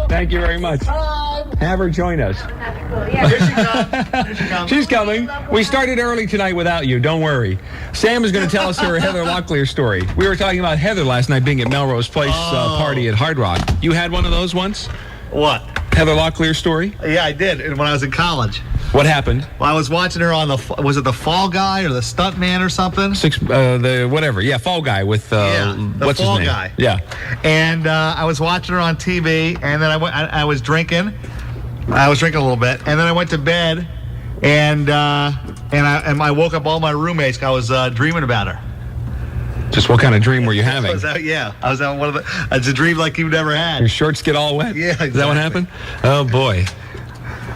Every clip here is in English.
Thank you very much. Have her join us. Here she comes. She's coming. We started early tonight without you. Don't worry. Sam is going to tell us her Heather Locklear story. We were talking about Heather last night being at Melrose Place party at Hard Rock. You had one of those once? What? Heather Locklear story? Yeah, I did when I was in college. What happened? Well, I was watching her on was it the Fall Guy or the Stuntman or something? Fall Guy with what's Fall his name? Guy. Yeah. And I was watching her on TV, and then I was drinking. I was drinking a little bit, and then I went to bed, and I woke up all my roommates. I was dreaming about her. Just what kind of dream were you having? I was having one of the. It's a dream like you've never had. Your shorts get all wet? Yeah, exactly. Is that what happened? Oh, boy.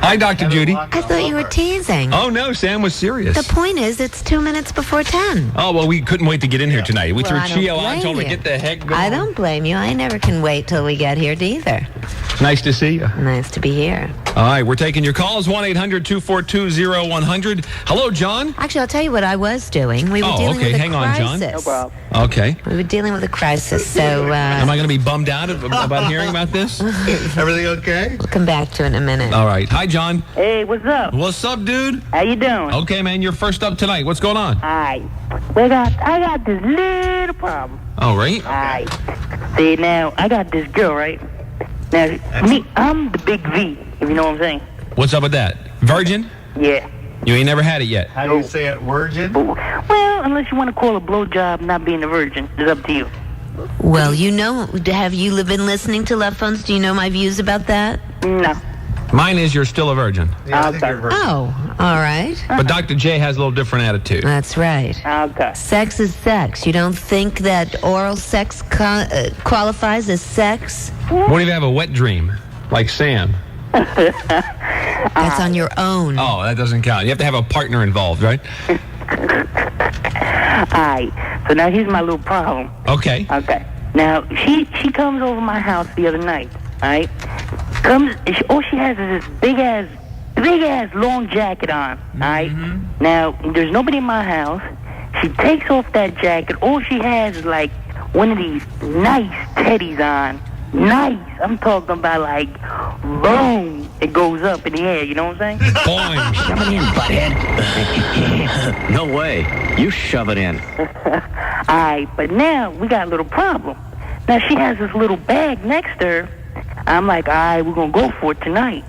Hi, Dr. Judy. I thought you were teasing. Oh, no, Sam was serious. The point is, it's 2 minutes before 10. Oh, well, we couldn't wait to get in here tonight. We threw I don't Chio on, blame told her, you. get the heck going. I don't blame you. I never can wait till we get here either. Nice to see you. Nice to be here. All right, we're taking your calls, 1-800-242-0100. Hello, John. Actually, I'll tell you what I was doing. We were dealing with a hang on, John. crisis. No problem. Okay. We were dealing with a crisis, so Am I going to be bummed out about hearing about this? Everything okay? we'll come back to it in a minute. All right. Hi, John. Hey, what's up? What's up, dude? How you doing? Okay, man, you're first up tonight. What's going on? Alright. I got this little problem. All right. Alright. See, now, I got this girl, right? Now, I'm the big V, if you know what I'm saying. What's up with that? Virgin? Yeah. You ain't never had it yet. How do you say it? Virgin? Well, unless you want to call a blowjob not being a virgin, it's up to you. Well, you know, have you been listening to LovePhones? Do you know my views about that? No. Mine is you're still a virgin. Yeah, I think you're virgin. Oh, all right. But Dr. J has a little different attitude. That's right. Okay. Sex is sex. You don't think that oral sex qualifies as sex? What if you have a wet dream, like Sam? That's on your own. Oh, that doesn't count. You have to have a partner involved, right? Alright. So now here's my little problem. Okay. Okay. Now, she comes over my house the other night, alright? All she has is this big ass long jacket on, alright? Now, there's nobody in my house. She takes off that jacket. All she has is like one of these nice teddies on. Nice. I'm talking about like, boom. It goes up in the air, you know what I'm saying? Boing. Shove it in, butthead. No way. You shove it in. Alright, but now we got a little problem. Now she has this little bag next to her. I'm like, alright, we're gonna go for it tonight.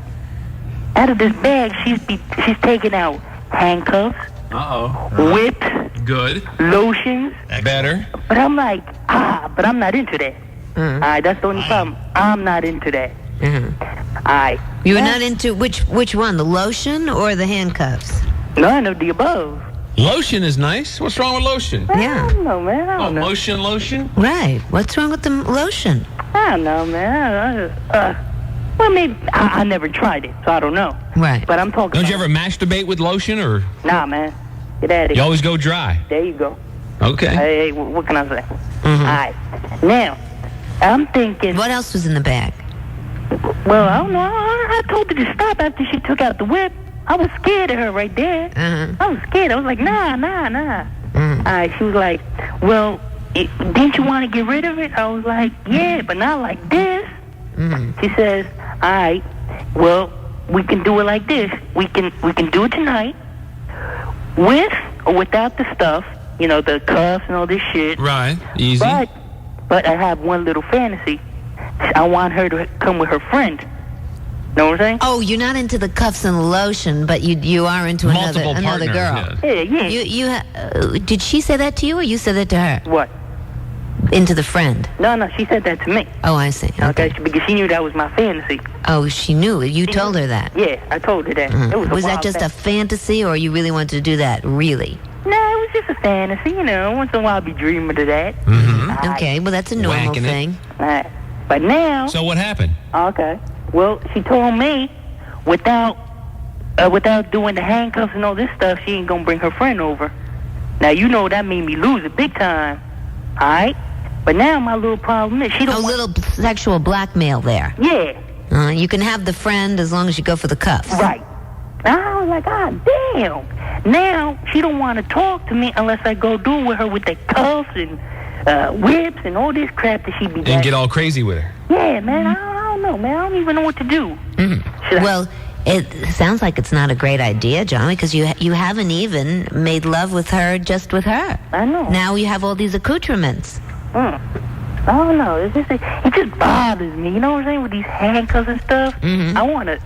Out of this bag, she's taking out handcuffs, whips, Good. lotions. Better. But I'm like, but I'm not into that. Alright, that's the only problem. I'm not into that. Alright. You were not into which one, the lotion or the handcuffs? None of the above. Lotion is nice. What's wrong with lotion? Yeah. I don't know, man. I don't know. Lotion? Right. What's wrong with the lotion? I don't know, man. Well, maybe I never tried it, so I don't know. Right. But I'm talking. Don't you ever masturbate with lotion, or Nah, man. Get out of you here. always go dry? There you go. Okay. Hey, what can I say? All right. Now, I'm thinking. What else was in the bag? Well, I don't know. I told her to stop after she took out the whip. I was scared of her right there. I was scared. I was like, nah. All right. She was like, well, didn't you want to get rid of it? I was like, yeah, but not like this. She says, all right, well, we can do it like this. We can do it tonight with or without the stuff, you know, the cuffs and all this shit. Right. Easy. But I have one little fantasy. I want her to come with her friend. Know what I'm saying? Oh, you're not into the cuffs and the lotion, but you are into Multiple another partners, girl. Yeah. Did she say that to you, or you said that to her? What? Into the friend. No, she said that to me. Oh, I see. Okay, because she knew that was my fantasy. Oh, she knew. You told her that. Yeah, I told her that. It Was a that wild just a fantasy, or you really wanted to do that? Really? No, it was just a fantasy, you know. Once in a while I'll be dreaming of that. Okay, well, that's a normal Whacking it. thing. Alright. But now... So what happened? Okay. Well, she told me without doing the handcuffs and all this stuff, she ain't gonna bring her friend over. Now, you know that made me lose it big time. Alright? But now my little problem is she don't A little sexual blackmail there. Yeah. You can have the friend as long as you go for the cuffs. Right. I was like, damn. Now, she don't want to talk to me unless I go do with her with the cuffs and whips and all this crap that she be And get all crazy with her. Yeah, man, I don't know, man. I don't even know what to do. Should I- Well, it sounds like it's not a great idea, John, because you haven't even made love with her, just with her. I know. Now you have all these accoutrements. I don't know. It just bothers me. You know what I'm saying? With these handcuffs and stuff. I want to,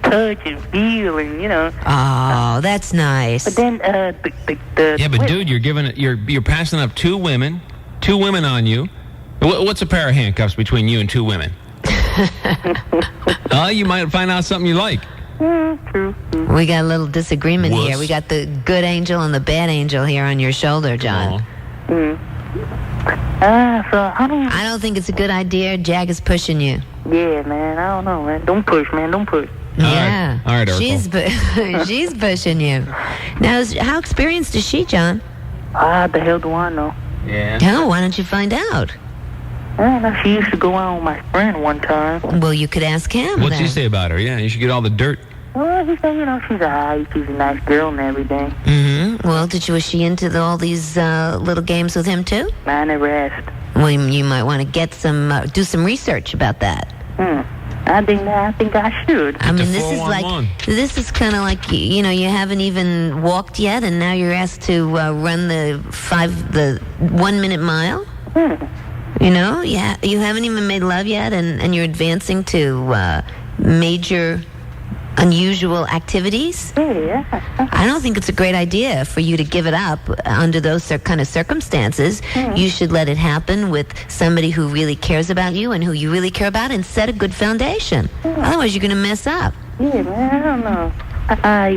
touch and feel and, Oh, that's nice. But then the Yeah, but dude, you're passing up two women on you. What's a pair of handcuffs between you and two women? You might find out something you like. True. We got a little disagreement Wuss. here. We got the good angel and the bad angel here on your shoulder, John. Oh. So I don't think it's a good idea. Jag is pushing you. Yeah, man. I don't know, man. Don't push, man. Don't push. Yeah. All right, Urkel. She's pushing you. Now, how experienced is she, John? The hell do I know? Yeah. Oh, why don't you find out? I don't know. She used to go out with my friend one time. Well, you could ask him. What'd she then. say about her? Yeah, you should get all the dirt. Well, he said, she's she's a nice girl and everything. Mm-hmm. Well, was she into all these little games with him too? I never asked. Well, you might want to get do some research about that. I think I should. I mean, the this is kind of like you haven't even walked yet, and now you're asked to run the 1 minute mile. You haven't even made love yet, and you're advancing to major, unusual activities. Yeah. I don't think it's a great idea for you to give it up under those kind of circumstances. You should let it happen with somebody who really cares about you and who you really care about, and set a good foundation. Otherwise, you're going to mess up. Yeah, man. I don't know.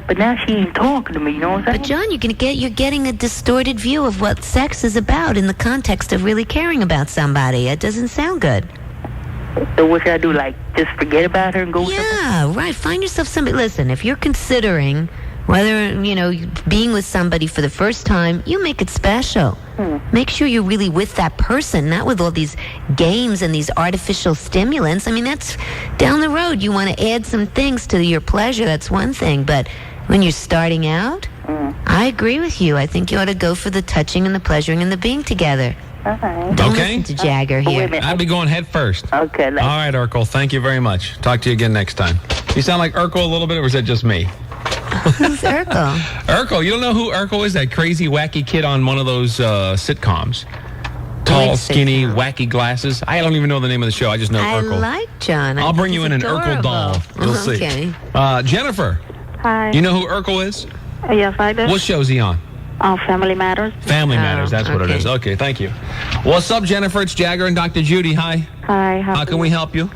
But now she ain't talking to me. You know what I'm saying? But John, you're getting a distorted view of what sex is about in the context of really caring about somebody. It doesn't sound good. So what should I do? Like, just forget about her and go with her? Yeah, right. Find yourself somebody. Listen, if you're considering whether, being with somebody for the first time, you make it special. Make sure you're really with that person, not with all these games and these artificial stimulants. I mean, that's down the road. You want to add some things to your pleasure. That's one thing. But when you're starting out, I agree with you. I think you ought to go for the touching and the pleasuring and the being together. Okay. Don't Okay. listen to Jagger Wait a here. minute. I'd be going head first. Okay. All right, Urkel. Thank you very much. Talk to you again next time. You sound like Urkel a little bit, or is that just me? Who's Urkel? Urkel, you don't know who Urkel is? That crazy, wacky kid on one of those sitcoms. Tall, Which skinny, sitcom? wacky glasses. I don't even know the name of the show. I just know I Urkel. like John. I'll bring you in He's an Urkel doll. You'll see. Okay. Jennifer, Hi. you know who Urkel is? Yes, I do. What show's he on? Family Matters. Family Matters. That's what it okay. is. Okay, thank you. What's up, Jennifer? It's Jagger and Dr. Judy. Hi. Hi. How can we help you?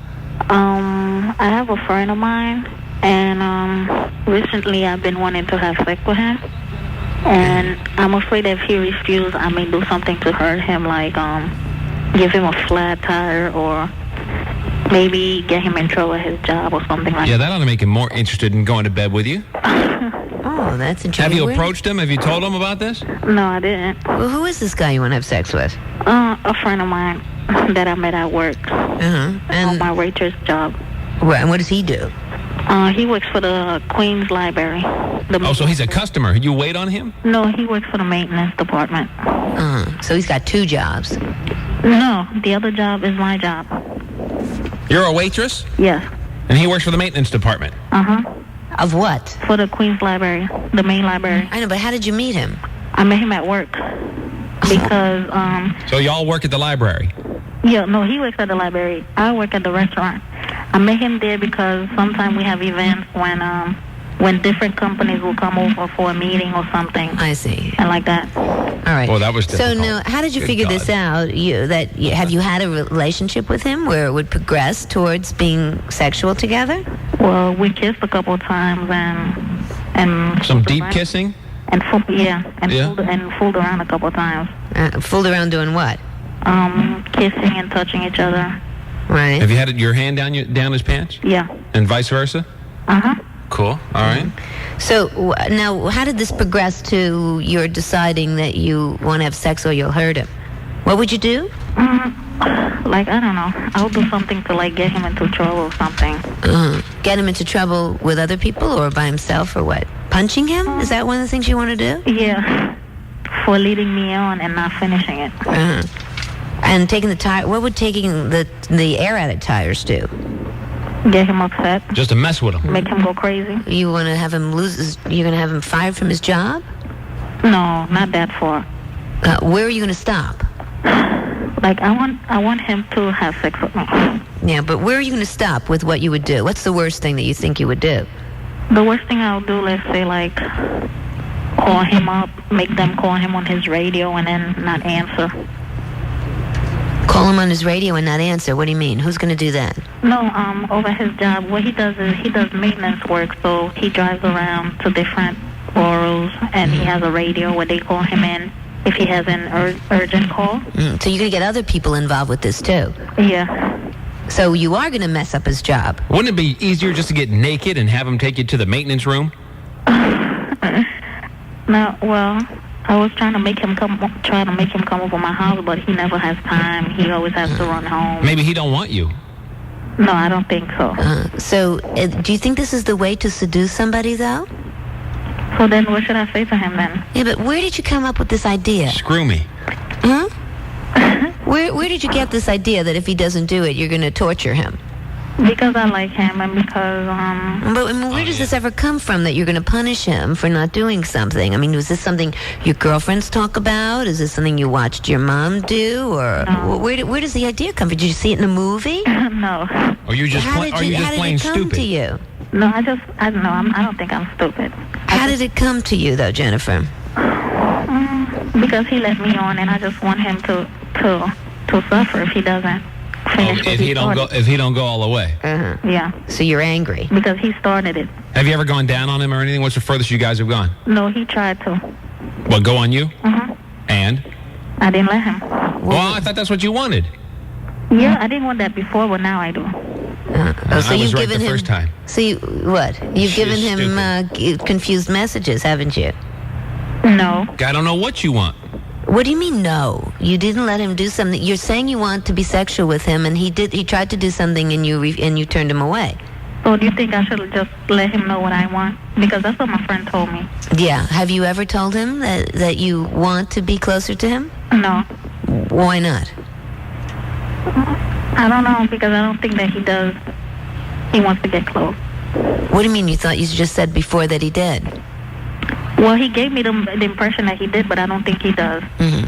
I have a friend of mine, and recently I've been wanting to have sex with him, and I'm afraid if he refuses, I may do something to hurt him, like give him a flat tire or maybe get him in trouble at his job or something like Yeah, that. that ought to make him more interested in going to bed with you. Oh, that's interesting. Have you Where- approached him? Have you told him about this? No, I didn't. Well, who is this guy you want to have sex with? A friend of mine that I met at work on And my waitress job. what does he do? He works for the Queens Library. Oh, so he's a customer. You wait on him? No, he works for the maintenance department. So he's got two jobs. No, the other job is my job. You're a waitress, Yes. and he works for the maintenance department. Of what? For the Queens Library, the main library. I know, but how did you meet him? I met him at work because, So y'all work at the library. yeah, no, he works at the library. I work at the restaurant. I met him there because sometimes we have events when different companies will come over for a meeting or something, I see. and like that. All right. Oh, that was So difficult. now, how did you Good figure God. this out? Have you had a relationship with him where it would progress towards being sexual together? Well, we kissed a couple of times and Some fooled deep around. kissing? And Yeah. fooled around a couple of times. Fooled around doing what? Kissing and touching each other. Right. Have you had your hand down his pants? Yeah. And vice versa? Cool. All right. So now, how did this progress to your deciding that you want to have sex or you'll hurt him? What would you do? Like, I don't know. I'll do something to, like, get him into trouble or something. Get him into trouble with other people or by himself or what? Punching him? Is that one of the things you want to do? Yeah. For leading me on and not finishing it. And taking the tire. What would taking the air out of tires do? Get him upset. Just to mess with him. Make him go crazy. You want to have him you're going to have him fired from his job? No, not that far. Where are you going to stop? Like, I want him to have sex with me. Yeah, but where are you going to stop with what you would do? What's the worst thing that you think you would do? The worst thing I'll do, let's say, like, call him up, make them call him on his radio and then not answer. Call him on his radio and not answer? What do you mean? Who's going to do that? No, over his job, what he does is he does maintenance work, so he drives around to different boroughs, and he has a radio where they call him in if he has an urgent call. So you're going to get other people involved with this, too? Yeah. So you are going to mess up his job? Wouldn't it be easier just to get naked and have him take you to the maintenance room? No, well, I was trying to make him come over my house, but he never has time. He always has to run home. Maybe he don't want you. No, I don't think so. Do you think this is the way to seduce somebody, though? So then what should I say to him then? Yeah, but where did you come up with this idea? Screw me. Huh? Where did you get this idea that if he doesn't do it, you're going to torture him? Because I like him and because, But I mean, where does this ever come from that you're going to punish him for not doing something? I mean, was this something your girlfriends talk about? Is this something you watched your mom do? Or No. where does the idea come from? Did you see it in a movie? no. Or you just How did plain it come stupid? to you? No, I don't know. I don't think I'm stupid. How did it come to you, though, Jennifer? Because he let me on, and I just want him to suffer if he doesn't finish what If he don't go all the way. Yeah, So you're angry. because he started it. Have you ever gone down on him or anything? What's the furthest you guys have gone? No, he tried to. What, go on you? And? I didn't let him. Well, I thought that's what you wanted. Yeah, I didn't want that before, but now I do. So I you've was right given the him. first time. So you've given him confused messages, haven't you? No. I don't know what you want. What do you mean no? You didn't let him do something. You're saying you want to be sexual with him, and he tried to do something, and you turned him away. So do you think I should just let him know what I want? Because that's what my friend told me. Yeah. Have you ever told him that you want to be closer to him? No. Why not? I don't know, because I don't think that he does. He wants to get close. What do you mean? You thought you just said before that he did? Well, he gave me the impression that he did, but I don't think he does.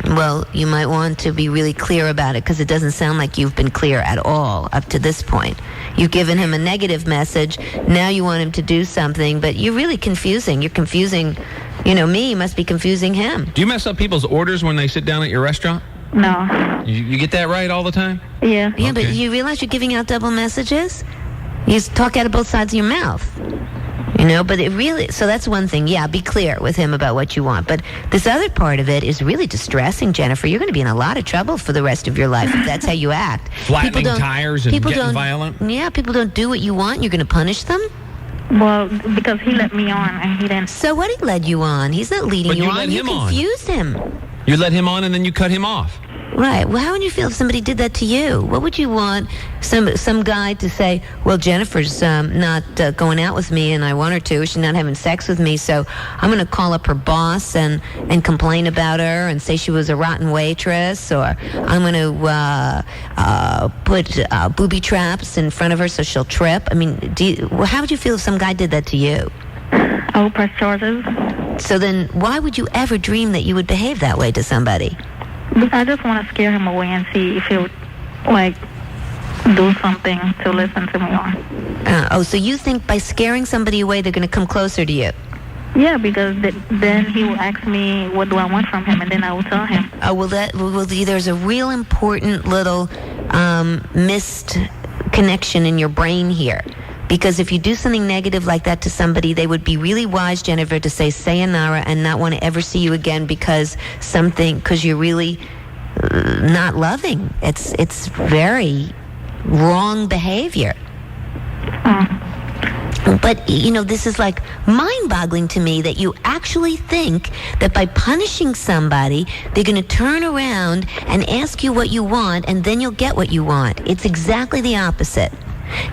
Well, you might want to be really clear about it, because it doesn't sound like you've been clear at all up to this point. You've given him a negative message. Now you want him to do something, but you're really confusing. You're confusing, me. You must be confusing him. Do you mess up people's orders when they sit down at your restaurant? No. You get that right all the time? Yeah. Yeah, but Okay. you realize you're giving out double messages? You just talk out of both sides of your mouth. But it really, so that's one thing. Yeah, be clear with him about what you want. But this other part of it is really distressing, Jennifer. You're going to be in a lot of trouble for the rest of your life if that's how you act. Flattening tires and getting violent? Yeah, people don't do what you want. You're going to punish them? Well, because he let me on, and he didn't. So what he led you on? He's not leading But you on. led him on. Confused him. You let him on and then you cut him off. Right. Well, how would you feel if somebody did that to you? What would you want some guy to say, well, Jennifer's not going out with me and I want her to. She's not having sex with me, so I'm going to call up her boss and complain about her and say she was a rotten waitress, or I'm going to put booby traps in front of her so she'll trip. I mean, how would you feel if some guy did that to you? I will press charges. So then why would you ever dream that you would behave that way to somebody? I just want to scare him away and see if he'll, do something to listen to me on. So you think by scaring somebody away, they're going to come closer to you? Yeah, because then he will ask me what do I want from him, and then I will tell him. Oh, well, there's a real important little missed connection in your brain here. Because if you do something negative like that to somebody, they would be really wise, Jennifer, to say sayonara and not want to ever see you again because you're really not loving. It's very wrong behavior. But, this is like mind-boggling to me that you actually think that by punishing somebody, they're going to turn around and ask you what you want, and then you'll get what you want. It's exactly the opposite.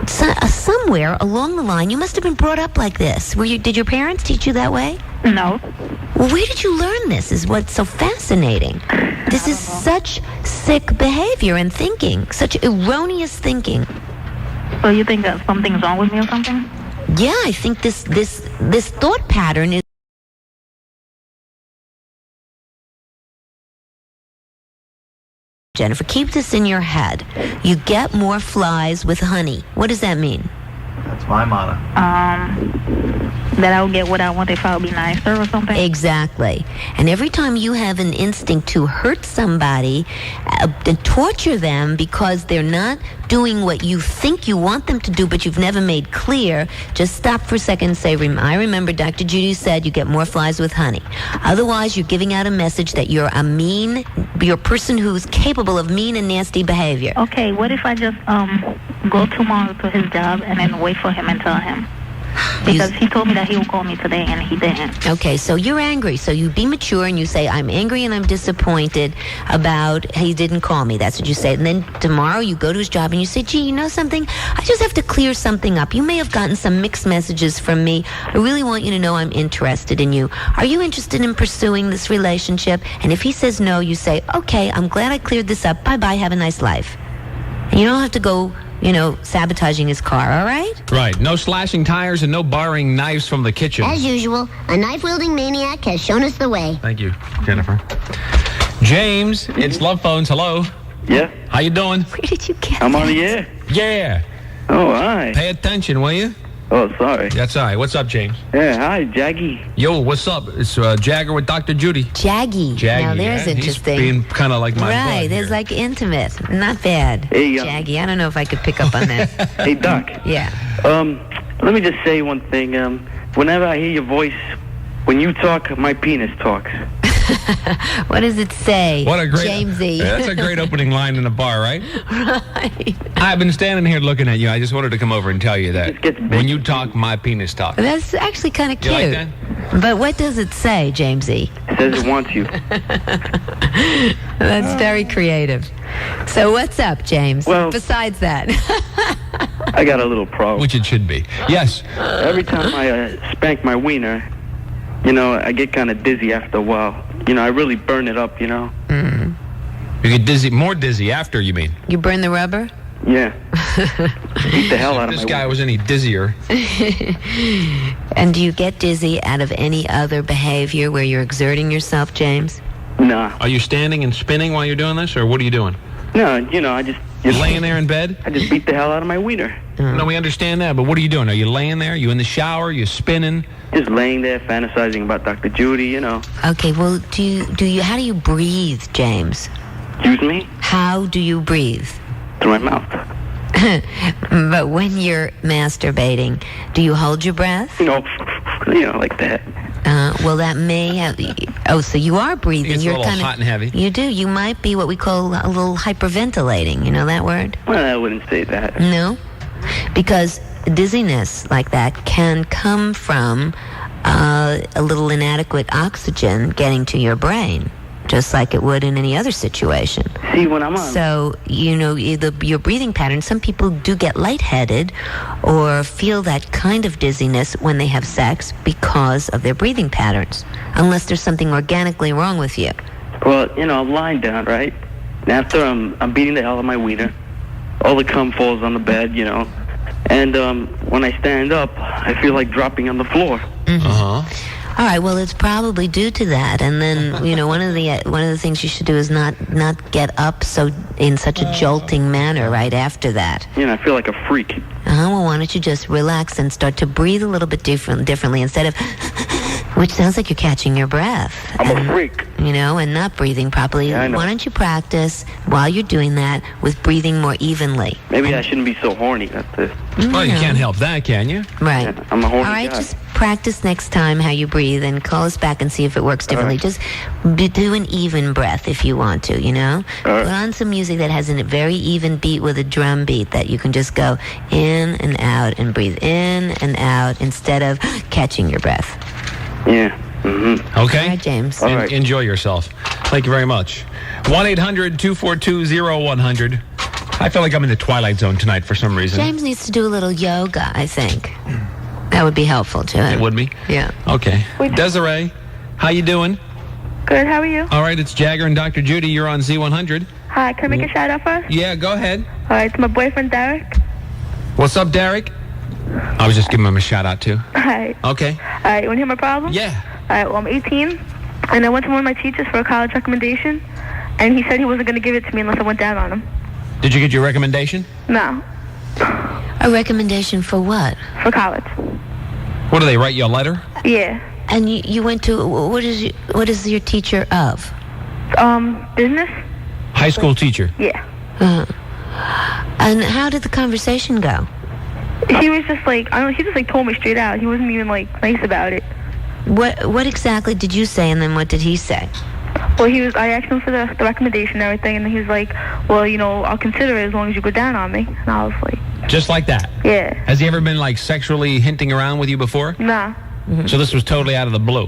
Somewhere along the line, you must have been brought up like this. Did your parents teach you that way? No. Well, where did you learn this is what's so fascinating. This is such sick behavior and thinking, such erroneous thinking. So you think that something's wrong with me or something? Yeah, I think this thought pattern is. Jennifer, keep this in your head. You get more flies with honey. What does that mean? That's my motto. That I would get what I want if I would be nicer or something? Exactly. And every time you have an instinct to hurt somebody, and torture them because they're not doing what you think you want them to do, but you've never made clear, just stop for a second and say, I remember Dr. Judy said you get more flies with honey. Otherwise, you're giving out a message that you're a person who's capable of mean and nasty behavior. Okay, what if I just go tomorrow to his job and then wait for him and tell him? Because he told me that he would call me today and he didn't. Okay, so you're angry. So you be mature and you say, I'm angry and I'm disappointed about he didn't call me. That's what you say. And then tomorrow you go to his job and you say, gee, you know something? I just have to clear something up. You may have gotten some mixed messages from me. I really want you to know I'm interested in you. Are you interested in pursuing this relationship? And if he says no, you say, okay, I'm glad I cleared this up. Bye-bye, have a nice life. And you don't have to go sabotaging his car, all right? Right. No slashing tires and no borrowing knives from the kitchen. As usual, a knife-wielding maniac has shown us the way. Thank you, Jennifer. James, it's LovePhones. Hello. Yeah, How you doing? Where did you get I'm that? on the air. Yeah. Oh, hi. Pay attention, will you? Oh, sorry. That's all right. What's up, James? Yeah, hi, Jaggy. Yo, what's up? It's Jagger with Dr. Judy. Jaggy. Now there's yeah? interesting. He's being kind of like my Right, bud there's here. like intimate. Not bad. Hey, Jaggy, I don't know if I could pick up on that. Hey, Doc. Yeah. Let me just say one thing. Whenever I hear your voice, when you talk, my penis talks. What does it say? What a great, Jamesy. Yeah, that's a great opening line in a bar, right? Right. I've been standing here looking at you. I just wanted to come over and tell you that It gets big. when you talk, my penis talks. That's actually kind of You cute. like that? But what does it say, Jamesy? It says it wants you. That's very creative. So what's up, James? Well- Besides that. I got a little problem. Which it should be. Yes. Every time I spank my wiener, I get kind of dizzy after a while. I really burn it up, You get dizzy, more dizzy after, you mean? You burn the rubber? Yeah. Beat the hell out of This my guy wiener. was any dizzier. And do you get dizzy out of any other behavior where you're exerting yourself, James? Nah. Are you standing and spinning while you're doing this, or what are you doing? No, I just... You laying there in bed? I just beat the hell out of my wiener. No, we understand that, but what are you doing? Are you laying there? You in the shower? You spinning? Just laying there fantasizing about Dr. Judy, Okay, well, how do you breathe, James? Excuse me? How do you breathe? Through my mouth. But when you're masturbating, do you hold your breath? Like that. Well, that may have... Oh, so you are breathing. It's a You're little kinda, hot and heavy. You do. You might be what we call a little hyperventilating. You know that word? Well, I wouldn't say that. No? Because dizziness like that can come from a little inadequate oxygen getting to your brain, just like it would in any other situation. See, when I'm on... So, your breathing pattern, some people do get lightheaded or feel that kind of dizziness when they have sex because of their breathing patterns, unless there's something organically wrong with you. Well, I'm lying down, right? And after I'm beating the hell out of my wiener, all the cum falls on the bed, And when I stand up, I feel like dropping on the floor. Uh-huh. All right, well, it's probably due to that. And then, one of the things you should do is not get up in such a jolting manner right after that. I feel like a freak. Well, why don't you just relax and start to breathe a little bit differently instead of, which sounds like you're catching your breath. I'm a freak. And not breathing properly. Yeah, I know. Why don't you practice while you're doing that with breathing more evenly? Maybe I shouldn't be so horny. That's it. Well, you can't help that, can you? Right. Yeah, I'm a horny All right, guy. just practice next time how you breathe and call us back and see if it works differently. Just do an even breath if you want to, All right. Put on some music that has a very even beat with a drum beat that you can just go in and out and breathe in and out instead of catching your breath. Yeah. Mm-hmm. Okay. All right, James. All right. Enjoy yourself. Thank you very much. 1-800-242-0100. I feel like I'm in the Twilight Zone tonight for some reason. James needs to do a little yoga, I think. That would be helpful to him. It would be? Yeah. Okay. Desiree, how you doing? Good, how are you? All right, it's Jagger and Dr. Judy. You're on Z100. Hi, can I make a shout out first? Yeah, go ahead. All right, it's my boyfriend Derek. What's up, Derek? I was just giving him a shout out too. Hi. Okay. All right, you want to hear my problem? Yeah. All right, well, I'm 18, and I went to one of my teachers for a college recommendation, and he said he wasn't going to give it to me unless I went down on him. Did you get your recommendation? No, A recommendation for what? for college. What do they write you a letter? Yeah. And you went to, what is your teacher of? Business? High school teacher. Yeah. And how did the conversation go? He was just like, I don't know, he just like told me straight out. He wasn't even like nice about it. What exactly did you say, and then what did he say? Well, I asked him for the recommendation and everything, and he was like, well, I'll consider it as long as you go down on me. And I was like, Just like that? yeah. Has he ever been like sexually hinting around with you before? Nah. So this was totally out of the blue?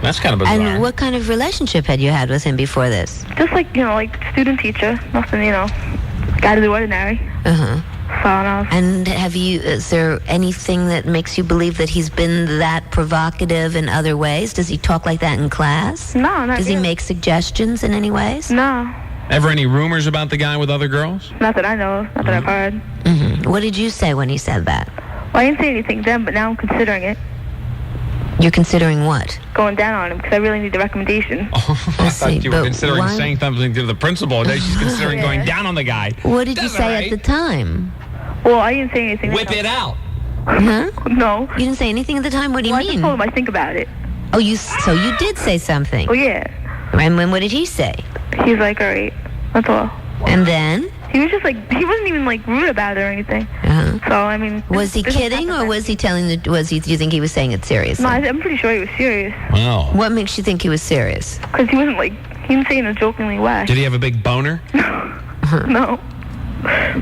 That's kind of bizarre. And what kind of relationship had you had with him before this? Just like, like student teacher. Nothing, out of the ordinary. Uh-huh. So, I was, And is there anything that makes you believe that he's been that provocative in other ways? Does he talk like that in class? No, not Does he really. make suggestions in any ways? No. Ever any rumors about the guy with other girls? Not that I know of. Not that I've heard. Mm-hmm. What did you say when he said that? Well, I didn't say anything then, but now I'm considering it. You're considering what? Going down on him, because I really need the recommendation. I Let's thought see, you were but considering why- saying something to the principal. Now she's considering going down on the guy. What did you That's say all at right. the time? Well, I didn't say anything. Whip it out. Huh? No. You didn't say anything at the time? What do you Well, I just mean? told him I think about it. Oh, so you did say something. Oh, yeah. And then what did he say? He's like, all right. That's all. And then? He was just like, he wasn't even like rude about it or anything. Uh-huh. So, I mean. Was he there's kidding, nothing or was he do you think he was saying it seriously? No, I'm pretty sure he was serious. Wow. What makes you think he was serious? Because he wasn't like, he didn't say it in a jokingly way. Did he have a big boner? No.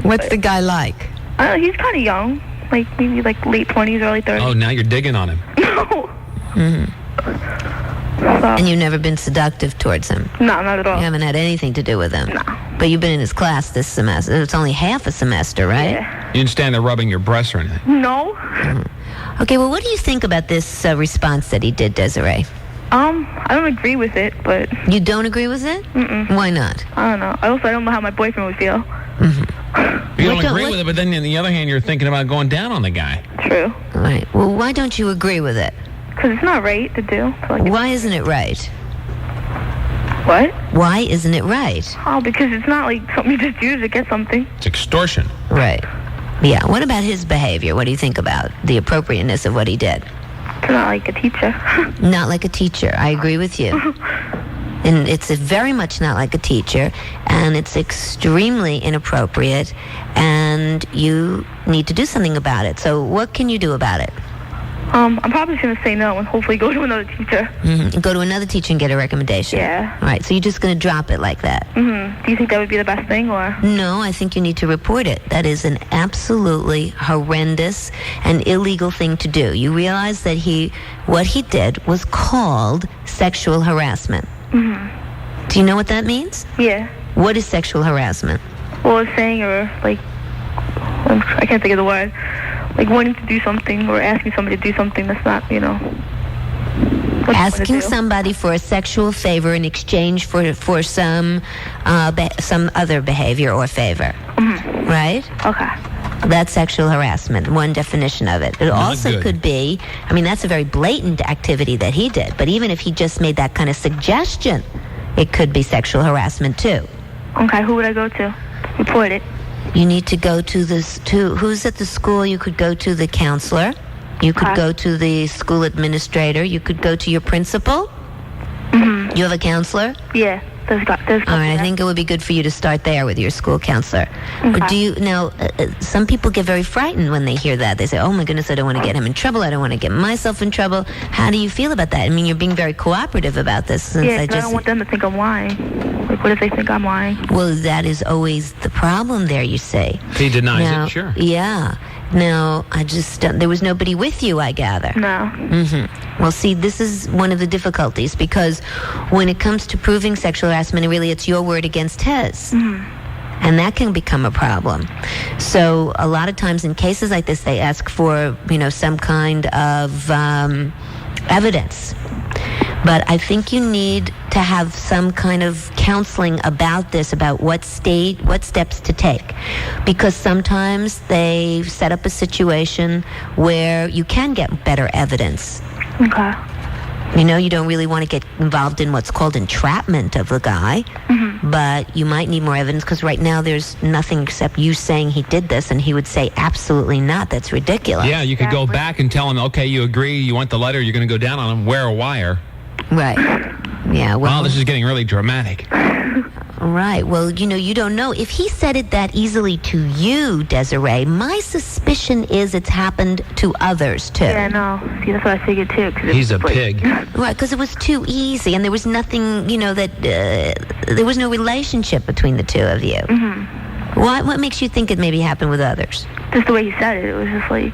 What's the guy like? He's kind of young. Like, maybe like late 20s, early 30s. Oh, now you're digging on him. No. And you've never been seductive towards him? No, not at all. You haven't had anything to do with him? No. But you've been in his class this semester. It's only half a semester, right? Yeah. You didn't stand there rubbing your breasts or anything. No. Okay, well, what do you think about this response that he did, Desiree? I don't agree with it, but You don't agree with it? Mm-mm. Why not? I don't know. I don't know how my boyfriend would feel. You don't What- agree what- with it, but then on the other hand, you're thinking about going down on the guy. True. All right. Well, why don't you agree with it? Because it's not right to do. So, like, Why isn't it right? what? Why isn't it right? Oh, because it's not like something you just do to get something. It's extortion. Right. Yeah. What about his behavior? What do you think about the appropriateness of what he did? It's not like a teacher. Not like a teacher. I agree with you. And it's very much not like a teacher, and it's extremely inappropriate, and you need to do something about it. So what can you do about it? I'm probably going to say no and hopefully go to another teacher. Go to another teacher and get a recommendation. Yeah. All right, so you're just going to drop it like that? Do you think that would be the best thing, or? No, I think you need to report it. That is an absolutely horrendous and illegal thing to do. You realize that what he did was called sexual harassment. Do you know what that means? Yeah. What is sexual harassment? Well, it's saying or, like, I can't think of the word. Like wanting to do something or asking somebody to do something that's not, what you want to Asking do. somebody for a sexual favor in exchange for some other behavior or favor. Right? Okay. That's sexual harassment, one definition of it. It also good. could be, that's a very blatant activity that he did, but even if he just made that kind of suggestion, it could be sexual harassment too. Okay, who would I go to? Report it. You need to go to who's at the school? You could go to the counselor. You could Okay. go to the school administrator. You could go to your principal. You have a counselor? Yeah. There's All right, I think it would be good for you to start there with your school counselor. But Okay. some people get very frightened when they hear that. They say, oh my goodness, I don't want to get him in trouble. I don't want to get myself in trouble. How do you feel about that? I mean, you're being very cooperative about this. Since Yeah, 'cause I don't want them to think I'm lying. Like, what if they think I'm lying? Well, that is always the problem there, you say. If he denies Now, it, sure. Yeah. Now, there was nobody with you, I gather. No. Well, see, this is one of the difficulties because when it comes to proving sexual harassment, really it's your word against his. And that can become a problem. So a lot of times in cases like this, they ask for, some kind of evidence. But I think you need to have some kind of counseling about this, about what steps to take. Because sometimes they set up a situation where you can get better evidence. Okay. You know, you don't really want to get involved in what's called entrapment of the guy, but you might need more evidence because right now there's nothing except you saying he did this, and he would say absolutely not. That's ridiculous. Yeah, you could go back and tell him, okay, you agree, you want the letter, you're going to go down on him, wear a wire. Right. Yeah, well... Wow, this is getting really dramatic. Right. Well, you know, you don't know. If he said it that easily to you, Desiree, my suspicion is it's happened to others, too. Yeah, no. See, that's what I figured, too. He's a pig. Right, because it was too easy, and there was nothing, you know, that... there was no relationship between the two of you. What makes you think it maybe happened with others? Just the way he said it. It was just like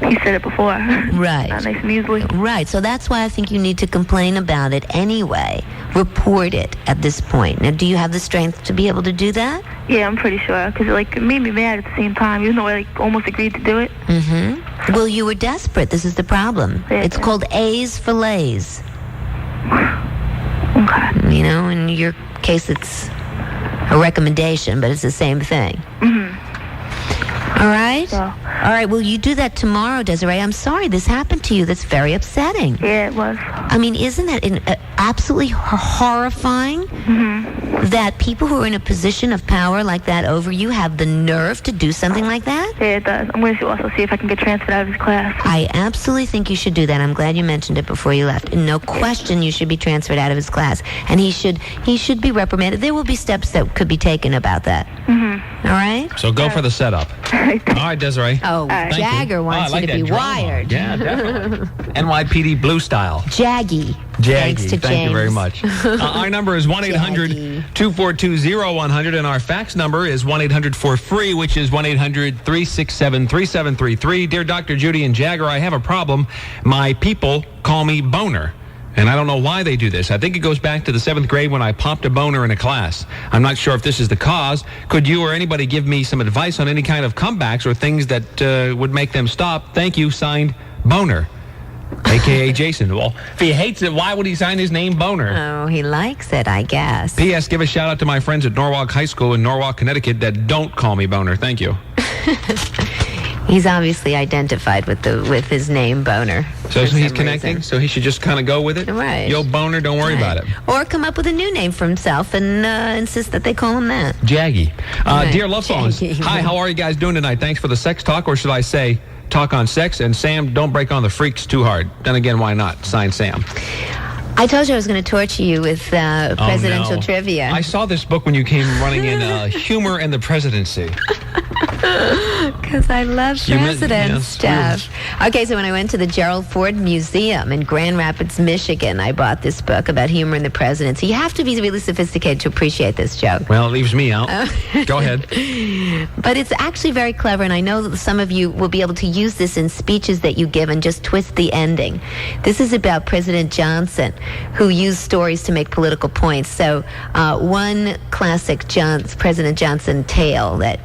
he said it before. Right. Not nice and easily. Right. So that's why I think you need to complain about it anyway. Report it at this point. Now, do you have the strength to be able to do that? Yeah, I'm pretty sure. Because it made me mad at the same time, even though I almost agreed to do it. Well, you were desperate. This is the problem. Yeah. It's called A's for Lays. Okay. You know, in your case, it's a recommendation, but it's the same thing. All right? So. All right, well, you do that tomorrow, Desiree. I'm sorry this happened to you. That's very upsetting. Yeah, it was. I mean, isn't that absolutely horrifying that people who are in a position of power like that over you have the nerve to do something like that? Yeah, it does. I'm going to also see if I can get transferred out of his class. I absolutely think you should do that. I'm glad you mentioned it before you left. No question you should be transferred out of his class. And he should be reprimanded. There will be steps that could be taken about that. All right? So go for the setup. All right, Desiree. Oh, Jagger wants you to be wired. Yeah, definitely. NYPD Blue style. Jaggy. Thanks to Thank James. you very much. Our number is 1-800-242-0100, and our fax number is 1-800-4FREE, which is 1-800-367-3733. Dear Dr. Judy and Jagger, I have a problem. My people call me Boner. And I don't know why they do this. I think it goes back to the 7th grade when I popped a boner in a class. I'm not sure if this is the cause. Could you or anybody give me some advice on any kind of comebacks or things that would make them stop? Thank you, signed, Boner, a.k.a. Jason. Well, if he hates it, why would he sign his name Boner? Oh, he likes it, I guess. P.S. Give a shout out to my friends at Norwalk High School in Norwalk, Connecticut that don't call me Boner. Thank you. He's obviously identified with his name, Boner. So he's connecting, so he should just kind of go with it? Right. Yo, Boner, don't worry about it. Or come up with a new name for himself and insist that they call him that. Jaggy. Right. Dear LovePhones, Jaggy. hi, how are you guys doing tonight? Thanks for the sex talk, or should I say talk on sex? And Sam, don't break on the freaks too hard. Then again, why not? Signed, Sam. I told you I was going to torture you with presidential trivia. I saw this book when you came running in, Humor and the Presidency. Because I love president stuff. Okay, so when I went to the Gerald Ford Museum in Grand Rapids, Michigan, I bought this book about humor in the presidency. You have to be really sophisticated to appreciate this joke. Well, it leaves me out. Go ahead. But it's actually very clever, and I know that some of you will be able to use this in speeches that you give and just twist the ending. This is about President Johnson, who used stories to make political points. So one classic President Johnson tale that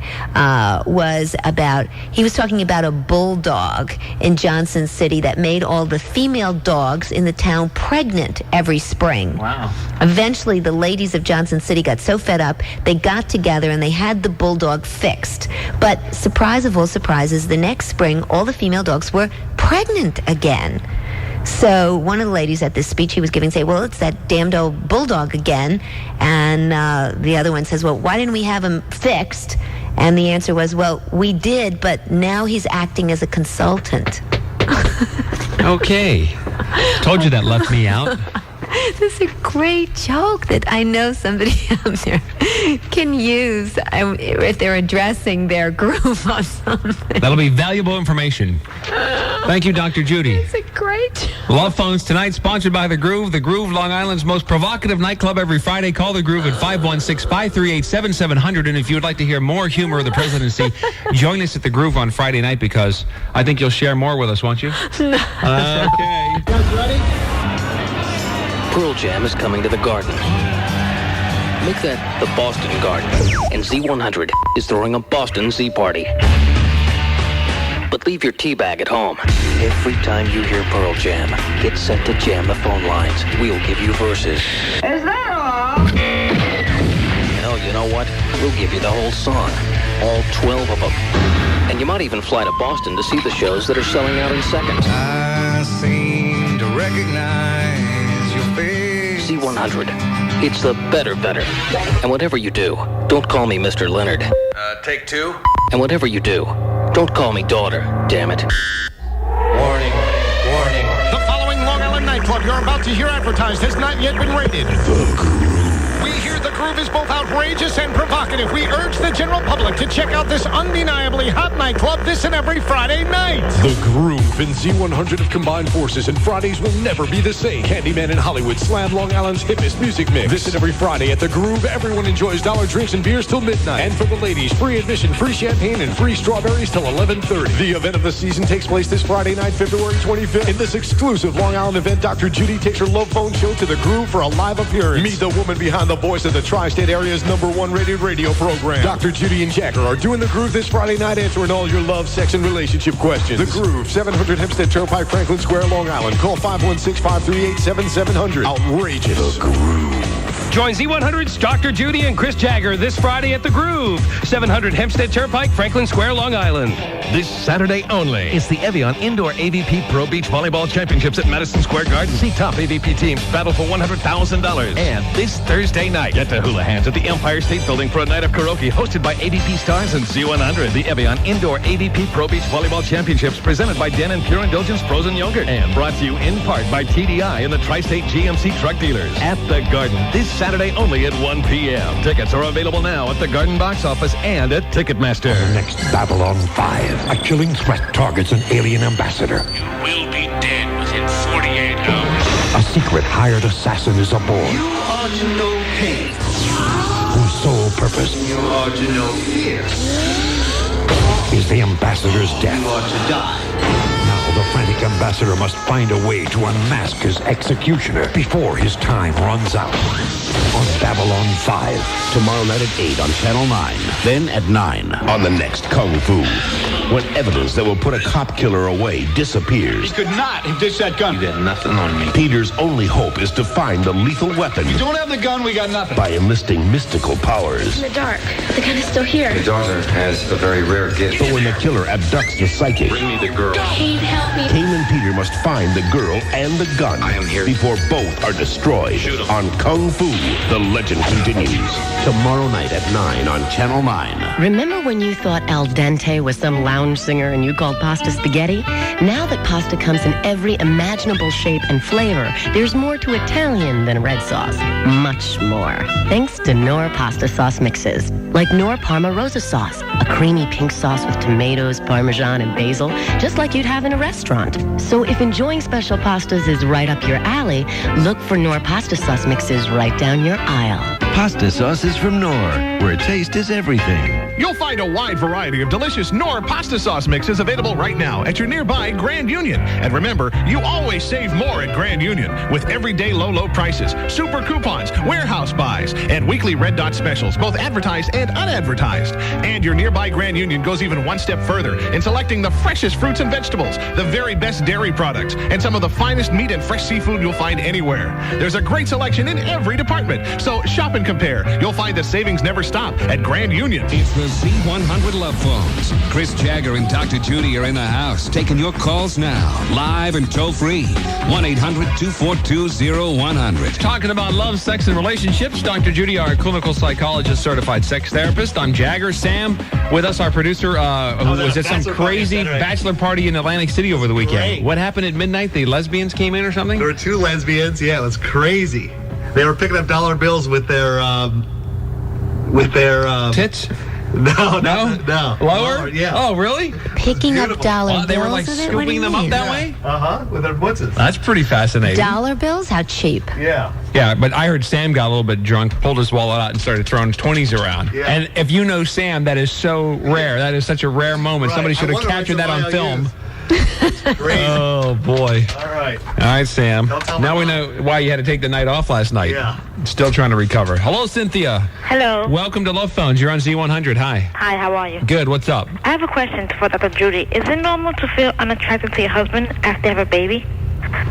was about, he was talking about a bulldog in Johnson City that made all the female dogs in the town pregnant every spring. Wow. Eventually, the ladies of Johnson City got so fed up, they got together and they had the bulldog fixed. But surprise of all surprises, the next spring, all the female dogs were pregnant again. So one of the ladies at this speech he was giving say, well, it's that damned old bulldog again. And the other one says, well, why didn't we have him fixed? And the answer was, well, we did, but now he's acting as a consultant. Okay. Told you that left me out. This is a great joke that I know somebody out there can use if they're addressing their groove on something. That'll be valuable information. Thank you, Dr. Judy. It's a great joke. LovePhones tonight, sponsored by The Groove. The Groove, Long Island's most provocative nightclub every Friday. Call The Groove at 516-538-7700. And if you would like to hear more humor of the presidency, join us at The Groove on Friday night, because I think you'll share more with us, won't you? No. Okay. You guys ready? Pearl Jam is coming to the Garden. Make that the Boston Garden. And Z100 is throwing a Boston Z Party. but leave your tea bag at home. Every time you hear Pearl Jam, get set to jam the phone lines. We'll give you verses. Is that all? Hell, you know what? We'll give you the whole song. All 12 of them. And you might even fly to Boston to see the shows that are selling out in seconds. I seem to recognize your face. Z100. It's the better. And whatever you do, don't call me Mr. Leonard. Take two. And whatever you do, don't call me daughter, damn it. Warning. The following Long Island nightclub you're about to hear advertised has not yet been rated. We hear the groove is both outrageous and provocative. We urge the general public to check out this undeniably hot nightclub this and every Friday night. The Groove and Z100 have combined forces, and Fridays will never be the same. Candyman in Hollywood slam Long Island's hippest music mix. This and every Friday at The Groove, everyone enjoys dollar drinks and beers till midnight. And for the ladies, free admission, free champagne, and free strawberries till 11:30. The event of the season takes place this Friday night, February 25th. In this exclusive Long Island event, Dr. Judy takes her LovePhones show to The Groove for a live appearance. Meet the woman behind the voice of the Tri-State area's #1 rated radio program. Dr. Judy and Jagger are doing The Groove this Friday night, answering all your love, sex, and relationship questions. The Groove, 700 Hempstead Turnpike, Franklin Square, Long Island. Call 516-538-7700. Outrageous. The Groove. Join Z100's Dr. Judy and Chris Jagger this Friday at The Groove, 700 Hempstead Turnpike, Franklin Square, Long Island. This Saturday only, it's the Evian Indoor AVP Pro Beach Volleyball Championships at Madison Square Garden. See top AVP teams battle for $100,000. And this Thursday night, get to Houlihan's at the Empire State Building for a night of karaoke hosted by AVP stars and Z100. The Evian Indoor AVP Pro Beach Volleyball Championships presented by Den and Pure Indulgence Frozen Yogurt and brought to you in part by TDI and the Tri-State GMC Truck Dealers. At the Garden, this Saturday only at 1 p.m. Tickets are available now at the Garden box office and at Ticketmaster. The next Babylon 5. A killing threat targets an alien ambassador. You will be dead within 48 hours. A secret hired assassin is aboard. You are to know pain. Whose sole purpose You are to know fear. is the ambassador's death. You are to die. Now the frantic ambassador must find a way to unmask his executioner before his time runs out. On Babylon 5. Tomorrow night at 8 on Channel 9. Then at 9 on the next Kung Fu. When evidence that will put a cop killer away disappears. He could not have ditched that gun. You got nothing on me. Peter's only hope is to find the lethal weapon. You don't have the gun, we got nothing. By enlisting mystical powers. In the dark. The gun is still here. Your daughter has a very rare gift. But when the killer abducts the psychic, Bring me the girl. Kane, help me. Kane and Peter must find the girl and the gun. I am here. Before both are destroyed. Shoot 'em. On Kung Fu, the legend continues. Tomorrow night at 9 on Channel 9. Remember when you thought al dente was some lounge singer and you called pasta spaghetti? Now that pasta comes in every imaginable shape and flavor, there's more to Italian than red sauce. Much more. Thanks to Knorr pasta sauce mixes. Like Knorr Parma Rosa sauce, a creamy pink sauce with tomatoes, parmesan, and basil, just like you'd have in a restaurant. So if enjoying special pastas is right up your alley, look for Knorr pasta sauce mixes right down your aisle. Pasta sauce is from Knorr, where taste is everything. You'll find a wide variety of delicious Knorr pasta sauce mixes available right now at your nearby Grand Union. And remember, you always save more at Grand Union with everyday low prices, super coupons, warehouse buys, and weekly Red Dot specials, both advertised and unadvertised. And your nearby Grand Union goes even one step further in selecting the freshest fruits and vegetables, the very best dairy products, and some of the finest meat and fresh seafood you'll find anywhere. There's a great selection in every department, so shop and compare. You'll find the savings never stop at Grand Union. It's the Z100 Love Phones. Chris Jagger and Dr. Judy are in the house, taking your calls now, live and toll-free. 1-800-242-0100. Talking about love, sex, and relationships. Dr. Judy, our clinical psychologist, certified sex therapist. I'm Jagger. Sam, with us, our producer, who was at some crazy bachelor party in Atlantic City over the weekend. Great. What happened at midnight? The lesbians came in or something? There were two lesbians. Yeah, it was crazy. They were picking up dollar bills with their tits. No. Lower? Yeah. Oh, really? Picking up dollar bills. They were like with it? What do scooping you them mean? up that way? With their pussies. That's pretty fascinating. Dollar bills? How cheap. Yeah. Yeah, but I heard Sam got a little bit drunk, pulled his wallet out, and started throwing 20s around. Yeah. And if you know Sam, that is so rare. That is such a rare moment. Right. Somebody should I have wonder captured that if on it's film. Crazy. Oh, boy. All right. All right, Sam. Don't tell Now my we know why you had to take the night off last night. Yeah. Still trying to recover. Hello, Cynthia. Hello. Welcome to LovePhones. You're on Z100. Hi. Hi, how are you? Good. What's up? I have a question for Dr. Judy. Is it normal to feel unattracted to your husband after you have a baby?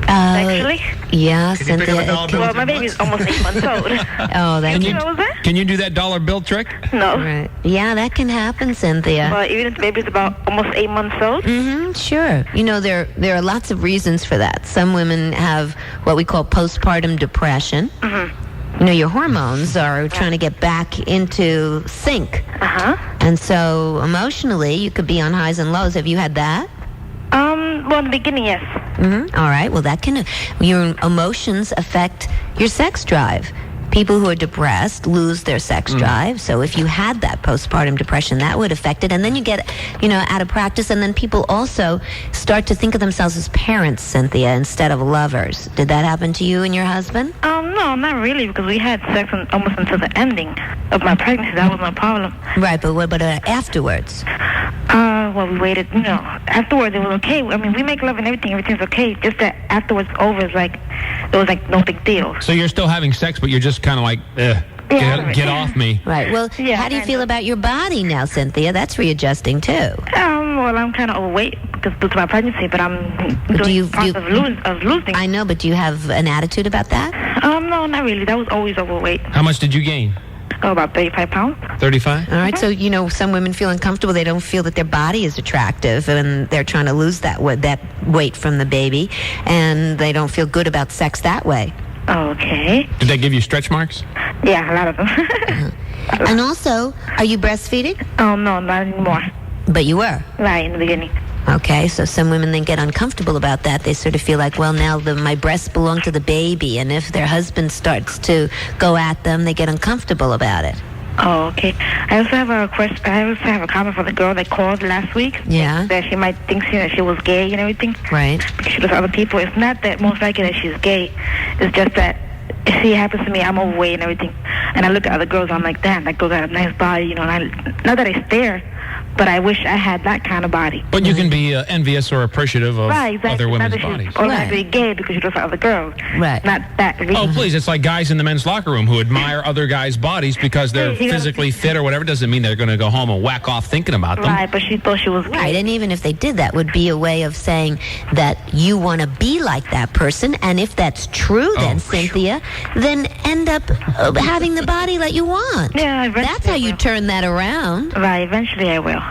Sexually? Yeah, Can you pick up a Cynthia. dollar bill? Well, my baby's almost 8 months old. Oh, that Can You you, know that? can you do that dollar bill trick? No. Right. Yeah, that can happen, Cynthia. Well, even if the baby's about almost 8 months old? Sure. You know, there are lots of reasons for that. Some women have what we call postpartum depression. You know, your hormones are trying to get back into sync. And so emotionally, you could be on highs and lows. Have you had that? Well, in the beginning, yes. All right. Well, that can, your emotions affect your sex drive. People who are depressed lose their sex drive. So if you had that postpartum depression, that would affect it. And then you get, out of practice. And then people also start to think of themselves as parents, Cynthia, instead of lovers. Did that happen to you and your husband? No, not really, because we had sex almost until the ending of my pregnancy. That was my problem. Right, but what about afterwards? Well, we waited, afterwards it was okay. I mean, we make love and everything's okay. Just that afterwards over is like, it was like no big deal. So you're still having sex, but you're just kind of like, get off me. Right. Well, how do you feel about your body now, Cynthia? That's readjusting too. Well, I'm kind of overweight because due to my pregnancy, but I'm doing of losing. I know, but do you have an attitude about that? No, not really. That was always overweight. How much did you gain? About 35 pounds. 35? All right. So, some women feel uncomfortable. They don't feel that their body is attractive, and they're trying to lose that weight from the baby, and they don't feel good about sex that way. Okay. Did they give you stretch marks? Yeah, a lot of them. And also, are you breastfeeding? Oh, no, not anymore. But you were? Right, in the beginning. Okay, so some women then get uncomfortable about that. They sort of feel like, well, now my breasts belong to the baby, and if their husband starts to go at them, they get uncomfortable about it. Oh, okay. I also have a question. I also have a comment for the girl that called last week. Yeah. That she might think she was gay and everything. Right. Because she was other people. It's not that most likely that she's gay. It's just that see, it happens to me. I'm overweight and everything, and I look at other girls. I'm like, damn, that girl got a nice body, and not that I stare, but I wish I had that kind of body. But you can be envious or appreciative of other women's bodies. Or not really gay because you look at other girls. Right. Not that. Really. Oh, please. It's like guys in the men's locker room who admire other guys' bodies because they're physically fit or whatever. Doesn't mean they're going to go home and whack off thinking about them. Right, but she thought she was gay. Right, and even if they did, that would be a way of saying that you want to be like that person. And if that's true, then, Cynthia, then end up having the body that you want. Yeah, eventually. That's how you turn that around. Right, eventually I will.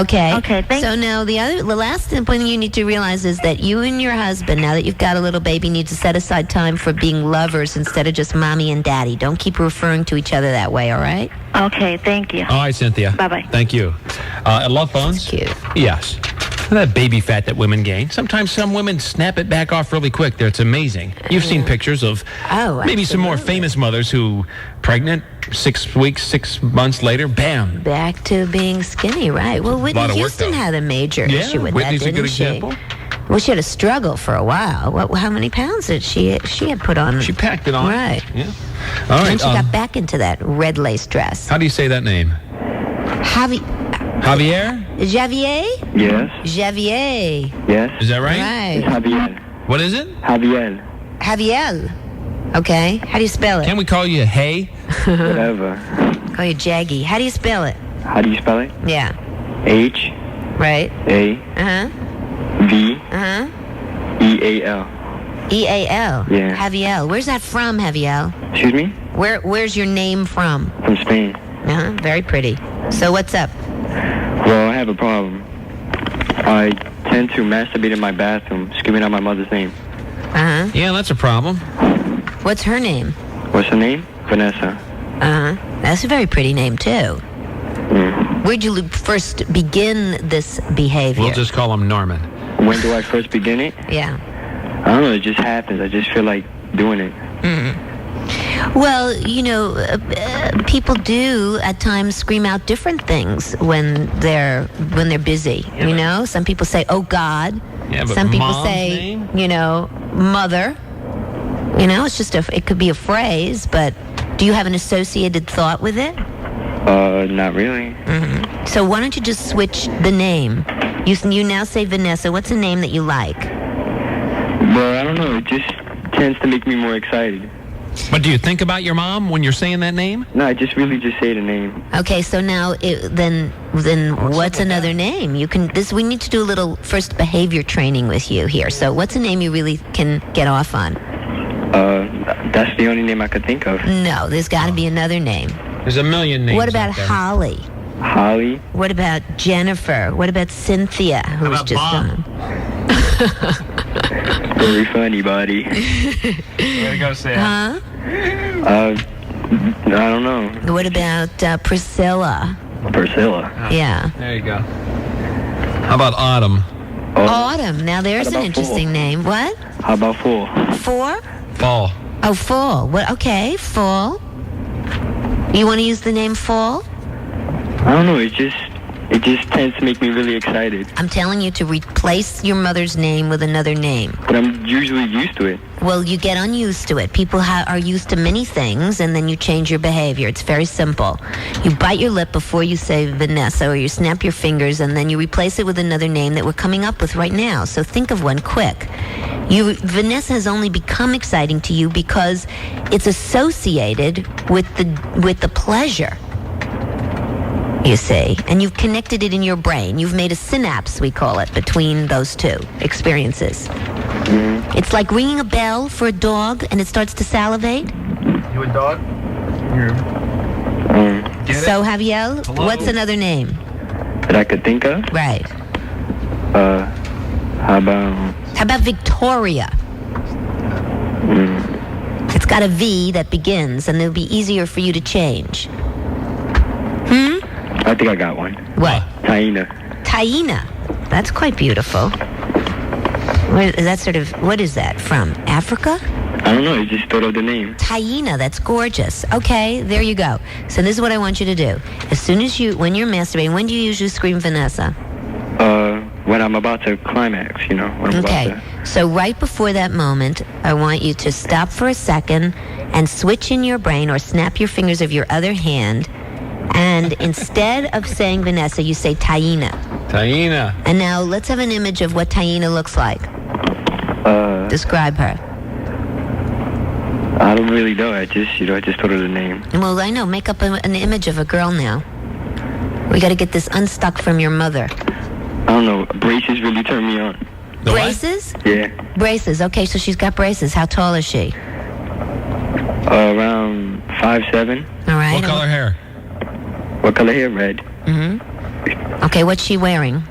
Okay. Okay, thanks. So now the last thing you need to realize is that you and your husband, now that you've got a little baby, need to set aside time for being lovers instead of just mommy and daddy. Don't keep referring to each other that way, all right? Okay, thank you. All right, Cynthia. Bye-bye. Thank you. At LovePhones? Cute. Yes. That baby fat that women gain. Sometimes some women snap it back off really quick. It's amazing. You've seen pictures of maybe some more famous mothers who pregnant 6 weeks, 6 months later, bam. Back to being skinny, right? Well, Whitney Houston had a major issue with Whitney's that, didn't a good she? example. Well, she had a struggle for a while. How many pounds did she had put on? She packed it on. Right. Yeah. All right. And she got back into that red lace dress. How do you say that name? Javier? Javier? Yes. Javier. Yes. Is that right? Right. It's Javier. What is it? Javier. Javier. Okay. How do you spell it? Can we call you Hey? Whatever. Call you Jaggy. How do you spell it? How do you spell it? Yeah. H. Right. A. V. E-A-L. E-A-L. Yeah. Javier. Where's that from, Javier? Excuse me? Where's your name from? From Spain. Very pretty. So what's up? Well, I have a problem. I tend to masturbate in my bathroom, screaming out my mother's name. Yeah, that's a problem. What's her name? What's her name? Vanessa. That's a very pretty name, too. Where'd you first begin this behavior? We'll just call him Norman. When do I first begin it? Yeah. I don't know, it just happens. I just feel like doing it. Well, people do at times scream out different things when they're busy. Some people say, "Oh God." Yeah, but some people mom's say, name? "Mother." It's just it could be a phrase, but do you have an associated thought with it? Not really. So why don't you just switch the name? You now say Vanessa. What's a name that you like? Well, I don't know. It just tends to make me more excited. But do you think about your mom when you're saying that name? No, I just really just say the name. Okay, so now then what's another name? You can we need to do a little first behavior training with you here. So what's a name you really can get off on? That's the only name I could think of. No, there's got to be another name. There's a million names. What about out there. Holly? Holly? What about Jennifer? What about Cynthia, who was just on? Very funny, buddy. Way to go, Sam. Huh? I don't know. What about Priscilla? Priscilla. Yeah. There you go. How about Autumn? Autumn. Now there's What an about interesting Fall? name. What? How about Fall? Four? Fall. Oh, Fall. What? Okay, Fall. You want to use the name Fall? I don't know. It just tends to make me really excited. I'm telling you to replace your mother's name with another name. But I'm usually used to it. Well, you get unused to it. People are used to many things, and then you change your behavior. It's very simple. You bite your lip before you say Vanessa, or you snap your fingers, and then you replace it with another name that we're coming up with right now. So think of one quick. Vanessa has only become exciting to you because it's associated with the pleasure. You see, and you've connected it in your brain. You've made a synapse, we call it, between those two experiences. Mm-hmm. It's like ringing a bell for a dog and it starts to salivate. You a dog? So, Javier, what's another name? That I could think of? Right. How about Victoria? It's got a V that begins, and it'll be easier for you to change. I think I got one. What? Taina. Taina. That's quite beautiful. What is that from? Africa? I don't know. I just thought of the name. Taina. That's gorgeous. Okay, there you go. So this is what I want you to do. As soon as when you're masturbating, when do you usually scream Vanessa? When I'm about to climax, when I'm Okay. about to... So right before that moment, I want you to stop for a second and switch in your brain or snap your fingers of your other hand. And instead of saying Vanessa, you say Taina. Taina. And now let's have an image of what Taina looks like. Describe her. I don't really know. I just thought of the name. Well, I know. Make up an image of a girl now. We got to get this unstuck from your mother. I don't know. Braces really turn me on. Braces? Yeah. Braces. Okay, so she's got braces. How tall is she? Around 5'7". All right. What color hair? What color hair? Red. Mm-hmm. Okay, what's she wearing?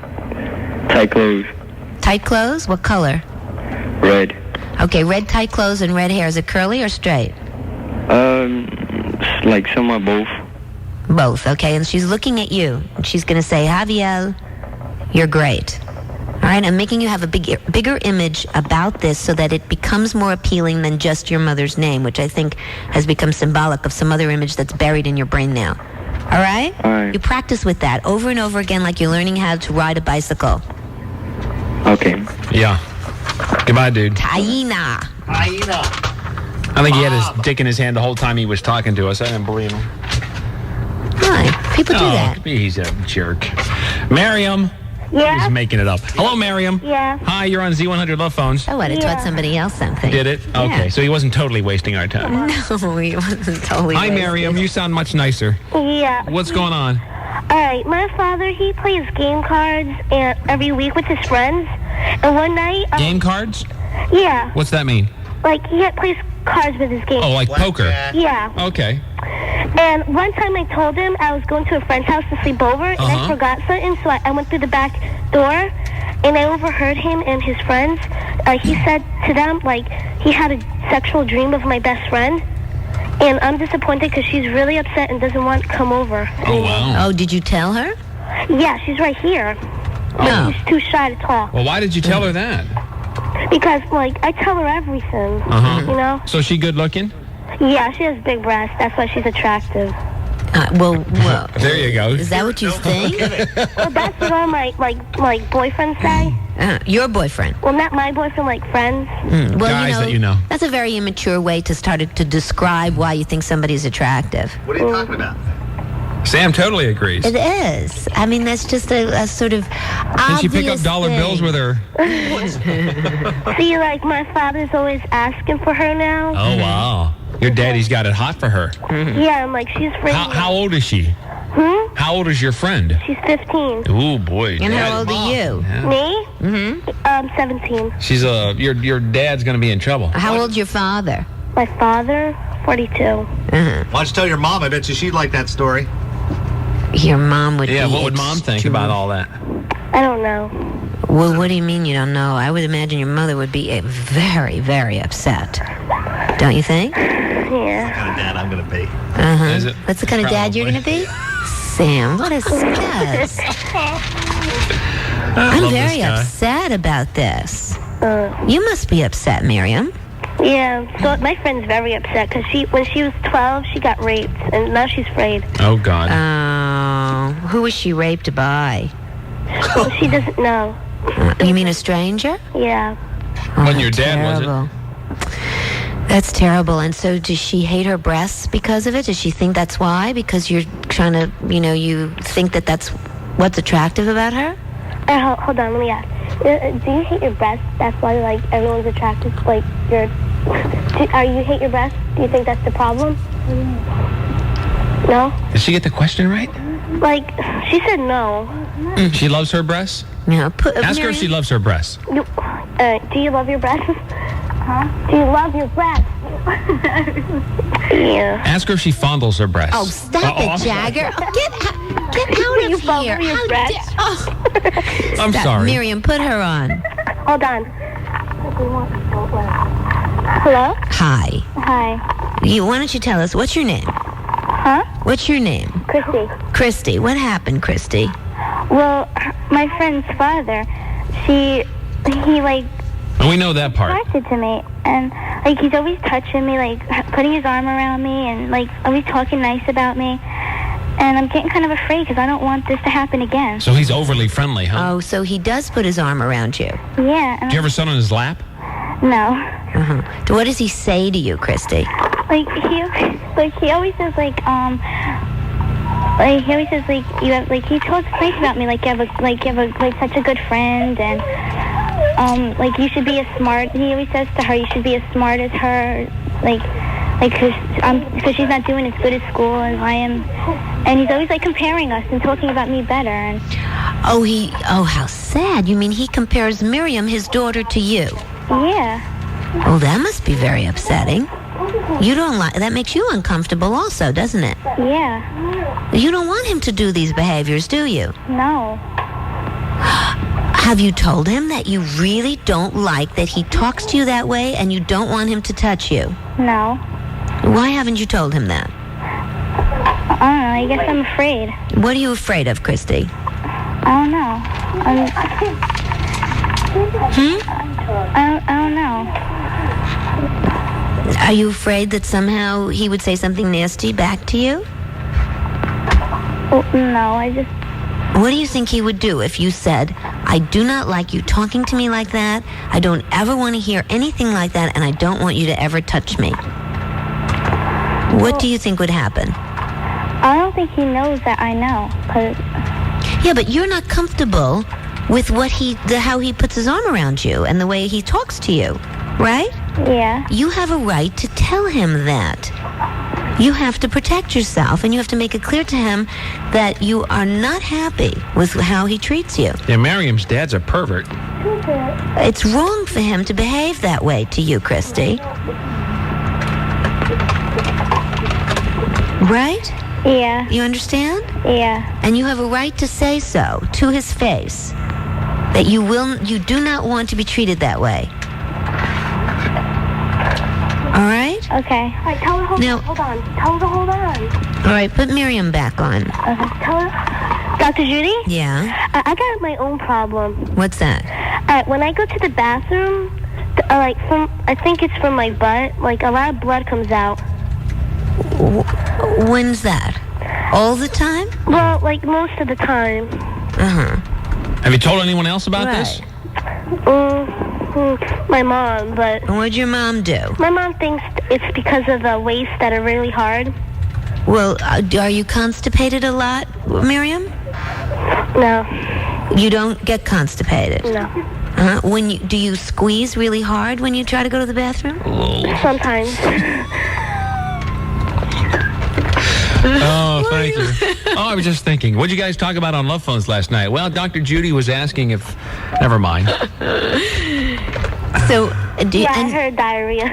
Tight clothes. Tight clothes? What color? Red. Okay, red tight clothes and red hair. Is it curly or straight? Like somewhat both. Both, okay. And she's looking at you. And she's going to say, Javier, you're great. All right, I'm making you have a bigger image about this so that it becomes more appealing than just your mother's name, which I think has become symbolic of some other image that's buried in your brain now. All right? All right. You practice with that over and over again like you're learning how to ride a bicycle. Okay. Yeah. Goodbye, dude. Taina. I think he had his dick in his hand the whole time he was talking to us. I didn't believe him. Why? People do that. He's a jerk. Miriam. Yeah? He's making it up. Hello, Miriam. Yeah. Hi, you're on Z100 LovePhones. Oh, what? I taught somebody else something. Did it? Okay, so he wasn't totally wasting our time. No, he wasn't totally Hi, wasted. Miriam. You sound much nicer. Yeah. What's going on? All right, my father, he plays game cards every week with his friends. And one night... Game cards? Yeah. What's that mean? Like, he plays cards with his game. Oh, like poker? Yeah. Okay. And one time I told him I was going to a friend's house to sleep over, and I forgot something, so I went through the back door, and I overheard him and his friends. He said to them, like, he had a sexual dream of my best friend, and I'm disappointed because she's really upset and doesn't want to come over. Oh, wow. Oh, did you tell her? Yeah, she's right here. No. She's too shy to talk. Well, why did you tell her that? Because, like, I tell her everything, you know? So she good looking? Yeah, she has big breasts. That's why she's attractive. Well, there you go. Is that what you think? Well, that's what all my boyfriends say. Your boyfriend? Well, not my boyfriend, like friends. Well, Guys that you know. That's a very immature way to start to describe why you think somebody's attractive. What are you talking about? Sam totally agrees. It is. I mean, that's just a sort of Did she pick up dollar bills with her? See, like, my father's always asking for her now. Oh, wow. Your daddy's got it hot for her. Yeah, I'm like, she's afraid. How old is she? How old is your friend? She's 15. Oh, boy. And how old are you? Yeah. Me? 17. She's your dad's going to be in trouble. How old's your father? My father, 42. Why don't you tell your mom? I bet you she'd like that story. Your mom would be. Yeah, what would mom think about all that? I don't know. Well, what do you mean you don't know? I would imagine your mother would be very, very upset. Don't you think? Yeah. What kind of dad I'm going to be. Is it? What's the kind of dad you're going to be? Sam, what a scuzz. I'm very upset about this. You must be upset, Miriam. Yeah, so my friend's very upset because when she was 12, she got raped, and now she's afraid. Oh, God. Who was she raped by? Well, she doesn't know. You mean a stranger? Yeah. Wasn't your dad, was terrible. That's terrible. And so does she hate her breasts because of it? Does she think that's why? Because you're trying to, you think that that's what's attractive about her? Hold on, let me ask. Do you hate your breasts? That's why, like, everyone's attracted? Like, you hate your breasts? Do you think that's the problem? No? Did she get the question right? Like, she said no. She loves her breasts? Yeah. Ask her if she loves her breasts. Do you love your breasts? Huh? Do you love your breasts? Yeah. Ask her if she fondles her breasts. Oh, stop it, Jagger. Get out of here. Your breasts? I'm sorry. Miriam, put her on. Hold on. Hello? Hi. Hi. Why don't you tell us, what's your name? Huh? What's your name? Christy. Christy. What happened, Christy? Well, my friend's father, he We know that part. attracted to me, and like he's always touching me, like putting his arm around me, and like always talking nice about me. And I'm getting kind of afraid because I don't want this to happen again. So he's overly friendly, huh? Oh, so he does put his arm around you. Yeah. Do you ever sit on his lap? No. What does he say to you, Christy? Like he always says like he always says like you have like he talks nice about me, like you have such a good friend, and like you should be as smart. He always says to her, you should be as smart as her, like because she's not doing as good at school as I am, and he's always like comparing us and talking about me better. And oh, how sad. You mean he compares Miriam, his daughter, to you? Yeah. Oh, that must be very upsetting. You don't like that. Makes you uncomfortable also, doesn't it? Yeah. You don't want him to do these behaviors, do you? No. Have you told him that you really don't like that he talks to you that way and you don't want him to touch you? No. Why haven't you told him that? I don't know. I guess I'm afraid. What are you afraid of, Christy? I don't know. I don't know. Are you afraid that somehow he would say something nasty back to you? No, I just... What do you think he would do if you said, I do not like you talking to me like that, I don't ever want to hear anything like that, and I don't want you to ever touch me? What do you think would happen? I don't think he knows that I know. Yeah, but you're not comfortable with how he puts his arm around you and the way he talks to you, right? Yeah. You have a right to tell him that. You have to protect yourself, and you have to make it clear to him that you are not happy with how he treats you. Yeah, Miriam's dad's a pervert. It's wrong for him to behave that way to you, Christy. Right? Yeah. You understand? Yeah. And you have a right to say so to his face, that you do not want to be treated that way. All right? Okay. All right, tell her hold on. Tell her to hold on. All right, put Miriam back on. Tell her. Dr. Judy? Yeah? I got my own problem. What's that? When I go to the bathroom, I think it's from my butt, like a lot of blood comes out. When's that? All the time? Well, like most of the time. Have you told anyone else about this? My mom, but... What'd your mom do? My mom thinks it's because of the wastes that are really hard. Well, are you constipated a lot, Miriam? No. You don't get constipated? No. Do you squeeze really hard when you try to go to the bathroom? Sometimes. Oh, thank you. Oh, I was just thinking. What did you guys talk about on Love Phones last night? Well, Dr. Judy was asking if... Never mind. So, I heard diarrhea.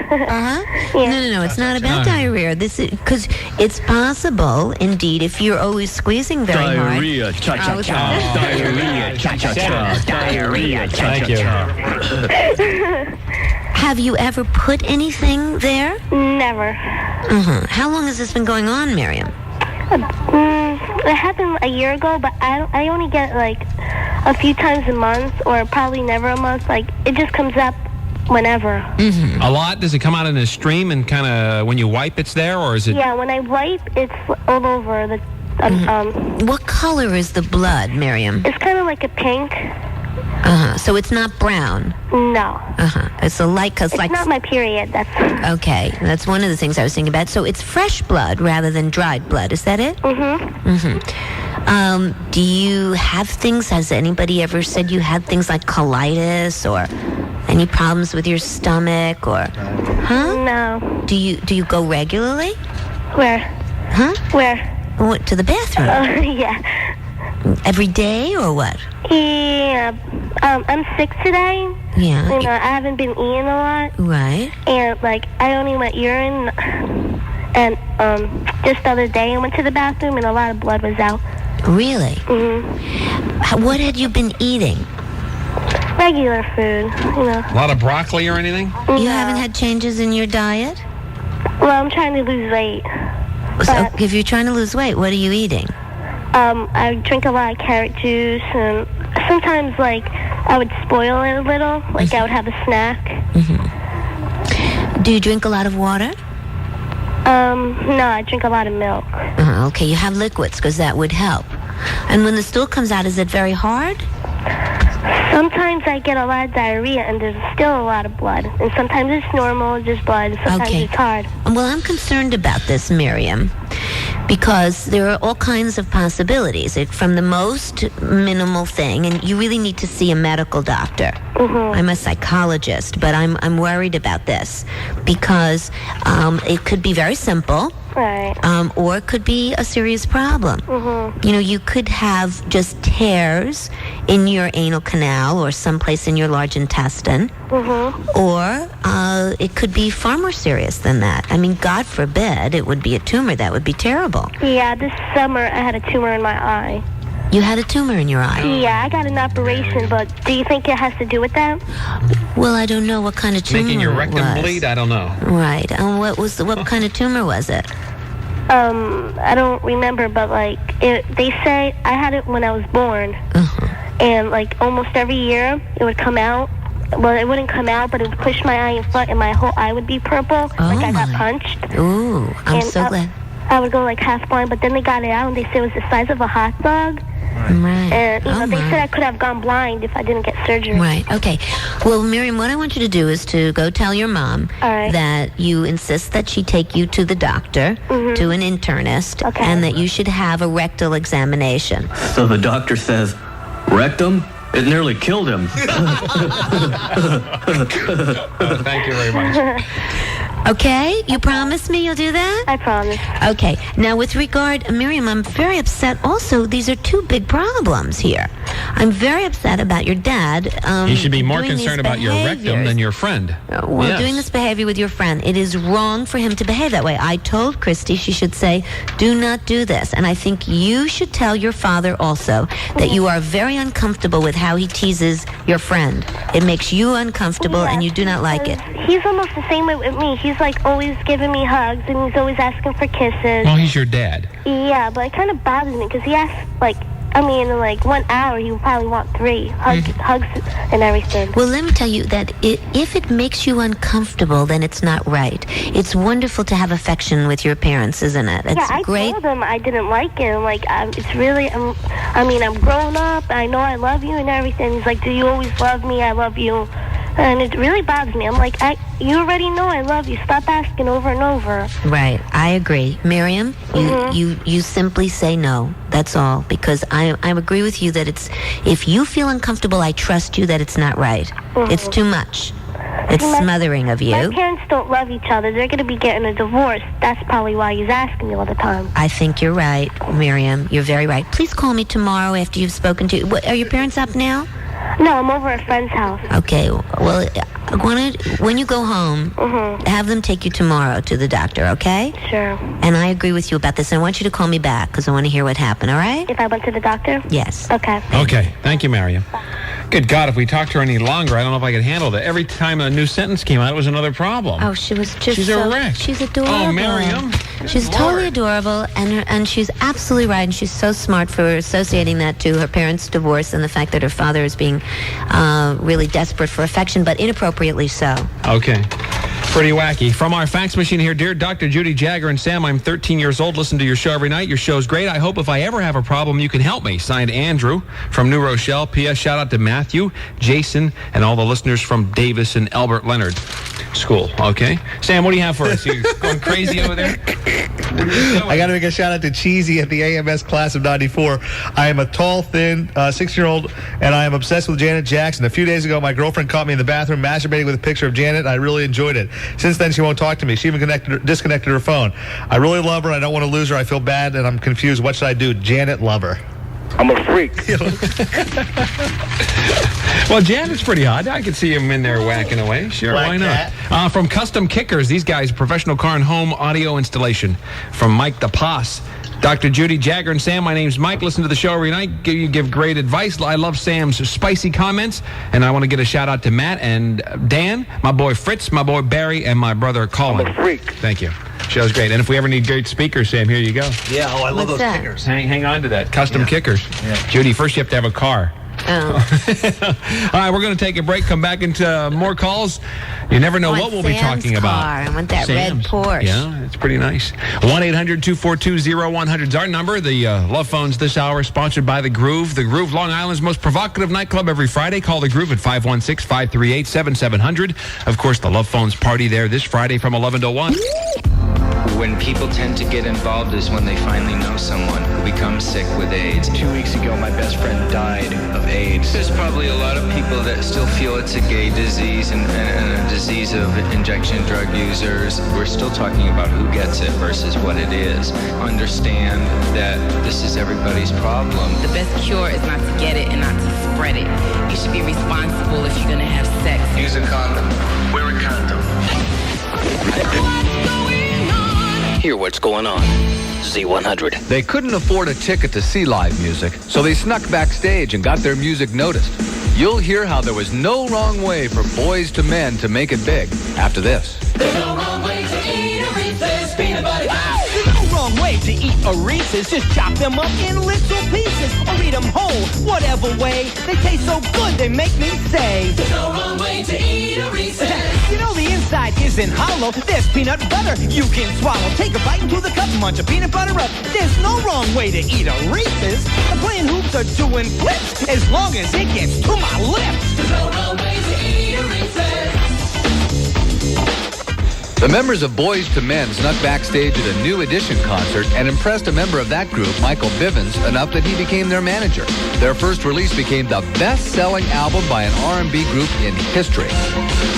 Yeah. No, it's not about diarrhea. This is because it's possible, indeed, if you're always squeezing very hard. Diarrhea, cha-cha-cha. Diarrhea, cha-cha-cha. Diarrhea, cha-cha-cha. Have you ever put anything there? Never. How long has this been going on, Miriam? It happened a year ago, but I only get like a few times a month, or probably never a month. Like, it just comes up whenever. A lot? Does it come out in a stream and kind of when you wipe it's there, or is it... Yeah, when I wipe, it's all over. What color is the blood, Miriam? It's kind of like a pink. So it's not brown? No. It's a light... It's not my period. That's... Okay, that's one of the things I was thinking about. So it's fresh blood rather than dried blood. Is that it? Do you have things... Has anybody ever said you had things like colitis or any problems with your stomach or... No. Do you go regularly? Where? Where? What, to the bathroom? Yeah. Every day or what? Yeah. I'm sick today. Yeah. You know, I haven't been eating a lot. Right. And, like, I only went urine. And just the other day I went to the bathroom and a lot of blood was out. Really? What had you been eating? Regular food, you know. A lot of broccoli or anything? You haven't had changes in your diet? Well, I'm trying to lose weight. So if you're trying to lose weight, what are you eating? I drink a lot of carrot juice, and sometimes, like, I would spoil it a little. Like, I would have a snack. Do you drink a lot of water? No, I drink a lot of milk. Okay, you have liquids, because that would help. And when the stool comes out, is it very hard? Sometimes I get a lot of diarrhea, and there's still a lot of blood. And sometimes it's normal, just blood. Sometimes it's hard. Well, I'm concerned about this, Miriam, because there are all kinds of possibilities. From the most minimal thing, and you really need to see a medical doctor. I'm a psychologist, but I'm worried about this because it could be very simple. Right. Or it could be a serious problem. You know, you could have just tears in your anal canal or someplace in your large intestine. Or it could be far more serious than that. I mean, God forbid it would be a tumor. That would be terrible. Yeah, this summer I had a tumor in my eye. You had a tumor in your eye? Yeah, I got an operation, but do you think it has to do with that? Well, I don't know what kind of tumor Making your rectum it was. bleed? I don't know. Right. What kind of tumor was it? I don't remember, but like they say I had it when I was born, and like almost every year it would come out. Well, it wouldn't come out, but it would push my eye in front, and my whole eye would be purple, like I got punched. Ooh, I'm so glad. I would go like half blind, but then they got it out, and they said it was the size of a hot dog. Right. And you know, they said I could have gone blind if I didn't get surgery. Right. Okay. Well, Miriam, what I want you to do is to go tell your mom that you insist that she take you to the doctor, to an internist, and that you should have a rectal examination. So the doctor says, rectum? It nearly killed him. Thank you very much. Okay? You promise me you'll do that? I promise. Okay. Now, with regard, Miriam, I'm very upset. Also, these are two big problems here. I'm very upset about your dad. You should be more concerned about your rectum than your friend. Well, doing this behavior with your friend, it is wrong for him to behave that way. I told Christy she should say, do not do this. And I think you should tell your father also that you are very uncomfortable with how he teases your friend. It makes you uncomfortable and you do not like it. He's almost the same way with me. He's like always giving me hugs and he's always asking for kisses. Well, he's your dad. Yeah, but it kind of bothers me because he asks, like, I mean, in like 1 hour, he would probably want 3 hugs and everything. Well, let me tell you that if it makes you uncomfortable, then it's not right. It's wonderful to have affection with your parents, isn't it? It's I great. told him I didn't like it. Like, it's really, I'm grown up. I know I love you and everything. He's like, do you always love me? I love you. And it really bothers me. I'm like, you already know I love you. Stop asking over and over. Right. I agree. Miriam, you simply say no. That's all. Because I agree with you that if you feel uncomfortable, I trust you that it's not right. It's too much. It's smothering of you. My parents don't love each other. They're going to be getting a divorce. That's probably why he's asking me all the time. I think you're right, Miriam. You're very right. Please call me tomorrow after you've spoken to... Are your parents up now? No, I'm over at a friend's house. Okay. Well, when you go home, have them take you tomorrow to the doctor, okay? Sure. And I agree with you about this. I want you to call me back because I want to hear what happened, all right? If I went to the doctor? Yes. Okay. Okay. Thank you, Miriam. Good God, if we talked to her any longer, I don't know if I could handle that. Every time a new sentence came out, it was another problem. Oh, she was just She's a wreck. She's adorable. Oh, Miriam. She's totally adorable, and she's absolutely right, and she's so smart for associating that to her parents' divorce and the fact that her father is being really desperate for affection, but inappropriately so. Okay. Pretty wacky. From our fax machine here, dear Dr. Judy, Jagger, and Sam, I'm 13 years old. Listen to your show every night. Your show's great. I hope if I ever have a problem, you can help me. Signed, Andrew from New Rochelle. P.S. Shout out to Matthew, Jason, and all the listeners from Davis and Albert Leonard School. Okay. Sam, what do you have for us? You going crazy over there? I got to make a shout out to Cheesy at the AMS class of 94. I am a tall, thin, 6-year-old, and I am obsessed with Janet Jackson. A few days ago, my girlfriend caught me in the bathroom masturbating with a picture of Janet, and I really enjoyed it. Since then, she won't talk to me. She even disconnected her phone. I really love her. I don't want to lose her. I feel bad, and I'm confused. What should I do? Janet, love her. I'm a freak. Well, Janet's pretty hot. I could see him in there whacking away. Sure, why not? From Custom Kickers, these guys, professional car and home audio installation. From Mike the Poss. Dr. Judy, Jagger, and Sam, my name's Mike. Listen to the show every night. You give great advice. I love Sam's spicy comments. And I want to get a shout out to Matt and Dan, my boy Fritz, my boy Barry, and my brother Colin. I'm a freak. Thank you. Show's great. And if we ever need great speakers, Sam, here you go. Yeah, I love What's those that? kickers. Hang on to that. Custom kickers. Yeah. Judy, first you have to have a car. Oh. All right, we're going to take a break, come back into more calls. You never know what we'll be talking about. I want that red Porsche. Yeah, it's pretty nice. 1-800-242-0100 is our number. The Love Phones this hour sponsored by The Groove. The Groove, Long Island's most provocative nightclub every Friday. Call The Groove at 516-538-7700. Of course, the Love Phones party there this Friday from 11 to 1. When people tend to get involved is when they finally know someone who becomes sick with AIDS. 2 weeks ago, my best friend died of AIDS. There's probably a lot of people that still feel it's a gay disease and a disease of injection drug users. We're still talking about who gets it versus what it is. Understand that this is everybody's problem. The best cure is not to get it and not to spread it. You should be responsible if you're going to have sex. Use a condom. Wear a condom. Hear what's going on. Z100. They couldn't afford a ticket to see live music, so they snuck backstage and got their music noticed. You'll hear how there was no wrong way for Boys to Men to make it big after this. There's no wrong way to eat a Reese's peanut butter cup. There's no wrong way to eat a Reese's. Just chop them up in little pieces or eat them whole. Whatever way, they taste so good they make me say. There's no wrong way to eat a Reese's. You know the inside isn't hollow. There's peanut butter you can swallow. Take a bite into the cup, munch a peanut butter up. There's no wrong way to eat a Reese's. I'm playing hoops or doing flips as long as it gets to my lips. There's no wrong way to eat a Reese's. The members of Boys to Men snuck backstage at a New Edition concert and impressed a member of that group, Michael Bivens, enough that he became their manager. Their first release became the best-selling album by an R&B group in history,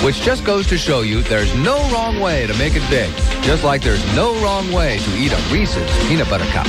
which just goes to show you there's no wrong way to make it big, just like there's no wrong way to eat a Reese's peanut butter cup.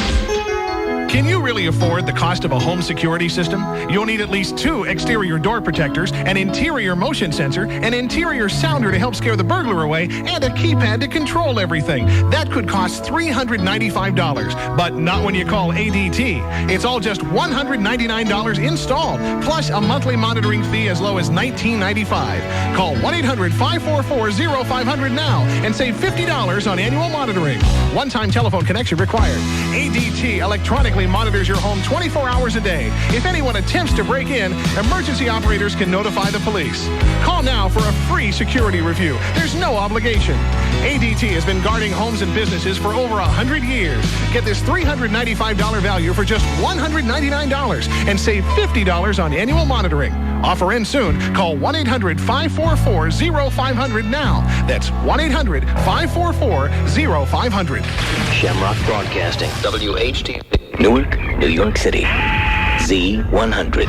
Can you really afford the cost of a home security system? You'll need at least 2 exterior door protectors, an interior motion sensor, an interior sounder to help scare the burglar away, and a keypad to control everything. That could cost $395, but not when you call ADT. It's all just $199 installed, plus a monthly monitoring fee as low as $19.95. Call 1-800-544-0500 now and save $50 on annual monitoring. One-time telephone connection required. ADT electronically electronically monitors your home 24 hours a day. If anyone attempts to break in, emergency operators can notify the police. Call now for a free security review. There's no obligation. ADT has been guarding homes and businesses for over 100 years. Get this $395 value for just $199 and save $50 on annual monitoring. Offer ends soon. Call 1-800-544-0500 now. That's 1-800-544-0500. Shamrock Broadcasting, WHTZ, Newark, New York City, Z100.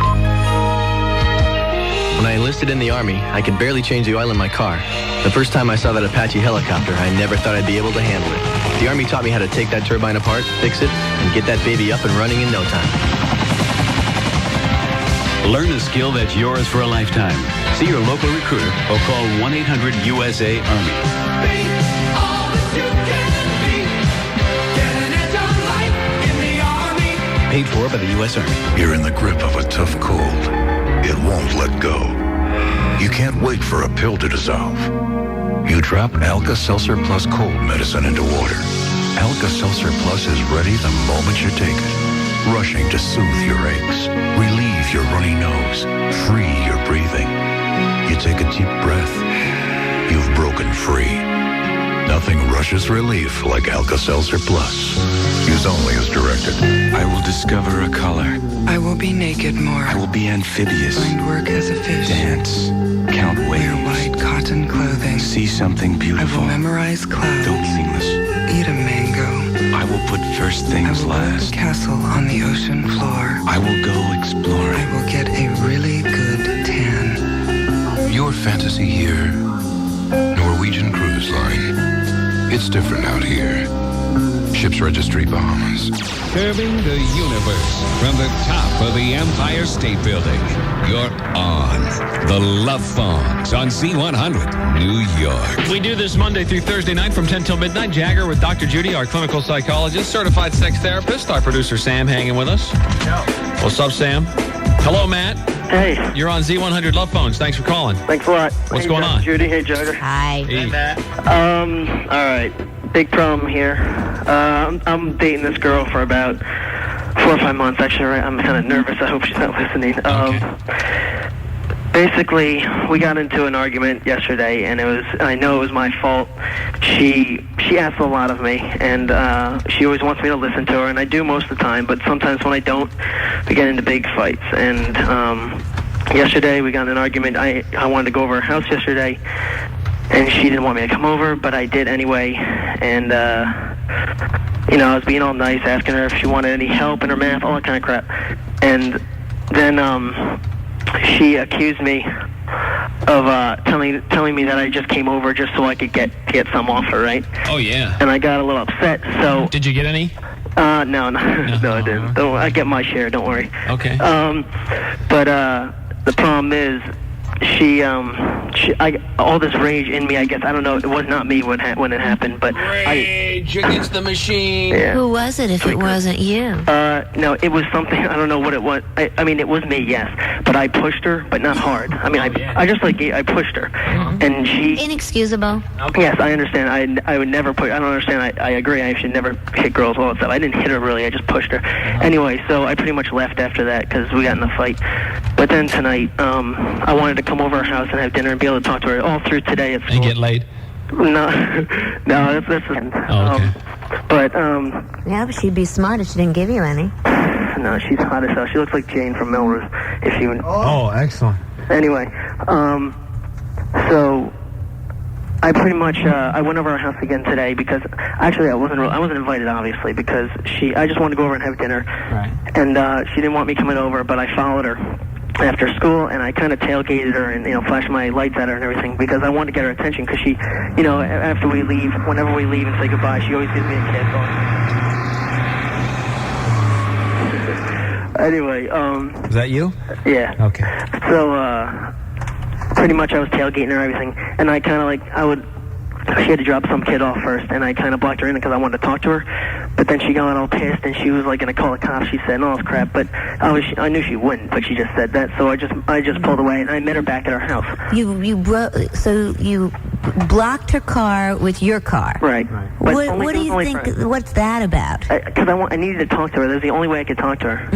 When I enlisted in the Army, I could barely change the oil in my car. The first time I saw that Apache helicopter, I never thought I'd be able to handle it. The Army taught me how to take that turbine apart, fix it, and get that baby up and running in no time. Learn a skill that's yours for a lifetime. See your local recruiter or call 1-800-USA-ARMY. Paid for by the U.S. Army. You're in the grip of a tough cold. It won't let go. You can't wait for a pill to dissolve. You drop Alka-Seltzer Plus cold medicine into water. Alka-Seltzer Plus is ready the moment you take it. Rushing to soothe your aches, relieve your runny nose, free your breathing. You take a deep breath. You've broken free. Nothing rushes relief like Alka-Seltzer Plus. Use only as directed. I will discover a color. I will be naked more. I will be amphibious. Find work as a fish. Dance. Count waves. Wear white cotton clothing. See something beautiful. I will memorize clouds. Though meaningless. Eat a mango. I will put first things I will last. build a castle on the ocean floor. I will go exploring. I will get a really good tan. Your fantasy here, Norwegian Cruise Line. It's different out here. Ship's Registry, Bahamas. Curving the universe from the top of the Empire State Building. You're on the Love Phones on Z100, New York. We do this Monday through Thursday night from 10 till midnight. Jagger with Dr. Judy, our clinical psychologist, certified sex therapist. Our producer, Sam, hanging with us. What's up, Sam? Hello, Matt. Hey. You're on Z100 Love Phones. Thanks for calling. Thanks a lot. What's Hey, going on? Judy. Hey, Jagger. Hi. Hey, Matt. All right. Big problem here. I'm dating this girl for about 4 or 5 months. Actually, right? I'm kind of nervous. I hope she's not listening. Basically, we got into an argument yesterday, and I know it was my fault. She asks a lot of me, and she always wants me to listen to her, and I do most of the time, but sometimes when I don't, we get into big fights. And yesterday, we got in an argument. I wanted to go over her house yesterday, and she didn't want me to come over, but I did anyway. And, I was being all nice, asking her if she wanted any help in her math, all that kind of crap. And then she accused me of telling me that I just came over just so I could get some off her, right? Oh, yeah. And I got a little upset, so... Did you get any? No, I didn't. I get my share, don't worry. Okay. But the problem is, all this rage in me, I guess, I don't know, it was not me when it happened, but Rage against the machine. Yeah. Who was it if it wasn't you? No, it was something, I don't know what it was. I mean, it was me, yes, but I pushed her, but not hard. I mean, I pushed her, and she... Inexcusable. Yes, I understand. I would never push. I don't understand. I agree. I should never hit girls, all that stuff. I didn't hit her, really. I just pushed her. Anyway, so I pretty much left after that because we got in a fight. But then tonight, I wanted to come over her house and have dinner and be able to talk to her all through today at school. And get laid? No, that's okay. Yeah, but she'd be smart if she didn't give you any. No, she's hot as hell. She looks like Jane from Melrose. If you. Oh, excellent. Anyway, so I pretty much I went over her house again today because actually I wasn't invited, obviously, because I just wanted to go over and have dinner. Right. And she didn't want me coming over, but I followed her after school, and I kind of tailgated her and, flashed my lights at her and everything because I wanted to get her attention because she, after we leave, whenever we leave and say goodbye, she always gives me a kiss. Anyway, Is that you? Yeah. Okay. So, pretty much I was tailgating her and everything, and I kind of she had to drop some kid off first, and I kind of blocked her in because I wanted to talk to her. But then she got all pissed, and she was going to call the cops. She said, and all this crap. But I knew she wouldn't, but she just said that. So I just pulled away, and I met her back at her house. So you blocked her car with your car. Right. But What do you think? What's that about? Because I needed to talk to her. That was the only way I could talk to her.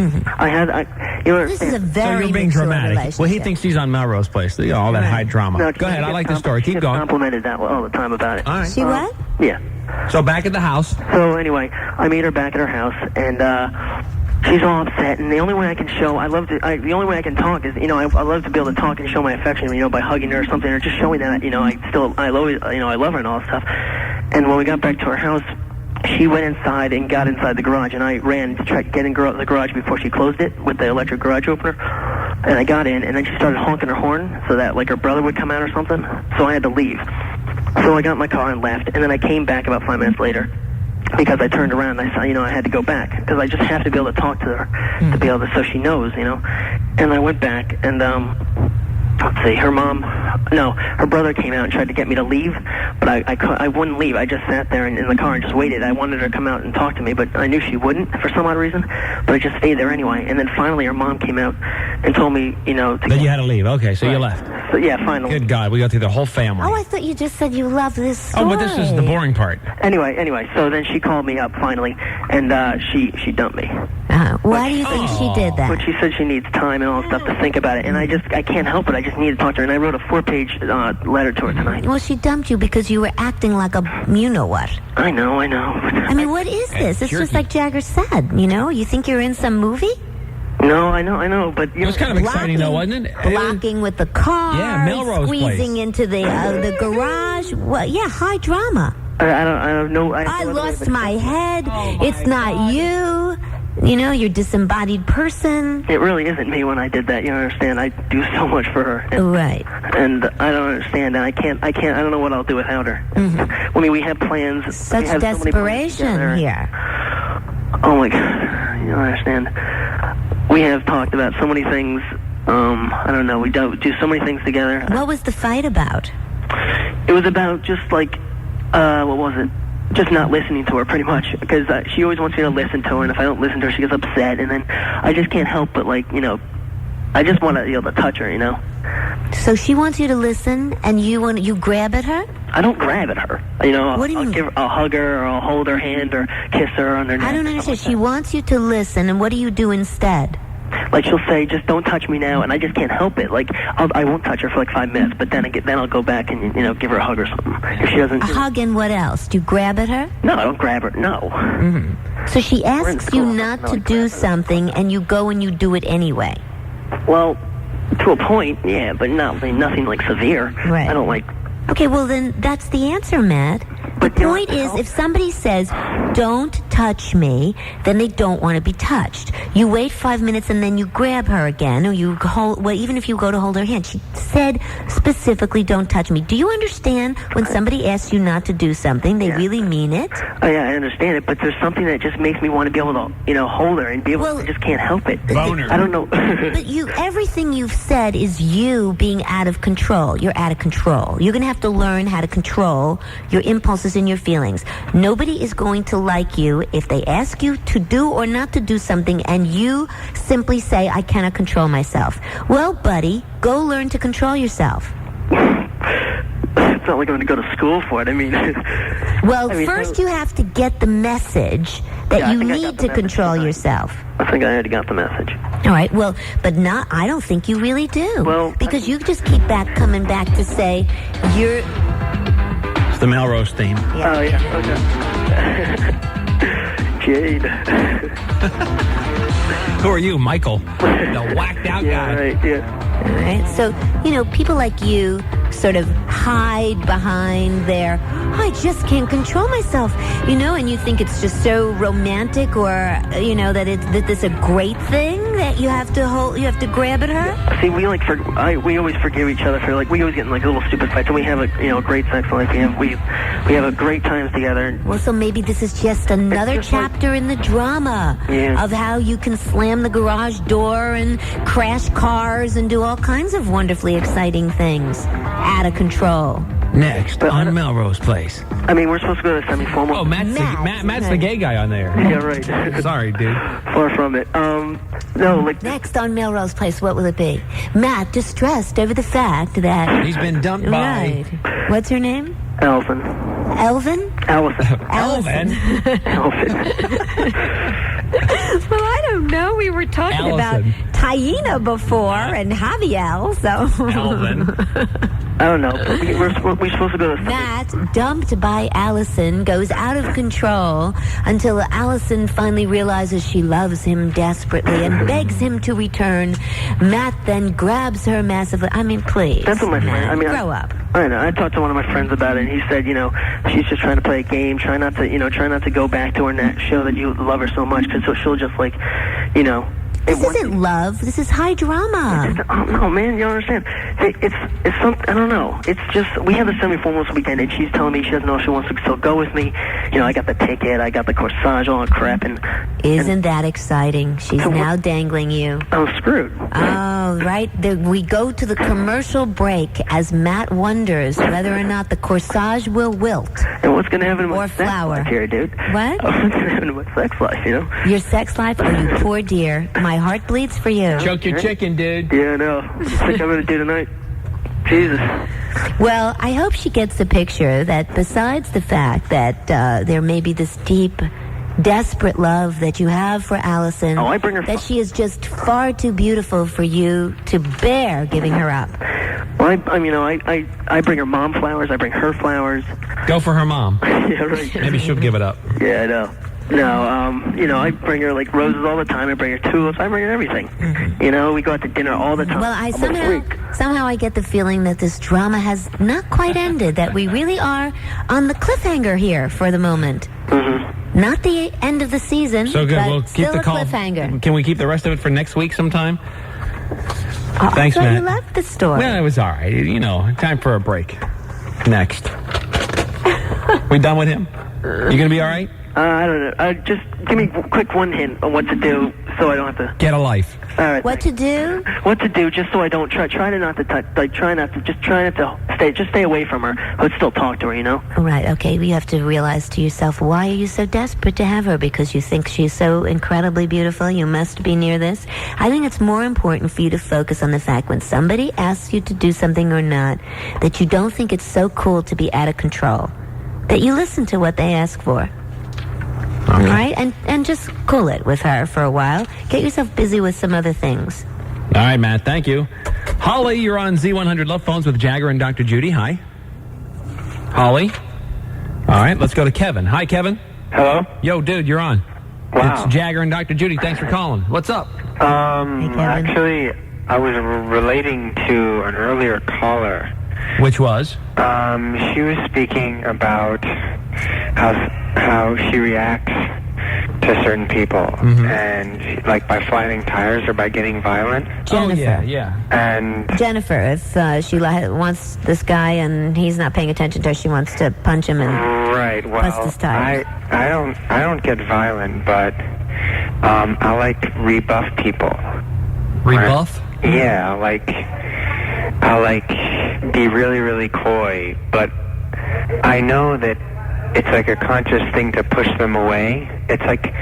This is a very So you're being mature dramatic. relationship. Well, he thinks he's on Melrose Place. You know, all that high drama. No, Go ahead. I like the story. Keep she going. complimented that all the time about it. All right. She what? Yeah. So back at the house. So anyway, I meet her back at her house, and she's all upset. And the only way I can show, the only way I can talk is, I love to be able to talk and show my affection, by hugging her or something, or just showing that, I love her and all that stuff. And when we got back to her house, she went inside and got inside the garage, and I ran to try to get in the garage before she closed it with the electric garage opener. And I got in, and then she started honking her horn so that, her brother would come out or something. So I had to leave. So I got in my car and left, and then I came back about 5 minutes later because I turned around and I saw, I had to go back because I just have to be able to talk to her to be able to, so she knows, And I went back, and let's see, her brother came out and tried to get me to leave, but I wouldn't leave. I just sat there in the car and just waited. I wanted her to come out and talk to me, but I knew she wouldn't for some odd reason, but I just stayed there anyway. And then finally her mom came out and told me, That you had to leave. Okay, so you left. So yeah, finally. Good God, we got through the whole family. Oh, I thought you just said you love this story. Oh, but this is the boring part. Anyway, so then she called me up finally, and she dumped me. Why do you think she did that? But she said she needs time and all that stuff to think about it, and I can't help it. I just need to talk to her, and I wrote a 4-page letter to her tonight. Well, she dumped you because you were acting like a you-know-what. I know. I mean, what is this? It's just like Jagger said, You think you're in some movie? No, I know, but... It was kind of exciting, though, wasn't it? Blocking with the car. Yeah, Melrose Squeezing Place. into the garage. Well, yeah, high drama. I don't know. I lost my head. It's not you. You're a disembodied person. It really isn't me when I did that. You understand? I do so much for her. And, right. And I don't understand. And I can't. I don't know what I'll do without her. I mean, we have plans. Such we have desperation here. Oh my God! You don't understand. We have talked about so many things. I don't know. We don't do so many things together. What was the fight about? It was about just what was it? Just not listening to her, pretty much, because she always wants me to listen to her, and if I don't listen to her, she gets upset, and then I just can't help but, I just want to be able to touch her, So she wants you to listen, and you grab at her? I don't grab at her. What do you mean? I'll hug her, or I'll hold her hand, or kiss her on her neck. I don't understand. She wants you to listen, and what do you do instead? She'll say, just don't touch me now, and I just can't help it. I won't touch her for 5 minutes, but then I'll go back and, give her a hug or something. If she doesn't... A hug and what else? Do you grab at her? No, I don't grab her, no. So she asks you not to do something, and you go and you do it anyway? Well, to a point, yeah, but nothing severe. Right. I don't Okay, well then that's the answer, Matt. The point is, if somebody says, don't touch me, then they don't want to be touched. You wait 5 minutes and then you grab her again, or even if you go to hold her hand. She said specifically, don't touch me. Do you understand when somebody asks you not to do something, they really mean it? Oh, yeah, I understand it, but there's something that just makes me want to be able to, hold her and be able to, I just can't help it. Boner. I don't know. But everything you've said is you being out of control. You're out of control. You're going to have to learn how to control your impulses and your feelings. Nobody is going to like you if they ask you to do or not to do something and you simply say, I cannot control myself. Well, buddy, go learn to control yourself. It's not like I'm going to go to school for it. First you have to get the message that you need to control yourself. I think I already got the message. All right, but I don't think you really do. Because you just keep coming back to say, you're... It's the Melrose theme. Yeah. Oh, yeah, okay. Jade. Who are you, Michael? The whacked out guy. Right, yeah. All right, so, people like you sort of hide behind their, I just can't control myself, and you think it's just so romantic or, that it's a great thing that you have to grab at her? See, we always forgive each other for, we always get in, little stupid fights, and we have a great sex life. We have a great times together. Well, so maybe this is just another chapter in the drama of how you can slam the garage door and crash cars and do all kinds of wonderfully exciting things. Out of control. Next on Melrose Place. We're supposed to go to the semi-formal. Oh, Matt's the gay guy on there. Yeah, right. Sorry, dude. Far from it. No, like next on Melrose Place, what will it be? Matt distressed over the fact that he's been dumped by. Right. What's her name? Elvin. Elvin? Allison. Elvin. Well, I don't know. We were talking about Taina before and Javier, so. Elvin. I don't know. We're supposed to go to... Matt, dumped by Allison, goes out of control until Allison finally realizes she loves him desperately and begs him to return. Matt then grabs her massively. I mean, please. That's what my friend... I mean, grow up. I know. I talked to one of my friends about it, and he said, she's just trying to play a game. Try not to go back to her and show that you love her so much, because she'll just, This isn't love. This is high drama. Oh, no, man, you don't understand. It's something, I don't know. It's just, we have the semifinals weekend, and she's telling me she doesn't know if she wants to still go with me. I got the ticket, I got the corsage, all that crap. Isn't that exciting? She's now dangling you. I'm screwed. Oh, right. We go to the commercial break as Matt wonders whether or not the corsage will wilt. And what's going to happen to my sex flower. life here, dude? What? What's going to happen to my sex life, Your sex life? Oh, you poor dear. My heart bleeds for you. Choke your chicken, dude. Yeah, I know. What do you think I'm going to do tonight? Jesus. Well, I hope she gets the picture that besides the fact that there may be this deep, desperate love that you have for Allison, I bring her that she is just far too beautiful for you to bear giving her up. Well, I bring her mom flowers. I bring her flowers. Go for her mom. Yeah, right. Maybe she'll give it up. Yeah, I know. No, I bring her roses all the time. I bring her tulips. I bring her everything. Mm-hmm. We go out to dinner all the time. Well, somehow I get the feeling that this drama has not quite ended. That we really are on the cliffhanger here for the moment. Mm-hmm. Not the end of the season. So good. But We'll keep still the a call. Cliffhanger. Can we keep the rest of it for next week sometime? I Thanks, thought Matt. you loved the story. Well, it was all right. Time for a break. Next. We done with him? You gonna be all right? I don't know. Just give me quick one hint on what to do so I don't have to... Get a life. All right. What to do? What to do just so I don't try not to touch, try not to stay away from her, but still talk to her, Right, okay. You have to realize to yourself, why are you so desperate to have her? Because you think she's so incredibly beautiful, you must be near this? I think it's more important for you to focus on the fact when somebody asks you to do something or not, that you don't think it's so cool to be out of control. That you listen to what they ask for. Okay. All right? And just cool it with her for a while. Get yourself busy with some other things. All right, Matt. Thank you. Holly, you're on Z100 Love Phones with Jagger and Dr. Judy. Hi. Holly. All right, let's go to Kevin. Hi, Kevin. Hello? Yo, dude, you're on. Wow. It's Jagger and Dr. Judy. Thanks for calling. What's up? Actually, I was relating to an earlier caller. Which was? She was speaking about how she reacts to certain people, and by flattening tires or by getting violent. Jennifer. Oh, yeah. And Jennifer, if she wants this guy and he's not paying attention to her, she wants to punch him and bust his tires. I don't get violent, but I like rebuff people. Rebuff? Yeah, I like be really, really coy, but I know that it's like a conscious thing to push them away. It's like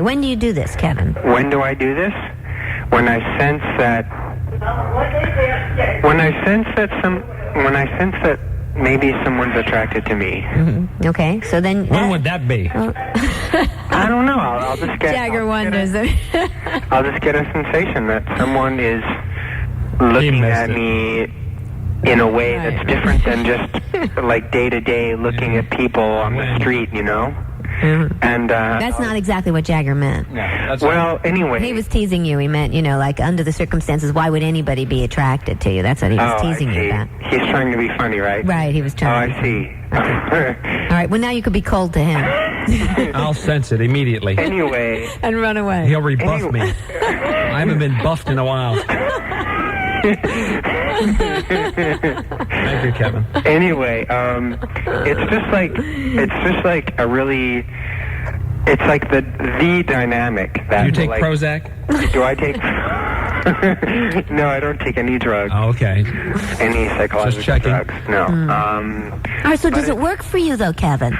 when do you do this, Kevin? When do I do this? When I sense that maybe someone's attracted to me. Mm-hmm. Okay, so then when would that be? I don't know. I'll just get Jagger wonders. I'll just get a sensation that someone is looking at me in a way that's different than just like day to day looking at people on the street, Mm-hmm. And that's not exactly what Jagger meant. Anyway, he was teasing you. He meant, under the circumstances, why would anybody be attracted to you? That's what he was teasing you about. He's trying to be funny, right? Right, he was trying. Oh, I see. Okay. All right, well, now you could be cold to him. I'll sense it immediately. Anyway. And run away. He'll rebuff me. I haven't been buffed in a while. Thank you, Kevin. Anyway, it's just like a really, it's like the dynamic that. Do you take Prozac? Do I take? No, I don't take any drugs. Oh, okay. Any psychological drugs? No. All right, so does it work for you though, Kevin?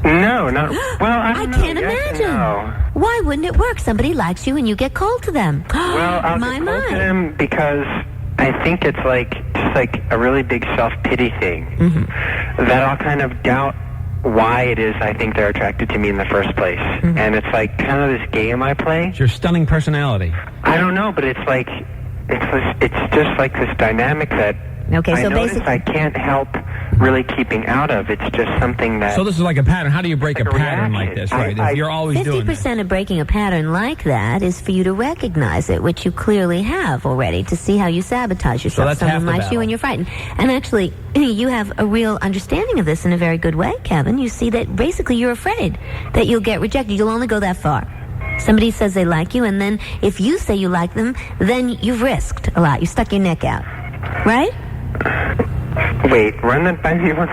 No, not well. I can't imagine. No. Why wouldn't it work? Somebody likes you and you get cold to them. Well, I'll get cold to them because I think it's just like a really big self-pity thing that I'll kind of doubt why it is I think they're attracted to me in the first place. And it's like kind of this game I play. It's your stunning personality. I don't know, but it's like it's just like this dynamic that I notice I can't help really keeping out of. It's just something that... So this is like a pattern. How do you break a pattern like this, right? If you're always doing this. 50% of breaking a pattern like that is for you to recognize it, which you clearly have already, to see how you sabotage yourself. So that's half Someone the likes you battle. and you're frightened. And actually, you have a real understanding of this in a very good way, Kevin. You see that basically you're afraid that you'll get rejected. You'll only go that far. Somebody says they like you, and then if you say you like them, then you've risked a lot. You stuck your neck out. Right? Wait, run that by me one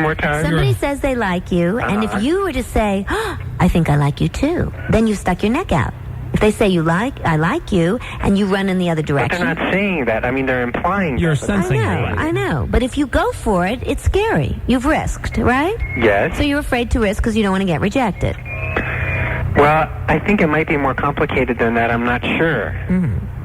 more time. Somebody says they like you, and if you were to say, I think I like you too, then you stuck your neck out. If they say I like you, and you run in the other But direction. they're not saying that. I mean, they're implying You're that. sensing I know. But if you go for it, it's scary. You've risked, right? Yes. So you're afraid to risk because you don't want to get rejected. Well, I think it might be more complicated than that. I'm not sure.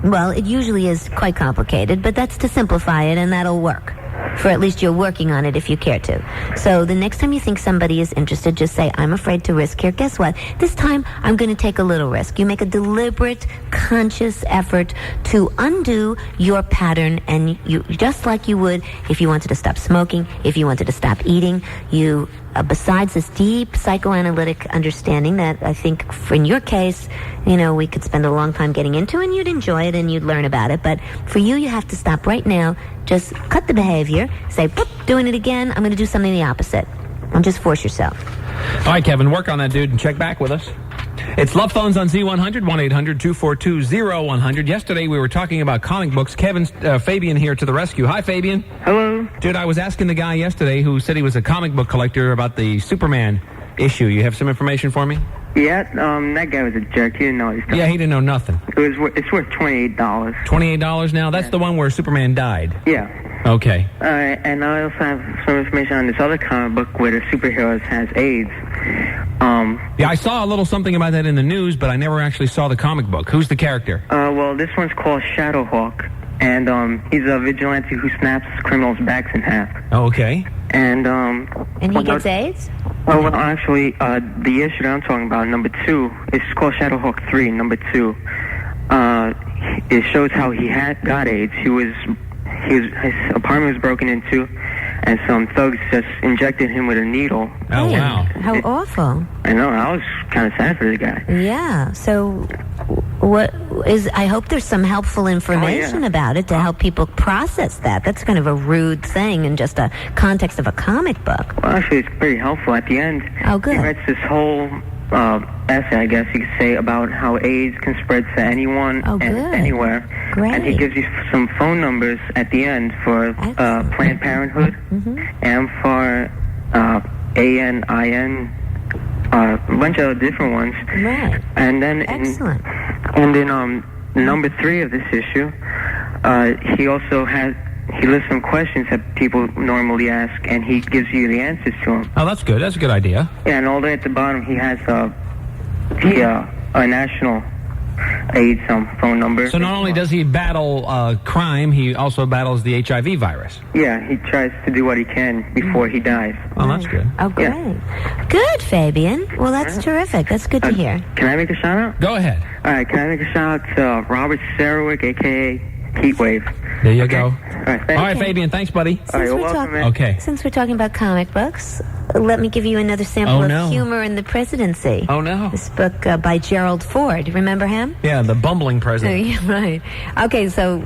Well, it usually is quite complicated, but that's to simplify it, and that'll work. For at least you're working on it if you care to. So the next time you think somebody is interested, just say, I'm afraid to risk here. Guess what? This time, I'm going to take a little risk. You make a deliberate, conscious effort to undo your pattern, and you, just like you would if you wanted to stop smoking, if you wanted to stop eating, you... besides this deep psychoanalytic understanding that I think in your case, we could spend a long time getting into, and you'd enjoy it and you'd learn about it. But for you have to stop right now. Just cut the behavior. Say, boop, doing it again. I'm going to do something the opposite. And just force yourself. All right, Kevin, work on that, dude, and check back with us. It's LovePhones on Z100, 1-800-242-0100. Yesterday, we were talking about comic books. Fabian here to the rescue. Hi, Fabian. Hello. Dude, I was asking the guy yesterday who said he was a comic book collector about the Superman issue. You have some information for me? Yeah, that guy was a jerk. He didn't know what he was talking Yeah, he didn't know nothing. It's worth $28. $28 now? That's the one where Superman died. Yeah. Okay. All right, and I also have some information on this other comic book where the superhero has AIDS. Yeah, I saw a little something about that in the news, but I never actually saw the comic book. Who's the character? Well, this one's called Shadowhawk, and he's a vigilante who snaps criminals' backs in half. Oh, okay. And he gets AIDS? Oh, well, actually, the issue that I'm talking about, number 2, it's called Shadowhawk 3, number 2. It shows how he got AIDS. His apartment was broken into, and some thugs just injected him with a needle. Oh, wow. How awful. I know, I was kind of sad for the guy. Yeah, so I hope there's some helpful information about it to help people process that. That's kind of a rude thing in just a context of a comic book. Well, actually, it's very helpful at the end. Oh, good. He writes this whole essay, I guess you could say, about how AIDS can spread to anyone and anywhere. Great. And he gives you some phone numbers at the end for Planned Parenthood and for ANIN, a bunch of different ones. Right. And then Excellent. And in number 3 of this issue, he also he lists some questions that people normally ask, and he gives you the answers to them. Oh, that's good. That's a good idea. Yeah, and all the way at the bottom, he has a national AIDS phone number. So not only does he battle crime, he also battles the HIV virus. Yeah, he tries to do what he can before he dies. Oh, that's good. Oh, great. Yeah. Good, Fabian. Well, that's terrific. That's good to hear. Can I make a shout-out? Go ahead. All right, can I make a shout-out to Robert Sarwick, a.k.a. Heatwave? There you go. All right, thanks. All right, Fabian, thanks, buddy. All right, you're welcome, man. Okay. Since we're talking about comic books, let me give you another sample Oh, no. of Humor in the Presidency. Oh, no. This book by Gerald Ford. Remember him? Yeah, the bumbling president. Yeah, right. Okay, so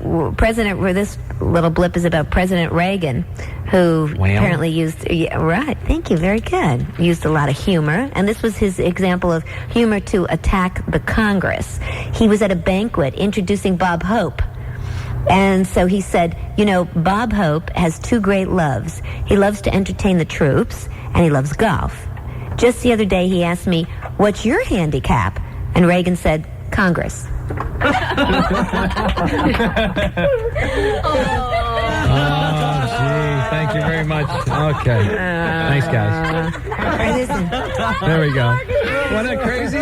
this little blip is about President Reagan, who apparently used, thank you, very good. Used a lot of humor, and this was his example of humor to attack the Congress. He was at a banquet introducing Bob Hope. And so he said, Bob Hope has 2 great loves. He loves to entertain the troops, and he loves golf. Just the other day, he asked me, what's your handicap? And Reagan said, Congress. Oh, gee. Thank you very much. Okay. Thanks, guys. Listen. There we go. Wasn't that crazy?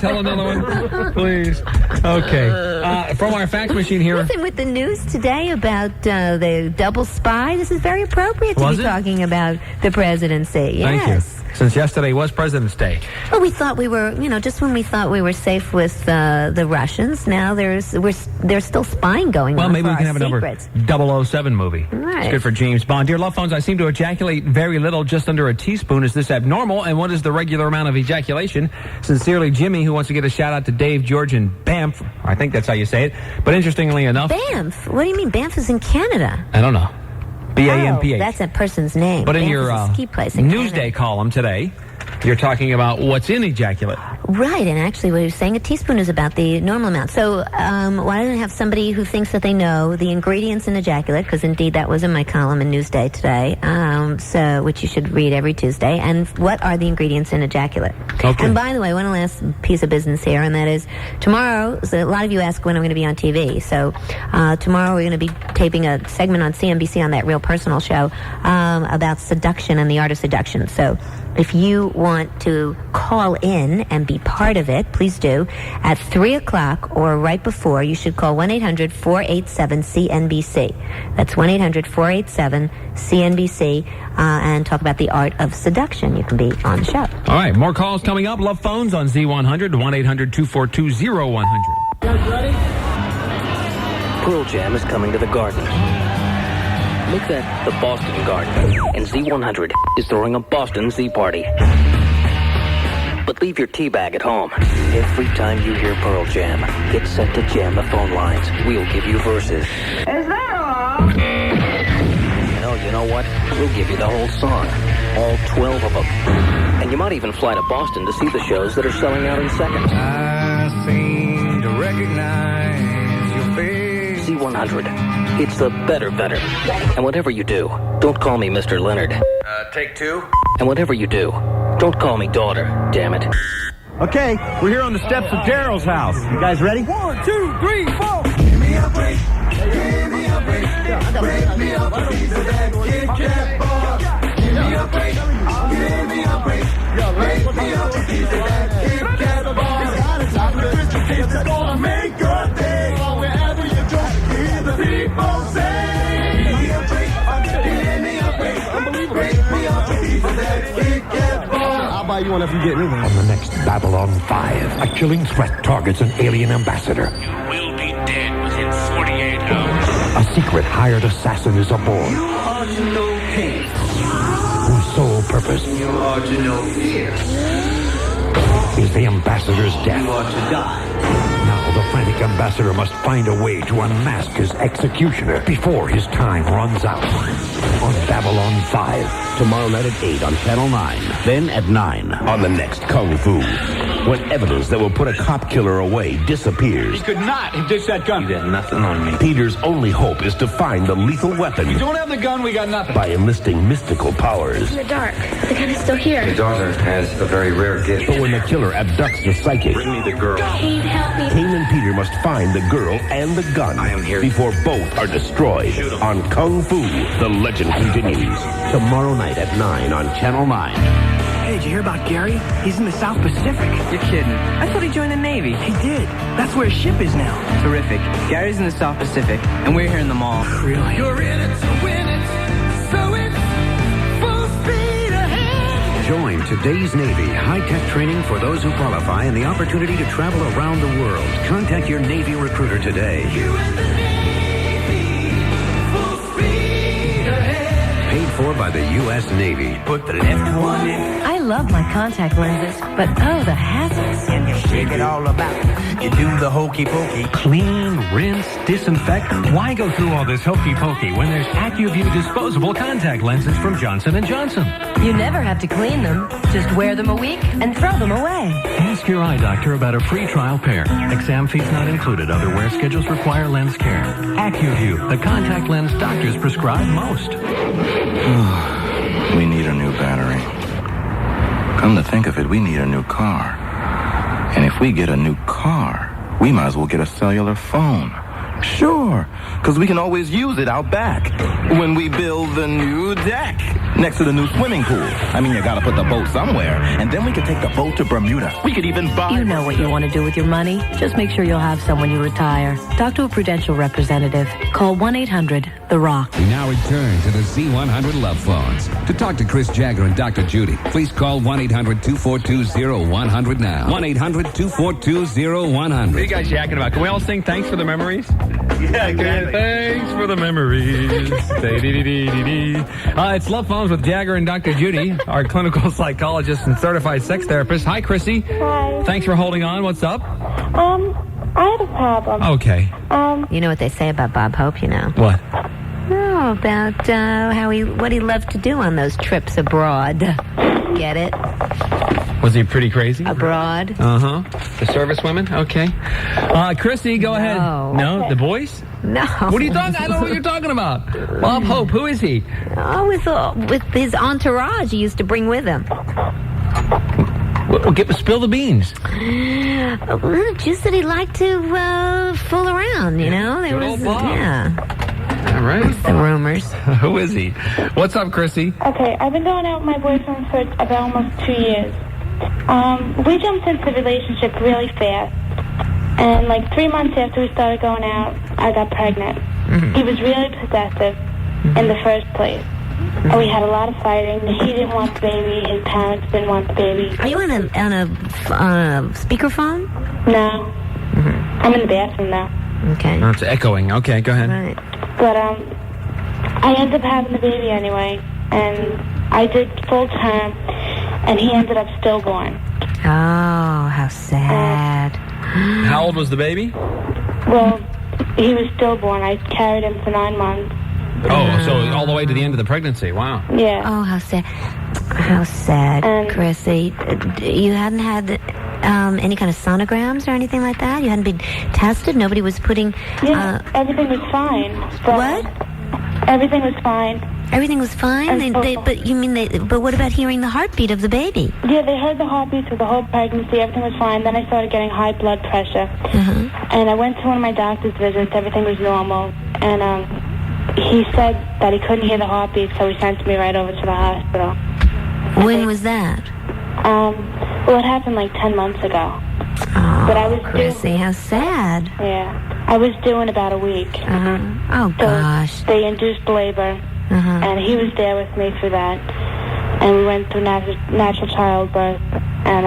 Tell another one, please. Okay. From our fax machine here. Listen, with the news today about the double spy, this is very appropriate to be talking about the presidency. Yes. Thank you. Since yesterday was President's Day. Well, we thought we were, just when we thought we were safe with the Russians, now there's still spying going on. Well, maybe we can have secrets. another 007 movie. Right. It's good for James Bond. Dear Love Phones, I seem to ejaculate very little, just under a teaspoon. Is this abnormal? And what is the regular amount of ejaculation? Sincerely, Jimmy, who wants to get a shout out to Dave, George, and Banff. I think that's how you say it. But interestingly enough... Banff? What do you mean? Banff is in Canada. I don't know. B-A-M-P-H. Oh, that's a person's name. But in Banff your is a ski place in Newsday Canada. column today, you're talking about what's in ejaculate. Right, and actually what you're saying, a teaspoon is about the normal amount. So why don't I have somebody who thinks that they know the ingredients in ejaculate, because indeed that was in my column in Newsday today, which you should read every Tuesday, and what are the ingredients in ejaculate? Okay. And by the way, one last piece of business here, and that is tomorrow, so a lot of you ask when I'm going to be on TV, so tomorrow we're going to be taping a segment on CNBC on that Real Personal show about seduction and the art of seduction. So if you want to call in and be part of it, please do. At 3 o'clock or right before, you should call 1-800-487-CNBC. That's 1-800-487-CNBC and talk about the art of seduction. You can be on the show. All right, more calls coming up. Love Phones on Z100, 1-800-242-0100. Guys ready? Pearl Jam is coming to the Garden. Make that the Boston Garden, and Z100 is throwing a Boston Z Party. But leave your tea bag at home. Every time you hear Pearl Jam, get set to jam the phone lines. We'll give you verses. Is that all? You know what? We'll give you the whole song. All 12 of them. And you might even fly to Boston to see the shows that are selling out in seconds. I seem to recognize your face. Z100. It's the better. And whatever you do, don't call me Mr. Leonard. Take two. And whatever you do, don't call me daughter, damn it. Okay, we're here on the steps of Daryl's house. You guys ready? 1, 2, 3, 4. Give me a break. Give me a break. Break me up a piece of that Kit Kat bar. Give me a break. Give me a break. Break me up a piece of that Kit Kat bar. It's gonna make your day. Wherever you go, hear the people say. Give me a break. Give me a break. Break me up a piece of that Kit Kat bar. I'll buy you one if you get me one. On the next Babylon 5, a killing threat targets an alien ambassador. Will be dead within 48 hours. A secret hired assassin is aboard, You are to know hate. whose sole purpose You are to know fear. is the ambassador's You death. are to die. Now the frantic ambassador must find a way to unmask his executioner before his time runs out. On Babylon 5. Tomorrow night at 8 on Channel 9. Then at 9 on the next Kung Fu. When evidence that will put a cop killer away disappears. He could not have ditched that gun. You got nothing on me. Peter's only hope is to find the lethal weapon. You don't have the gun, we got nothing. By enlisting mystical powers. In the dark. The gun is still here. Your daughter has a very rare gift. But when the killer abducts the psychic, Bring me the girl. Kane, help me. Kane and Peter must find the girl and the gun. I am here. Before both are destroyed. On Kung Fu, the legend continues. Tomorrow night at 9 on Channel 9. Hey, did you hear about Gary? He's in the South Pacific. You're kidding. I thought he joined the Navy. He did. That's where his ship is now. Terrific. Gary's in the South Pacific, and we're here in the mall. Really? You're in it to win it. So it's full speed ahead. Join today's Navy. High-tech training for those who qualify and the opportunity to travel around the world. Contact your Navy recruiter today. You and the Navy. Full speed ahead. Paid for by the U.S. Navy. Put the left one in. I love my contact lenses, but oh, the hazards. And you shake it all about. You do the hokey pokey. Clean, rinse, disinfect. Why go through all this hokey pokey when there's AccuView disposable contact lenses from Johnson & Johnson? You never have to clean them. Just wear them a week and throw them away. Ask your eye doctor about a free trial pair. Exam fees not included. Other wear schedules require lens care. AccuView, the contact lens doctors prescribe most. We need a new battery. Come to think of it, we need a new car. And if we get a new car, we might as well get a cellular phone. Sure, because we can always use it out back when we build the new deck. Next to the new swimming pool. I mean, you gotta put the boat somewhere. And then we could take the boat to Bermuda. We could even buy... You know what you want to do with your money. Just make sure you'll have some when you retire. Talk to a Prudential representative. Call 1-800-THE-ROCK. We now return to the Z100 Love Phones. To talk to Chris Jagger and Dr. Judy, please call 1-800-242-0100 now. 1-800-242-0100. What are you guys yakking about? Can we all sing Thanks for the Memories? Yeah, exactly. Thanks for the memories. It's Love Phones with Jagger and Dr. Judy, our clinical psychologist and certified sex therapist. Hi, Chrissy. Hi. Thanks for holding on. What's up? I had a problem. Okay. You know what they say about Bob Hope, you know? What? Oh, about what he loved to do on those trips abroad. Get it? Was he pretty crazy? Abroad. Uh-huh. The service women? Okay. Chrissy, go ahead. No? The boys? No. What are you talking? I don't know what you're talking about. Bob Hope, who is he? Oh, with his entourage he used to bring with him. Spill the beans. Just that he liked to fool around, you know? There was, yeah. All right. The rumors. Who is he? What's up, Chrissy? Okay, I've been going out with my boyfriend for about almost 2 years. We jumped into the relationship really fast. And like 3 months after we started going out, I got pregnant. He was really possessive in the first place. And we had a lot of fighting. He didn't want the baby. His parents didn't want the baby. Are you on a speakerphone? No. I'm in the bathroom now. Okay. Oh, it's echoing. Okay, go ahead. Right. But I ended up having the baby anyway. And I did full term. And he ended up stillborn. Oh, how sad. How old was the baby? Well, he was stillborn. I carried him for 9 months. Oh, so all the way to the end of the pregnancy. Wow. Yeah. Oh, how sad. How sad, Chrissy. You hadn't had any kind of sonograms or anything like that? You hadn't been tested? Nobody was putting... everything was fine. What? Everything was fine. Everything was fine? But what about hearing the heartbeat of the baby? Yeah, they heard the heartbeat through the whole pregnancy. Everything was fine. Then I started getting high blood pressure. And I went to one of my doctor's visits. Everything was normal. And he said that he couldn't hear the heartbeat, so he sent me right over to the hospital. When was that? Well, it happened like 10 months ago. Oh, but I was Chrissy, how sad. Yeah. I was due in about a week. Oh, gosh. They induced labor, and he was there with me through that. And we went through natural childbirth. And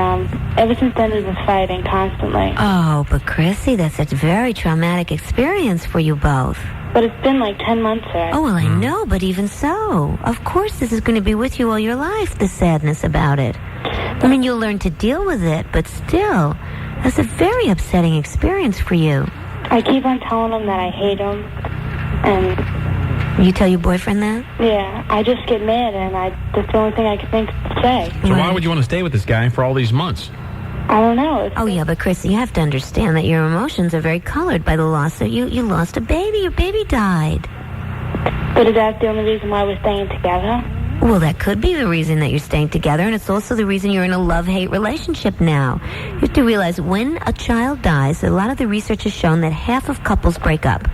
ever since then, we've been fighting constantly. Oh, but Chrissy, that's a very traumatic experience for you both. But it's been like 10 months already. Oh, well, I know, but even so. Of course, this is going to be with you all your life, the sadness about it. I mean, you'll learn to deal with it, but still, that's a very upsetting experience for you. I keep on telling him that I hate him. And you tell your boyfriend that? Yeah, I just get mad, and that's the only thing I can think to say. So why would you want to stay with this guy for all these months? I don't know. Oh, yeah, but Chrissy, you have to understand that your emotions are very colored by the loss that you lost a baby. Your baby died. But is that the only reason why we're staying together? Well, that could be the reason that you're staying together, and it's also the reason you're in a love-hate relationship now. You have to realize when a child dies, a lot of the research has shown that half of couples break up.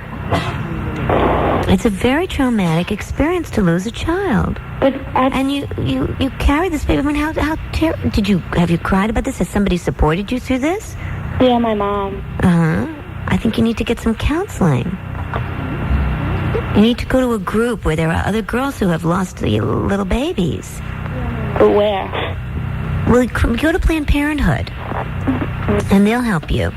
It's a very traumatic experience to lose a child. And you carry this baby. I mean, have you cried about this? Has somebody supported you through this? Yeah, my mom. I think you need to get some counseling. You need to go to a group where there are other girls who have lost little babies. But where? Well, go to Planned Parenthood, and they'll help you.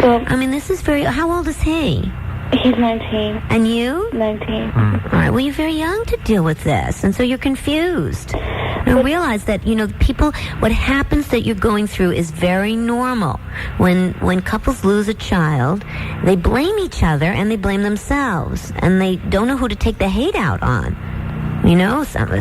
Well, I mean, this is very... How old is he? He's 19. And you? 19. All right, well, you're very young to deal with this, and so you're confused. And realize that, people, what happens that you're going through is very normal. When couples lose a child, they blame each other and they blame themselves, and they don't know who to take the hate out on.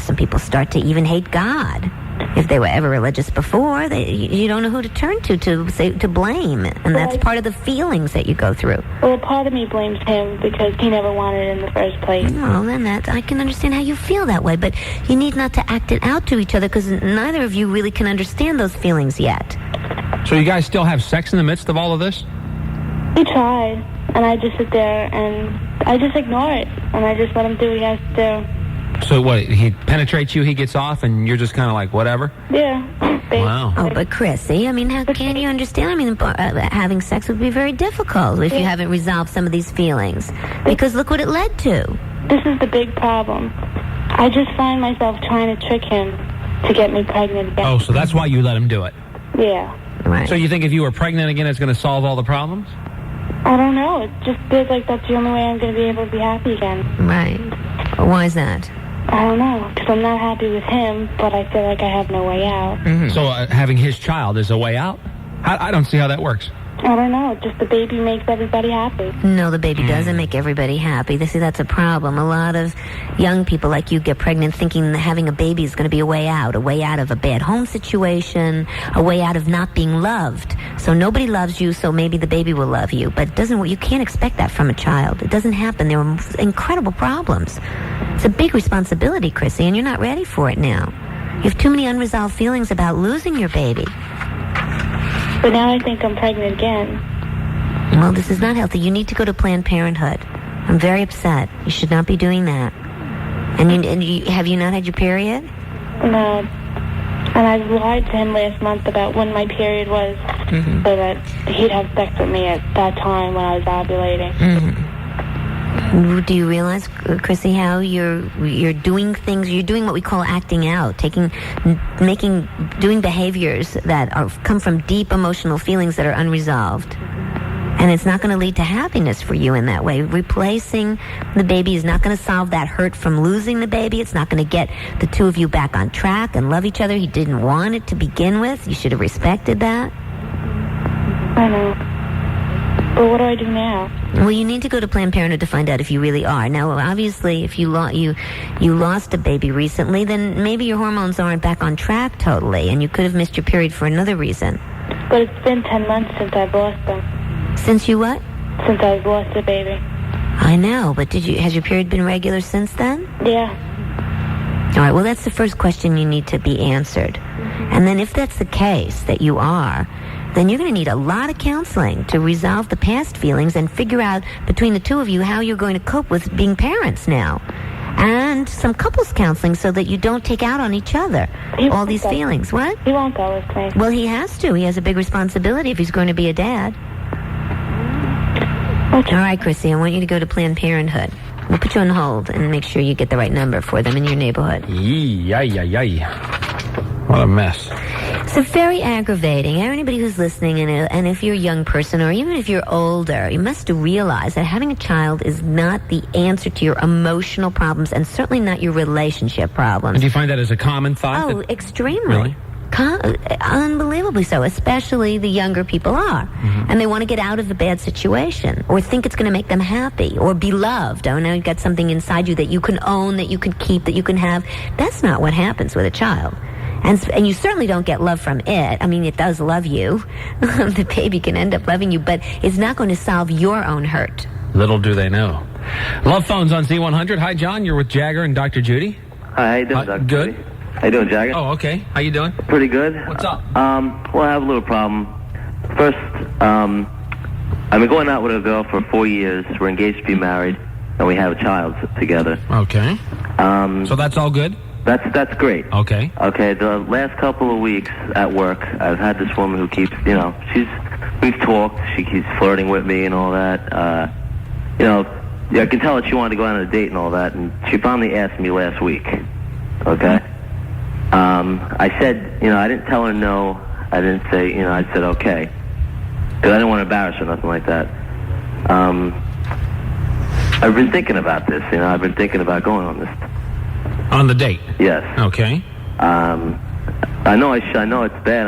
Some people start to even hate God. If they were ever religious before, you don't know who to turn to blame, and that's part of the feelings that you go through. Well, part of me blames him because he never wanted it in the first place. Well, then I can understand how you feel that way, but you need not to act it out to each other because neither of you really can understand those feelings yet. So you guys still have sex in the midst of all of this? He tried, and I just sit there and I just ignore it, and I just let him do what he has to do. So what, he penetrates you, he gets off, and you're just kind of like, whatever? Yeah. Wow. Oh, but Chrissy, I mean, how can you understand? I mean, having sex would be very difficult if you haven't resolved some of these feelings. Because look what it led to. This is the big problem. I just find myself trying to trick him to get me pregnant again. Oh, so that's why you let him do it? Yeah. Right. So you think if you were pregnant again, it's going to solve all the problems? I don't know. It just feels like that's the only way I'm going to be able to be happy again. Right. Why is that? I don't know, because I'm not happy with him, but I feel like I have no way out. Mm-hmm. So having his child is a way out? I don't see how that works. I don't know. Just the baby makes everybody happy. No, the baby doesn't make everybody happy. See, that's a problem. A lot of young people like you get pregnant thinking that having a baby is going to be a way out of a bad home situation, a way out of not being loved. So nobody loves you, so maybe the baby will love you. But you can't expect that from a child. It doesn't happen. There are incredible problems. It's a big responsibility, Chrissy, and you're not ready for it now. You have too many unresolved feelings about losing your baby. But now I think I'm pregnant again. Well, this is not healthy. You need to go to Planned Parenthood. I'm very upset. You should not be doing that. And have you not had your period? No. And I lied to him last month about when my period was, so that he'd have sex with me at that time when I was ovulating. Mm-hmm. Do you realize, Chrissy, how you're doing things? You're doing what we call acting out, doing behaviors that come from deep emotional feelings that are unresolved. And it's not going to lead to happiness for you in that way. Replacing the baby is not going to solve that hurt from losing the baby. It's not going to get the two of you back on track and love each other. He didn't want it to begin with. You should have respected that. I know. But what do I do now? Well, you need to go to Planned Parenthood to find out if you really are. Now, obviously, if you lost a baby recently, then maybe your hormones aren't back on track totally, and you could have missed your period for another reason. But it's been 10 months since I've lost them. Since you what? Since I've lost a baby. I know, but has your period been regular since then? Yeah. All right, well, that's the first question you need to be answered. And then if that's the case, that you are, then you're going to need a lot of counseling to resolve the past feelings and figure out between the two of you how you're going to cope with being parents now. And some couples counseling so that you don't take out on each other all these feelings. What? He won't go with me. Well, he has to. He has a big responsibility if he's going to be a dad. Okay. All right, Chrissy, I want you to go to Planned Parenthood. We'll put you on hold and make sure you get the right number for them in your neighborhood. What a mess. So very aggravating. Anybody who's listening, and if you're a young person or even if you're older, you must realize that having a child is not the answer to your emotional problems and certainly not your relationship problems. And do you find that as a common thought? Oh, extremely. Really? Unbelievably so, especially the younger people are. Mm-hmm. And they want to get out of the bad situation or think it's going to make them happy or be loved. Oh, now you've got something inside you that you can own, that you can keep, that you can have. That's not what happens with a child. And you certainly don't get love from it. I mean, it does love you. The baby can end up loving you, but it's not going to solve your own hurt. Little do they know. Love Phones on Z100. Hi, John. You're with Jagger and Dr. Judy. Hi, how you doing, Dr. Good. Judy? How you doing, Jagger? Oh, okay. How you doing? Pretty good. What's up? Well, I have a little problem. First, I've been going out with a girl for 4 years. We're engaged to be married, and we have a child together. Okay. So that's all good? That's great. Okay. Okay, the last couple of weeks at work, I've had this woman who keeps, we've talked, she keeps flirting with me and all that. I can tell that she wanted to go on a date and all that, and she finally asked me last week. Okay? I said, I didn't tell her no. I didn't say, I said okay. Because I didn't want to embarrass her, nothing like that. I've been thinking about this, I've been thinking about going on this. On the date? Yes. Okay. I know it's bad.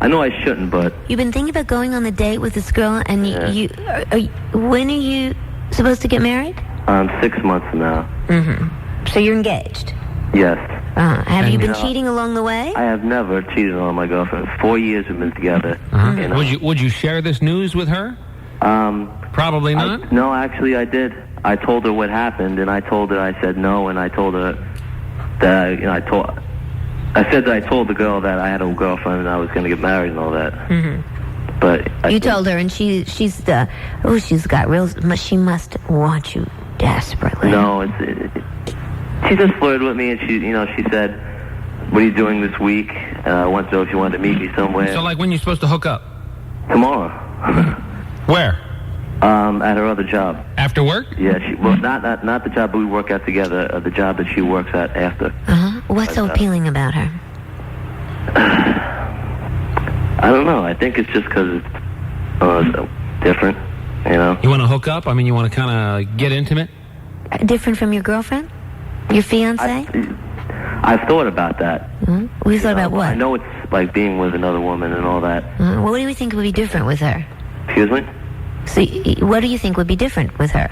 I know I shouldn't, but... You've been thinking about going on the date with this girl, and when are you supposed to get married? 6 months from now. Mm-hmm. So you're engaged? Yes. Have you been cheating along the way? I have never cheated on my girlfriend. 4 years we've been together. Uh-huh. Would you share this news with her? Probably not? No, actually I did. I told her what happened, and I told her I said no, and I told her that I told the girl that I had a girlfriend and I was going to get married and all that. Mm-hmm. But you told her, and she must want you desperately. No, She just flirted with me, and she said, "What are you doing this week?" I wanted to know if you wanted to meet me somewhere. So, like, when you're supposed to hook up? Tomorrow. Where? At her other job. After work? Yeah, not the job we work at together. The job that she works at after. What's so appealing about her? I don't know. I think it's just because it's different. You know. You want to hook up? I mean, you want to kind of get intimate? Different from your girlfriend? Your fiance? I've thought about that. We thought about what? I know it's like being with another woman and all that. Well, what do you think would be different with her? Excuse me? So, what do you think would be different with her?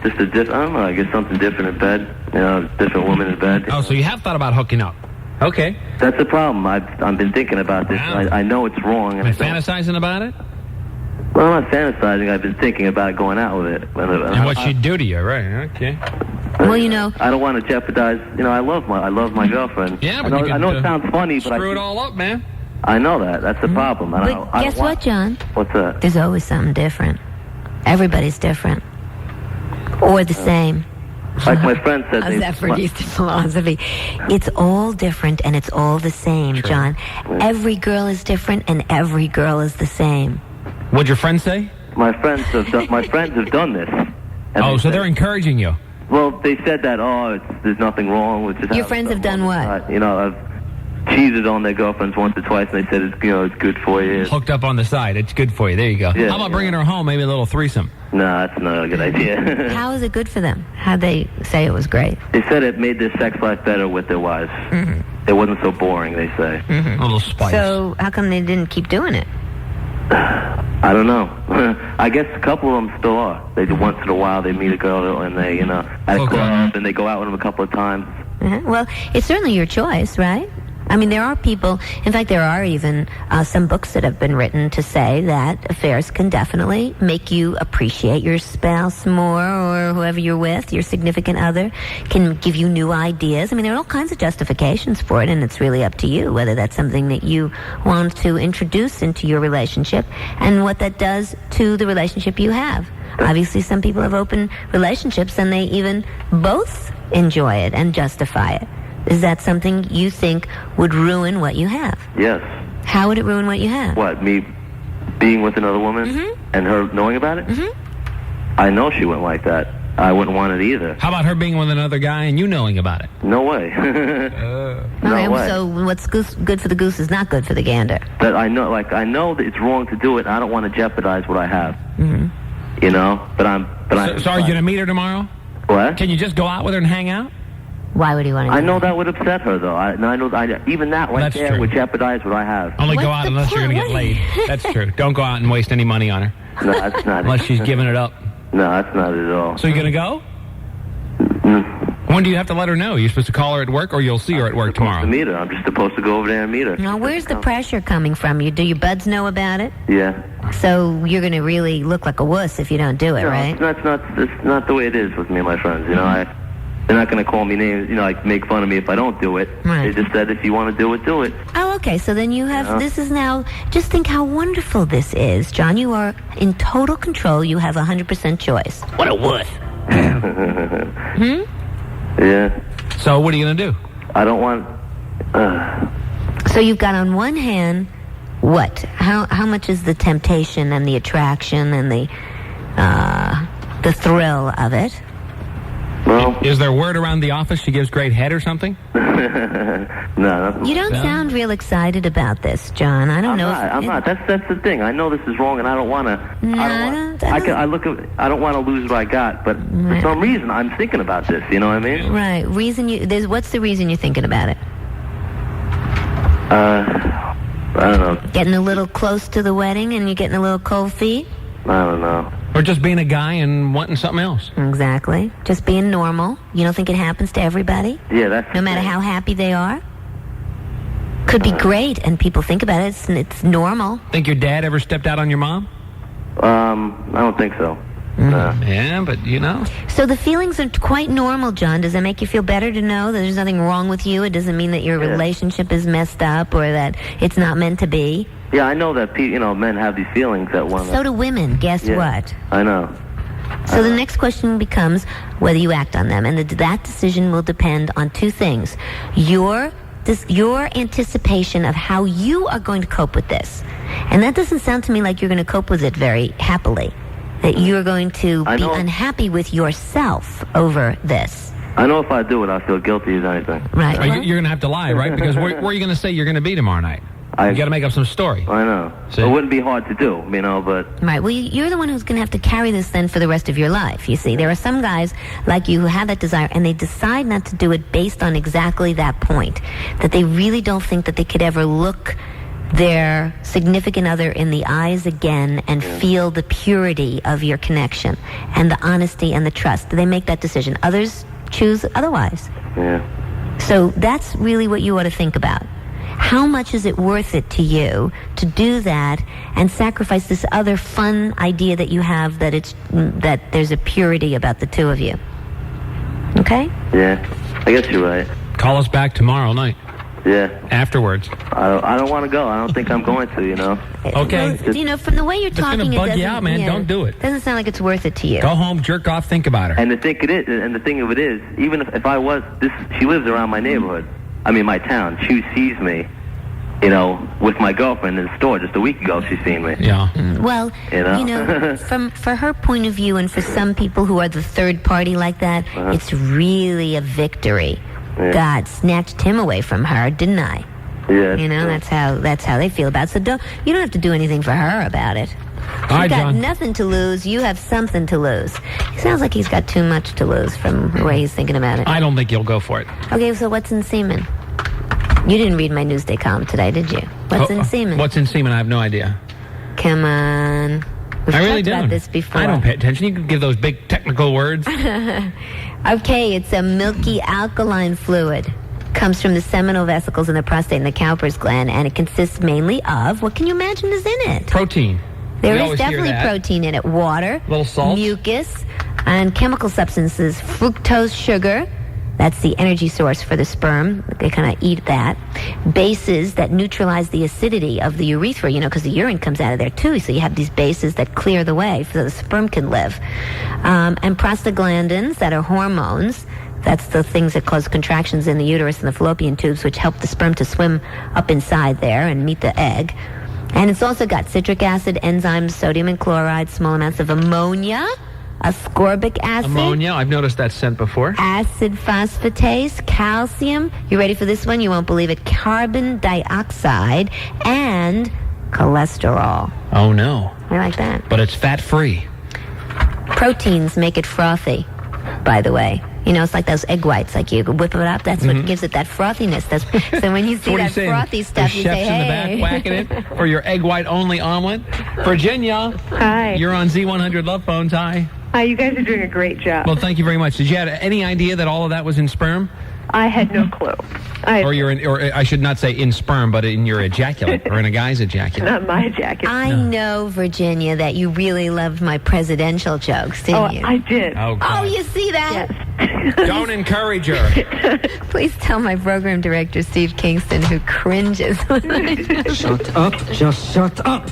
Just I don't know. I guess something different in bed. You know, different woman in bed. Oh, so you have thought about hooking up? Okay. That's the problem. I've been thinking about this. Wow. I know it's wrong. And fantasizing about it? Well, I'm not fantasizing. I've been thinking about going out with it. And what she'd do to you, right? Okay. Well, you know, I don't want to jeopardize. You know, I love my girlfriend. Yeah, but I know it sounds funny, but screw it all up, man. I know that. That's the problem. but guess what, John? What's that? There's always something different. Everybody's different. Or the same. Like my friend said. How's that for Eastern philosophy? It's all different and it's all the same, John. Every girl is different and every girl is the same. What'd your friends say? My friends have done this. Oh, so they're encouraging you. Well, they said that, there's nothing wrong with just... Your friends have done what? You know, I've cheated on their girlfriends once or twice, and they said, it's good for you. Hooked up on the side. It's good for you. There you go. Yeah, how about bringing her home, maybe a little threesome? No, that's not a good idea. How is it good for them? How'd they say it was great? They said it made their sex life better with their wives. It wasn't so boring, they say. A little spice. So how come they didn't keep doing it? I don't know. I guess a couple of them still are. They do once in a while they meet a girl and they, at a club and they go out with them a couple of times. Well, it's certainly your choice, right? I mean, there are people, in fact, there are even some books that have been written to say that affairs can definitely make you appreciate your spouse more, or whoever you're with, your significant other, can give you new ideas. I mean, there are all kinds of justifications for it, and it's really up to you whether that's something that you want to introduce into your relationship and what that does to the relationship you have. Obviously, some people have open relationships and they even both enjoy it and justify it. Is that something you think would ruin what you have? Yes. How would it ruin what you have? What, me being with another woman and her knowing about it? I know she wouldn't like that. I wouldn't want it either. How about her being with another guy and you knowing about it? No way. No way. So what's good for the goose is not good for the gander. But I know that it's wrong to do it, and I don't want to jeopardize what I have. You know? So are you going to meet her tomorrow? What? Can you just go out with her and hang out? Why would you want to? I know that would upset her, though. I know even that right That's there true. would jeopardize what I have. Only go out unless you're going to get laid. That's true. Don't go out and waste any money on her. No, that's not Unless she's giving it up. No, that's not it at all. So you're going to go? When do you have to let her know? You're supposed to call her at work, or you'll see her at work tomorrow? To meet her. I'm just supposed to go over there and meet her. Now, where's the pressure coming from? Do your buds know about it? Yeah. So you're going to really look like a wuss if you don't do it, right? It's not the way it is with me and my friends. You know, they're not going to call me names, like make fun of me if I don't do it. Right. They just said, if you want to do it, do it. Oh, okay. So then you have, this is now, just think how wonderful this is. John, you are in total control. You have 100% choice. What a wuss. Yeah. So what are you going to do? I don't want... So you've got on one hand, what? How much is the temptation and the attraction and the thrill of it? Well, is there word around the office she gives great head or something? No. You don't sound real excited about this, John. I don't know. I'm not. That's the thing. I know this is wrong, and I don't want to. I don't want to lose what I got, but for some reason, I'm thinking about this. You know what I mean? Right. What's the reason you're thinking about it? I don't know. Getting a little close to the wedding, and you're getting a little cold feet. I don't know. Or just being a guy and wanting something else. Exactly. Just being normal. You don't think it happens to everybody? Yeah, that's... No matter how happy they are? Could be great, and people think about it. It's normal. Think your dad ever stepped out on your mom? I don't think so. Yeah, but So the feelings are quite normal, John. Does it make you feel better to know that there's nothing wrong with you? It doesn't mean that your relationship is messed up or that it's not meant to be? Yeah, I know that men have these feelings that want. So do women. Guess what? I know. So the next question becomes whether you act on them, and that decision will depend on two things: your anticipation of how you are going to cope with this, and that doesn't sound to me like you're going to cope with it very happily. That you're going to be unhappy with yourself over this. I know if I do it, I feel guilty as anything. Right. You're going to have to lie, right? Because where are you going to say you're going to be tomorrow night? You got to make up some story. I know. See? It wouldn't be hard to do, but... Right. Well, you're the one who's going to have to carry this then for the rest of your life, you see. There are some guys like you who have that desire, and they decide not to do it based on exactly that point, that they really don't think that they could ever look their significant other in the eyes again and feel the purity of your connection and the honesty and the trust. They make that decision. Others choose otherwise. Yeah. So that's really what you ought to think about. How much is it worth it to you to do that and sacrifice this other fun idea that you have that there's a purity about the two of you? Okay? Yeah, I guess you're right. Call us back tomorrow night. Yeah. Afterwards. I don't want to go. I don't think I'm going to, Okay. Well, from the way you're talking, it's going to bug you out, man. Yeah, Don't do it. Doesn't sound like it's worth it to you. Go home, jerk off, think about her. And the thing of it is, even if I was, she lives around my neighborhood. I mean, my town. She sees me, with my girlfriend in the store just a week ago. She's seen me. Yeah. Well, for her point of view, and for some people who are the third party like that, it's really a victory. Yeah. God snatched him away from her, didn't I? Yeah. That's how they feel about it. So you don't have to do anything for her about it. She's got John. nothing to lose. You have something to lose. He sounds like he's got too much to lose from the way he's thinking about it. I don't think you'll go for it. Okay, so what's in semen? You didn't read my Newsday column today, did you? What's in semen? What's in semen? I have no idea. Come on. We've I really talked about don't. this before. I don't pay attention. You can give those big technical words. Okay, it's a milky alkaline fluid. Comes from the seminal vesicles in the prostate and the Cowper's gland, and it consists mainly of, what can you imagine is in it? Protein. There We is always hear definitely that. protein in it. Water, Little salt. mucus, and chemical substances. Fructose sugar, that's the energy source for the sperm. They kind of eat that. Bases that neutralize the acidity of the urethra, because the urine comes out of there too. So you have these bases that clear the way so the sperm can live. And prostaglandins, that are hormones. That's the things that cause contractions in the uterus and the fallopian tubes, which help the sperm to swim up inside there and meet the egg. And it's also got citric acid, enzymes, sodium and chloride, small amounts of ammonia, ascorbic acid. Ammonia. I've noticed that scent before. Acid phosphatase, calcium. You ready for this one? You won't believe it. Carbon dioxide and cholesterol. Oh, no. I like that. But it's fat-free. Proteins make it frothy, by the way. It's like those egg whites. Like you whip it up. That's what gives it that frothiness. So when you see What are you that saying? frothy stuff, There's you chefs say, in the hey. back whacking it for your egg white only omelet. Virginia. Hi. You're on Z100 LovePhones. Hi. Hi, you guys are doing a great job. Well, thank you very much. Did you have any idea that all of that was in sperm? I had no clue. Or I should not say in sperm, but in your ejaculate or in a guy's ejaculate. Not my ejaculate. I know, Virginia, that you really loved my presidential jokes, didn't you? I did. Oh, God. Oh, you see that? Yes. Don't encourage her. Please tell my program director, Steve Kingston, who cringes. Shut up. Just shut up.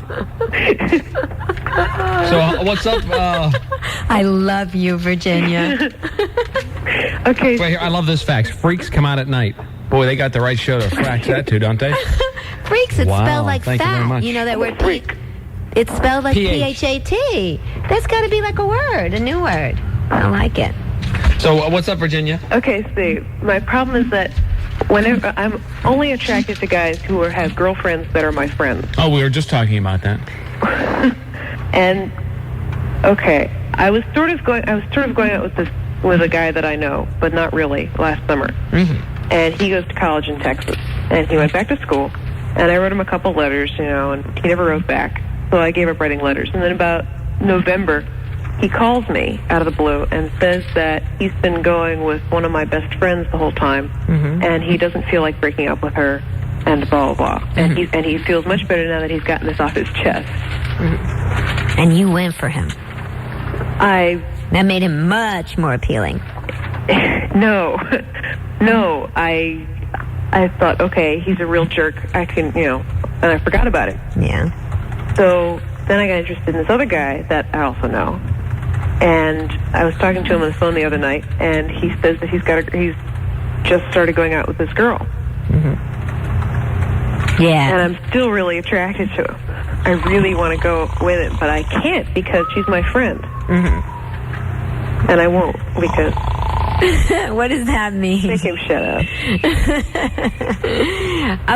So what's up? I love you, Virginia. Okay. Wait, here, I love this fact. Freaks come out at night. Boy, they got the right show to fax that to, don't they? Freaks, it's Wow, spelled like thank you very fat. much. You know that word freak? It's spelled like PH. P-H-A-T. That's got to be like a word, a new word. I like it. So what's up, Virginia? Okay, Steve. My problem is that whenever I'm only attracted to guys who have girlfriends that are my friends. Oh, we were just talking about that. And okay, I was sort of going out with a guy that I know, but not really, last summer. Mm-hmm. And he goes to college in Texas. And he went back to school. And I wrote him a couple letters, and he never wrote back. So I gave up writing letters. And then about November, he calls me out of the blue and says that he's been going with one of my best friends the whole time, and he doesn't feel like breaking up with her, and blah, blah, blah. And he feels much better now that he's gotten this off his chest. And you went for him. That made him much more appealing. No, I thought, okay, he's a real jerk. I can, and I forgot about it. Yeah. So then I got interested in this other guy that I also know. And I was talking to him on the phone the other night, and he says that he's just started going out with this girl. Mm-hmm. Yeah. And I'm still really attracted to her. I really want to go with it, but I can't because she's my friend. Mm-hmm. And I won't because... What does that mean? Make him shut up.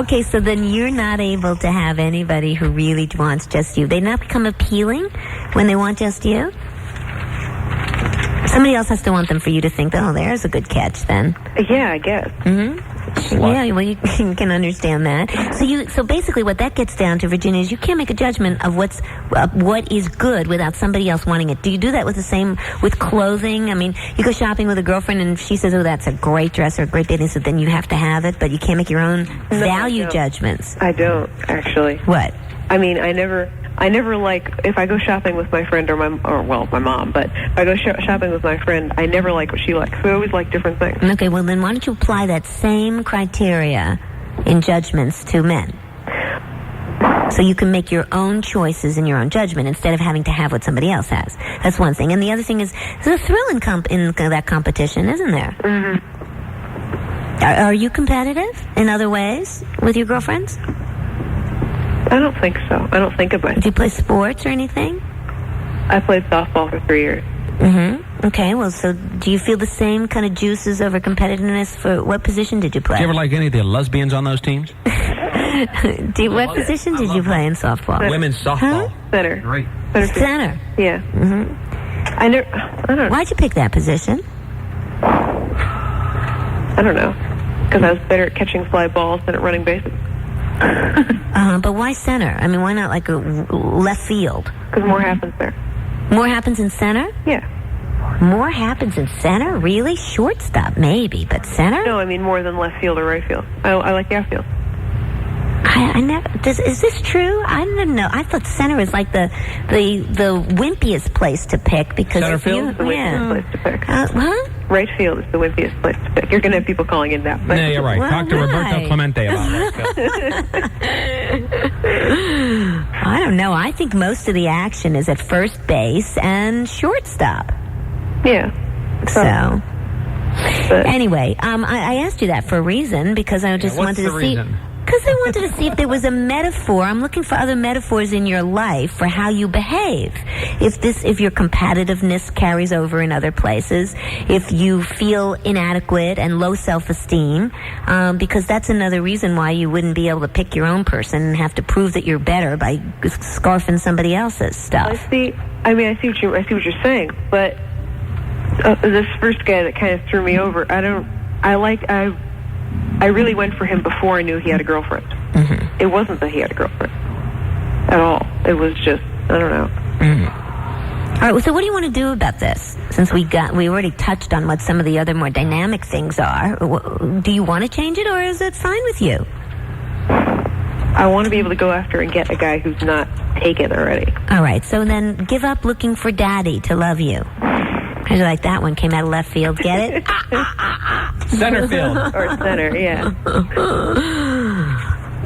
Okay, so then you're not able to have anybody who really wants just you. They not become appealing when they want just you? Somebody else has to want them for you to think, oh, there's a good catch then. Yeah, I guess. Mm-hmm. Yeah, well, you can understand that. So basically what that gets down to, Virginia, is you can't make a judgment of what is good without somebody else wanting it. Do you do that with clothing? I mean, you go shopping with a girlfriend and she says, oh, that's a great dress or a great bathing suit, then you have to have it, but you can't make your own value judgments. I don't, actually. What? I mean, I never like, if I go shopping with my friend or my mom, but if I go shopping with my friend, I never like what she likes. We always like different things. Okay, well then why don't you apply that same criteria in judgments to men? So you can make your own choices in your own judgment instead of having to have what somebody else has. That's one thing. And the other thing is, there's a thrill in that competition, isn't there? Mm-hmm. Are you competitive in other ways with your girlfriends? I don't think so. I don't think of myself. Do you play sports or anything? I played softball for 3 years. Mm-hmm. Okay, well, so do you feel the same kind of juices over competitiveness? For what position did you play? Did you ever like any of the lesbians on those teams? What position did you play in softball? Women's softball. Huh? Center. Great. Center. Yeah. Mm-hmm. I don't know. Why'd you pick that position? I don't know. Because I was better at catching fly balls than at running bases. But why center? I mean, why not like a left field? Because more happens there. More happens in center? Yeah. More happens in center? Really? Shortstop, maybe, but center? No, I mean more than left field or right field. I like the outfield. I never. Is this true? I don't know. I thought center is like the wimpiest place to pick because center field is the wimpiest place to pick. What? Right field is the wimpiest place to pick. You're going to have people calling in that. Yeah, you're right. Well, Talk to Roberto right. Clemente about it. I don't know. I think most of the action is at first base and shortstop. Yeah. So. Anyway, I asked you that for a reason because I just wanted to see. Reason? Because I wanted to see if there was a metaphor. I'm looking for other metaphors in your life for how you behave. If your competitiveness carries over in other places, if you feel inadequate and low self-esteem, because that's another reason why you wouldn't be able to pick your own person and have to prove that you're better by scarfing somebody else's stuff. I see what you're saying, but this first guy that kind of threw me over, I really went for him before I knew he had a girlfriend. Mm-hmm. It wasn't that he had a girlfriend at all. It was just, I don't know. Mm-hmm. All right, well, so what do you want to do about this? Since we already touched on what some of the other more dynamic things are. Do you want to change it, or is it fine with you? I want to be able to go after and get a guy who's not taken already. All right, so then give up looking for daddy to love you. I like that one came out of left field. Get it? Center field. Or center, yeah.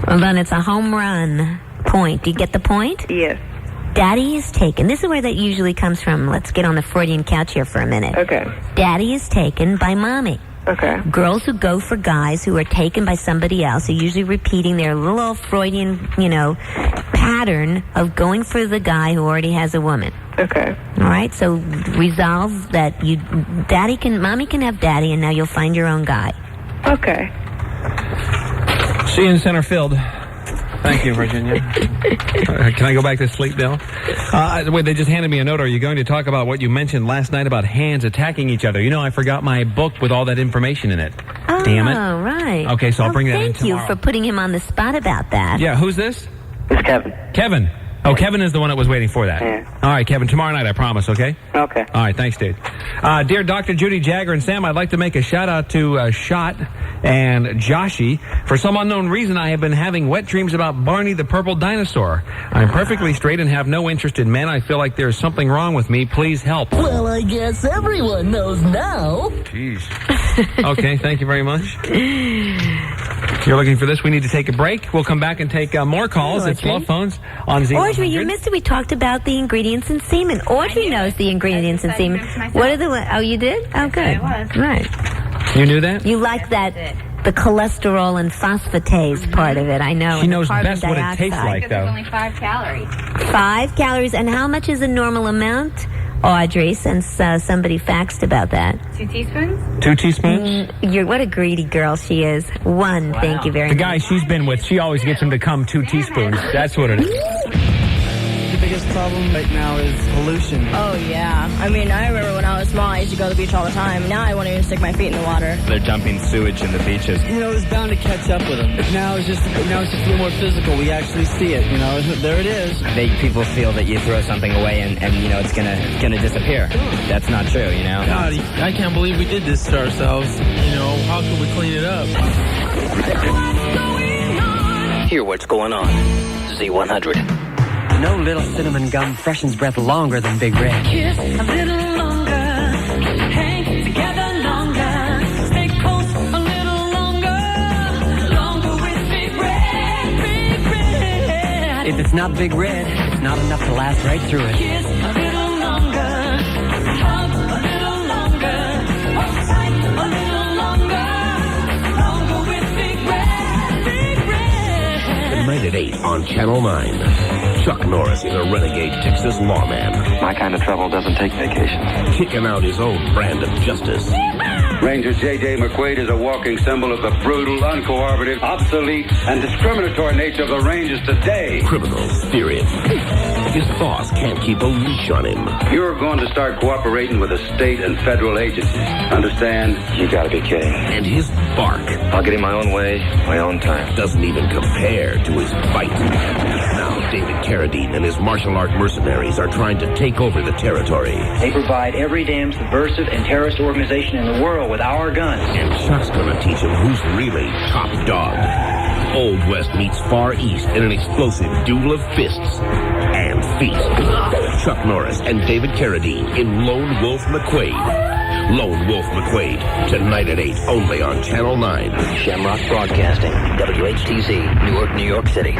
Well, then it's a home run point. Do you get the point? Yes. Daddy is taken. This is where that usually comes from. Let's get on the Freudian couch here for a minute. Okay. Daddy is taken by mommy. Okay. Girls who go for guys who are taken by somebody else are usually repeating their little old Freudian, pattern of going for the guy who already has a woman. Okay. All right, so resolve that mommy can have daddy, and now you'll find your own guy. Okay. See you in center field. Thank you, Virginia. Can I go back to sleep now? Wait, they just handed me a note. Are you going to talk about what you mentioned last night about hands attacking each other? I forgot my book with all that information in it. Oh, damn it. Oh, right. Okay, so I'll bring that in tomorrow. Thank you for putting him on the spot about that. Yeah, who's this? It's Kevin. Kevin. Oh, Kevin is the one that was waiting for that. Yeah. All right, Kevin, tomorrow night, I promise, okay? Okay. All right, thanks, dude. Dear Dr. Judy Jagger and Sam, I'd like to make a shout-out to Shot and Joshi. For some unknown reason, I have been having wet dreams about Barney the Purple Dinosaur. I'm perfectly straight and have no interest in men. I feel like there's something wrong with me. Please help. Well, I guess everyone knows now. Jeez. Okay, thank you very much. If you're looking for this, we need to take a break. We'll come back and take more calls. It's Love Phones on Z100. Audrey, you missed it. We talked about the ingredients in semen. Audrey knows the ingredients in semen. What are the... Oh, you did? Oh, good. Right. You knew that? You like that... The cholesterol and phosphatase part of it, I know. She knows best what it tastes like, though. It's only 5 calories. 5 calories. And how much is a normal amount, Audrey, since somebody faxed about that? 2 teaspoons? 2 teaspoons? What a greedy girl she is. 1, thank you very much. The guy she's been with, she always gets him to come 2 teaspoons. That's what it is. The biggest problem right now is pollution. Oh, yeah. I mean, I remember when I was small, I used to go to the beach all the time. Now I won't even stick my feet in the water. They're dumping sewage in the beaches. You know, it's bound to catch up with them. Now it's just a little more physical. We actually see it, you know. There it is. People feel that you throw something away and you know, it's gonna disappear. That's not true, you know? God, I can't believe we did this to ourselves. You know, how can we clean it up? Hear what's going on. Z100. No little cinnamon gum freshens breath longer than Big Red. Kiss a little longer, hang together longer, stay close a little longer with Big Red, Big Red. If it's not Big Red, it's not enough to last right through it. Kiss a little longer, hug a little longer, hold tight a little longer with Big Red, Big Red. Tonight at 8 on Channel 9. Chuck Norris is a renegade Texas lawman. My kind of trouble doesn't take vacation. Kicking out his own brand of justice. Ranger J.J. McQuaid is a walking symbol of the brutal, uncooperative, obsolete, and discriminatory nature of the Rangers today. Criminals fear him. His boss can't keep a leash on him. You're going to start cooperating with the state and federal agencies. Understand? You gotta be kidding. And his bark. I'll get in my own way, my own time. Doesn't even compare to his bite. Now David Carradine and his martial art mercenaries are trying to take over the territory. They provide every damn subversive and terrorist organization in the world with our guns. And Chuck's gonna teach him who's really top dog. Old West meets Far East in an explosive duel of fists and feet. Chuck Norris and David Carradine in Lone Wolf McQuaid. Lone Wolf McQuaid, tonight at 8, only on Channel 9. Shamrock Broadcasting, WHTZ, Newark, New York City.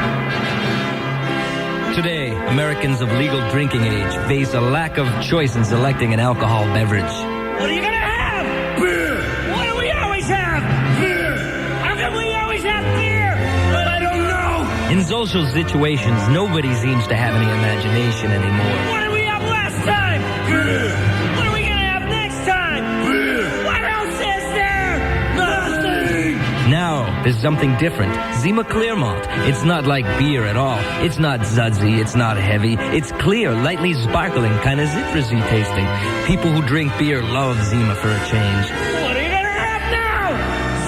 Today, Americans of legal drinking age face a lack of choice in selecting an alcohol beverage. What are you gonna have? Beer. What do we always have? Beer. How come we always have beer? But I don't know. In social situations, nobody seems to have any imagination anymore. What did we have last time? Beer. What are we gonna have next time? Beer. What else is there? Nothing. Now, there's something different. Zima Clear Malt. It's not like beer at all. It's not zudzy. It's not heavy. It's clear, lightly sparkling, kind of citrusy tasting. People who drink beer love Zima for a change. What are you gonna have now?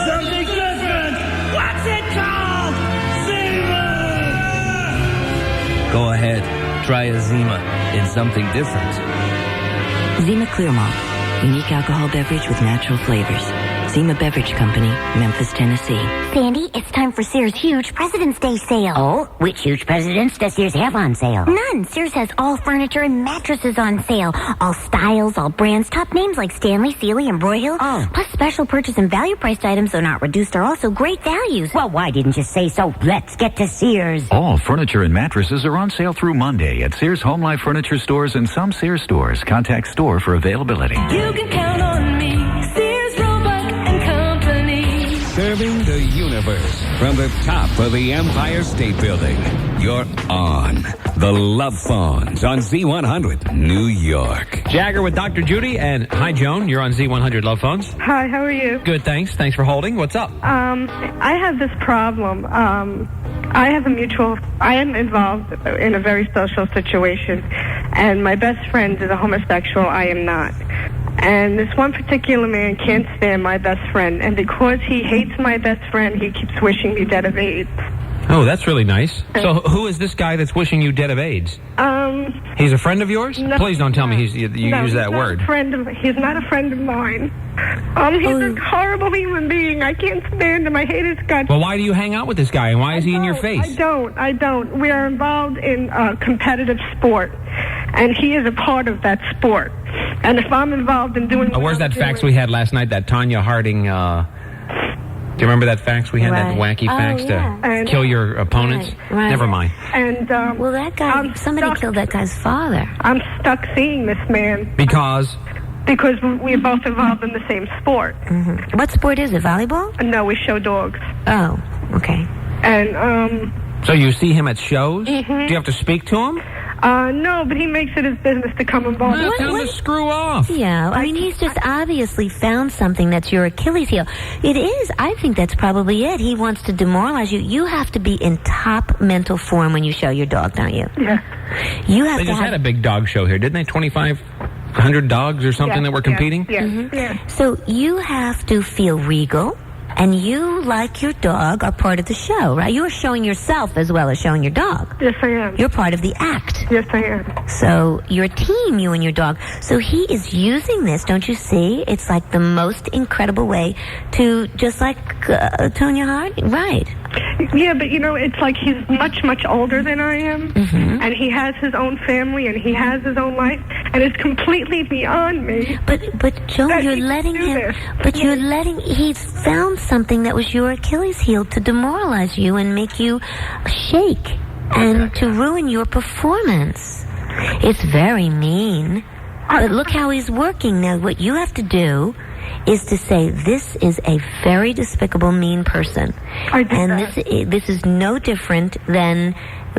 Something different. What's it called? Zima. Go ahead. Try a Zima. It's something different. Zima Clear Malt. Unique alcohol beverage with natural flavors. Zima Beverage Company, Memphis, Tennessee. Sandy, it's time for Sears' huge President's Day sale. Oh, which huge presidents does Sears have on sale? None. Sears has all furniture and mattresses on sale. All styles, all brands, top names like Stanley, Sealy, and Broyhill. Oh. Plus special purchase and value priced items, though not reduced, are also great values. Well, why didn't you say so? Let's get to Sears. All furniture and mattresses are on sale through Monday at Sears Home Life Furniture stores and some Sears stores. Contact store for availability. You can count on me. Sears, Roebuck and Company. Serving the universe from the top of the Empire State Building. You're on the Love Phones on Z100, New York. Jagger with Dr. Judy, and hi, Joan. You're on Z100 Love Phones. Hi, how are you? Good, thanks. Thanks for holding. What's up? I have this problem. I am involved in a very social situation, and my best friend is a homosexual. I am not. And this one particular man can't stand my best friend, and because he hates my best friend, he keeps wishing me dead of AIDS. Oh, that's really nice. So who is this guy that's wishing you dead of AIDS? He's a friend of yours? No, Please don't tell me you use that word. He's not a friend of mine. He's a horrible human being. I can't stand him. I hate his guts. Well, why do you hang out with this guy, and why is he in your face? I don't. We are involved in competitive sport, and he is a part of that sport. And if I'm involved in doing... where's that fax we had last night, that Tanya Harding... Do you remember that fax we had, that wacky fax to kill your opponents? Right. Never mind. And well, that guy, somebody killed that guy's father. I'm stuck seeing this man Because we're both involved in the same sport. Mm-hmm. What sport is it? Volleyball? No, we show dogs. Oh, okay. And so you see him at shows? Mhm. Do you have to speak to him? no, but he makes it his business to come and bother. Well, tell him to screw off. Yeah, I mean, he's just obviously found something that's your Achilles heel. It is. I think that's probably it. He wants to demoralize you. You have to be in top mental form when you show your dog, don't you? Yeah. You have They to just have... had a big dog show here, didn't they? 2,500 dogs or something that were competing? Yes. Mm-hmm. Yeah. So you have to feel regal, and you, like your dog, are part of the show, right? You're showing yourself as well as showing your dog. Yes, I am. You're part of the act. Yes, I am. So you're a team, you and your dog. So he is using this, don't you see? It's like the most incredible way to, just like Tonya Harding, right? Yeah, but it's like he's much, much older than I am, Mm-hmm. and he has his own family, and he has his own life, and it's completely beyond me. But Joan, that you're he letting can do him. this. But you're letting. He's found something that was your Achilles heel to demoralize you and make you shake and to ruin your performance. It's very mean. But look how he's working now. What you have to do is to say, this is a very despicable, mean person. This is no different than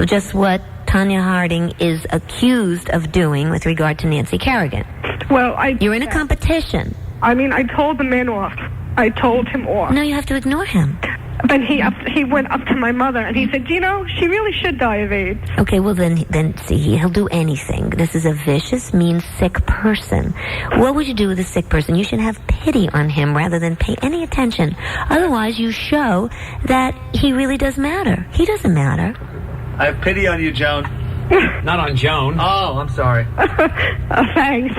just what Tonya Harding is accused of doing with regard to Nancy Kerrigan. Well, You're in a competition. I mean, I told the man off. I told him off. No, you have to ignore him. But he went up to my mother and he said, she really should die of AIDS. Okay, well then see, he'll do anything. This is a vicious, mean, sick person. What would you do with a sick person? You should have pity on him rather than pay any attention. Otherwise, you show that he really does matter. He doesn't matter. I have pity on you, Joan. Not on Joan. Oh, I'm sorry. Thanks.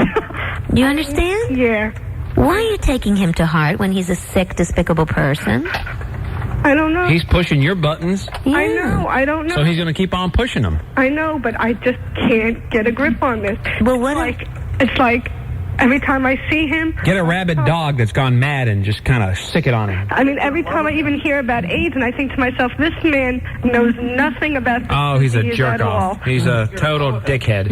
You understand? Yeah. Why are you taking him to heart when he's a sick, despicable person? I don't know. He's pushing your buttons. Yeah. I know. I don't know. So he's going to keep on pushing them. I know, but I just can't get a grip on this. Well, what? It's like every time I see him... Get a rabid dog that's gone mad and just kind of sick it on him. I mean, every time I even hear about AIDS, and I think to myself, this man knows nothing about this Oh, he's a disease jerk at all. off. He's a total dickhead.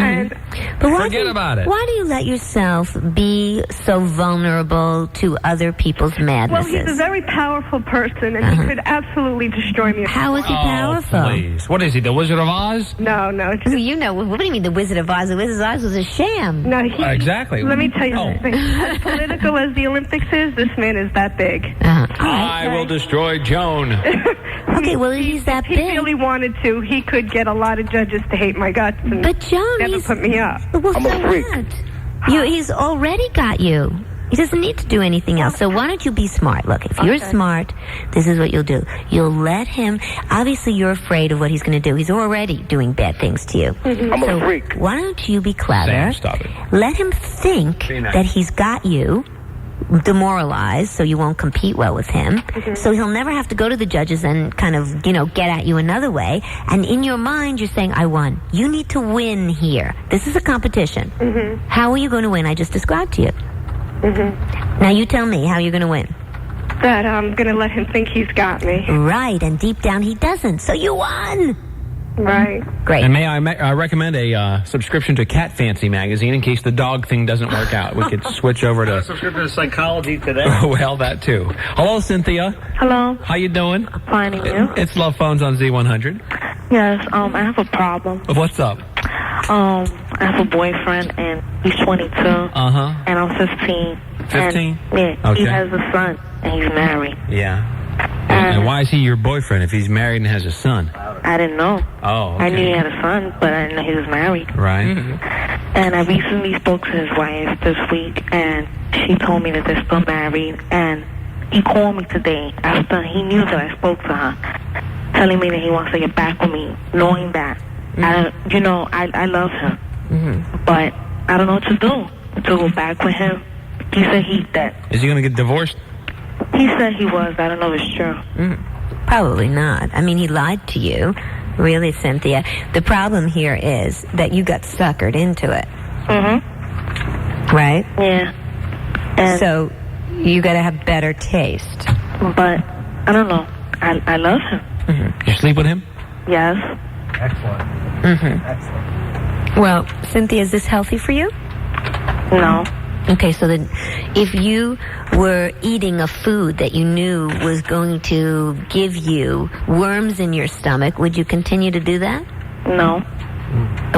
But why Forget about it. Why do you let yourself be so vulnerable to other people's madnesses? Well, he's a very powerful person, and he could absolutely destroy me. How is he powerful? Please. What is he, the Wizard of Oz? No. What do you mean the Wizard of Oz? The Wizard of Oz was a sham. No, exactly. Let me tell you something. As political as the Olympics is, this man is that big. I will destroy Joan. Okay, well, he's that big. If he really wanted to, he could get a lot of judges to hate my guts and but Joan, never put me up. Well, I'm a freak. He's already got you. He doesn't need to do anything else. So why don't you be smart? Look, if you're smart, this is what you'll do. You'll let him... Obviously, you're afraid of what he's going to do. He's already doing bad things to you. I'm a freak. Why don't you be clever? Sam, stop it. Let him think that he's got you demoralized so you won't compete well with him. So he'll never have to go to the judges and kind of, get at you another way. And in your mind, you're saying, I won. You need to win here. This is a competition. How are you going to win? I just described to you. Now you tell me how you're going to win. That I'm going to let him think he's got me. Right, and deep down he doesn't. So you won. Right. Great. And may I recommend a subscription to Cat Fancy magazine in case the dog thing doesn't work out. We could switch over to... Subscription to Psychology Today. Well, that too. Hello, Cynthia. Hello. How you doing? Fine, and you? It's Love Phones on Z100. Yes, I have a problem. What's up? I have a boyfriend, and he's 22. Uh-huh. And I'm 15. 15? Yeah, Okay. he has a son, and he's married. Yeah. And why is he your boyfriend if he's married and has a son? I didn't know. Oh, okay. I knew he had a son, but I didn't know he was married. Right. And I recently spoke to his wife this week, and she told me that they're still married. And he called me today after he knew that I spoke to her, telling me that he wants to get back with me, knowing that I love him, but I don't know what to do. To go back with him. He said he's dead. Is he going to get divorced? He said he was. I don't know if it's true. Probably not. I mean, he lied to you. Really, Cynthia. The problem here is that you got suckered into it. Right? Yeah. And so you got to have better taste. But I don't know. I love him. Mm-hmm. You sleep with him? Yes. Excellent. Mm-hmm. Excellent. Well, Cynthia, is this healthy for you? No. Okay, so then if you were eating a food that you knew was going to give you worms in your stomach, would you continue to do that? No.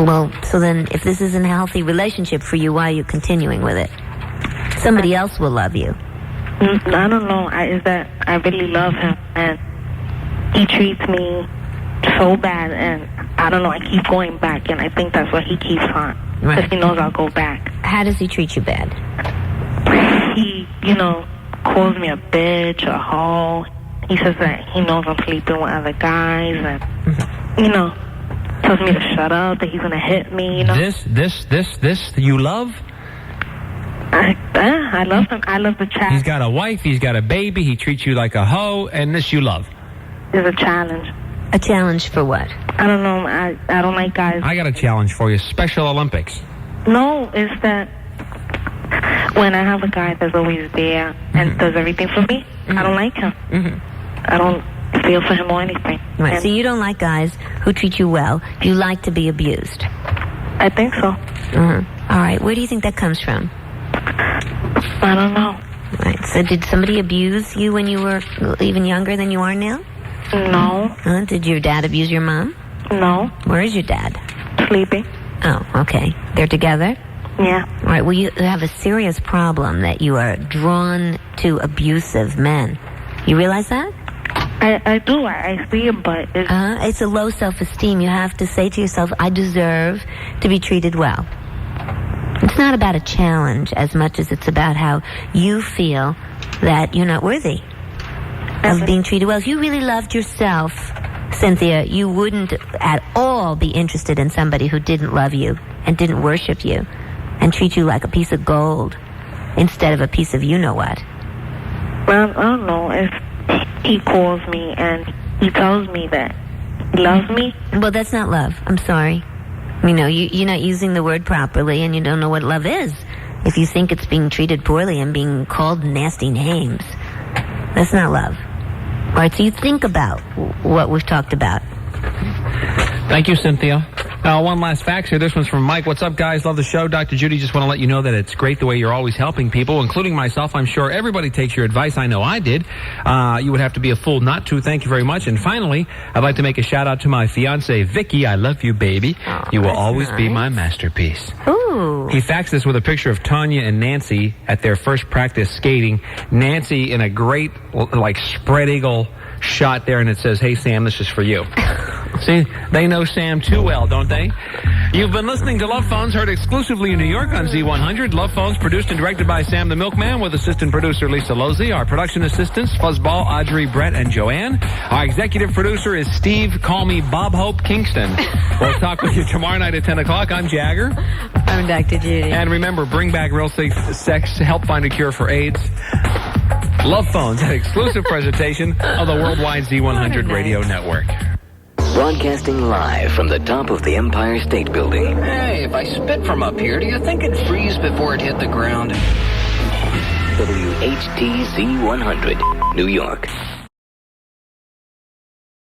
Well, so then if this isn't a healthy relationship for you, why are you continuing with it? Somebody else will love you. I don't know. Is that I really love him, and he treats me so bad, and I don't know. I keep going back, and I think that's what he keeps on. Because he knows I'll go back. How does he treat you bad? He, calls me a bitch, a hoe. He says that he knows I'm sleeping with other guys, and, tells me to shut up, that he's going to hit me, This you love? I love him. I love the chat. He's got a wife, he's got a baby, he treats you like a hoe, and this you love. It's a challenge. A challenge for what? I don't know. I don't like guys. I got a challenge for you. Special Olympics. No, it's that when I have a guy that's always there and does everything for me, I don't like him. I don't feel for him or anything. Right, so you don't like guys who treat you well. You like to be abused. I think so. All right, where do you think that comes from? I don't know. Right, so did somebody abuse you when you were even younger than you are now? No. Did your dad abuse your mom? No. Where is your dad? Sleeping. Oh, okay. They're together? Yeah. All right, well, you have a serious problem that you are drawn to abusive men. You realize that? I do. I see it, but it's a low self-esteem. You have to say to yourself, I deserve to be treated well. It's not about a challenge as much as it's about how you feel that you're not worthy of being treated well. If you really loved yourself, Cynthia, you wouldn't at all be interested in somebody who didn't love you and didn't worship you and treat you like a piece of gold instead of a piece of you-know-what. Well, I don't know. If he calls me and he tells me that he loves me. Well, that's not love. I'm sorry. You're not using the word properly, and you don't know what love is. If you think it's being treated poorly and being called nasty names, that's not love. All right, so you think about what we've talked about. Thank you, Cynthia. One last fax here. This one's from Mike. What's up, guys? Love the show. Dr. Judy, just want to let you know that it's great the way you're always helping people, including myself. I'm sure everybody takes your advice. I know I did. You would have to be a fool not to. Thank you very much. And finally, I'd like to make a shout-out to my fiance, Vicky. I love you, baby. Oh, you will always be my masterpiece. Ooh. He faxed us with a picture of Tanya and Nancy at their first practice skating. Nancy in a great, spread eagle shot there, and it says, "Hey, Sam, this is for you." See, they know Sam too well, don't they? You've been listening to Love Phones, heard exclusively in New York on Z100. Love Phones, produced and directed by Sam the Milkman, with assistant producer Lisa Lozzi. Our production assistants, Fuzzball, Audrey, Brett, and Joanne. Our executive producer is Steve, call me Bob Hope Kingston. We'll talk with you tomorrow night at 10 o'clock. I'm Jagger. I'm Dr. Judy. And remember, bring back real sex to help find a cure for AIDS. Love Phones, an exclusive presentation of the worldwide Z100 radio network. Broadcasting live from the top of the Empire State Building. Hey, if I spit from up here, do you think it'd freeze before it hit the ground? WHTZ 100, New York.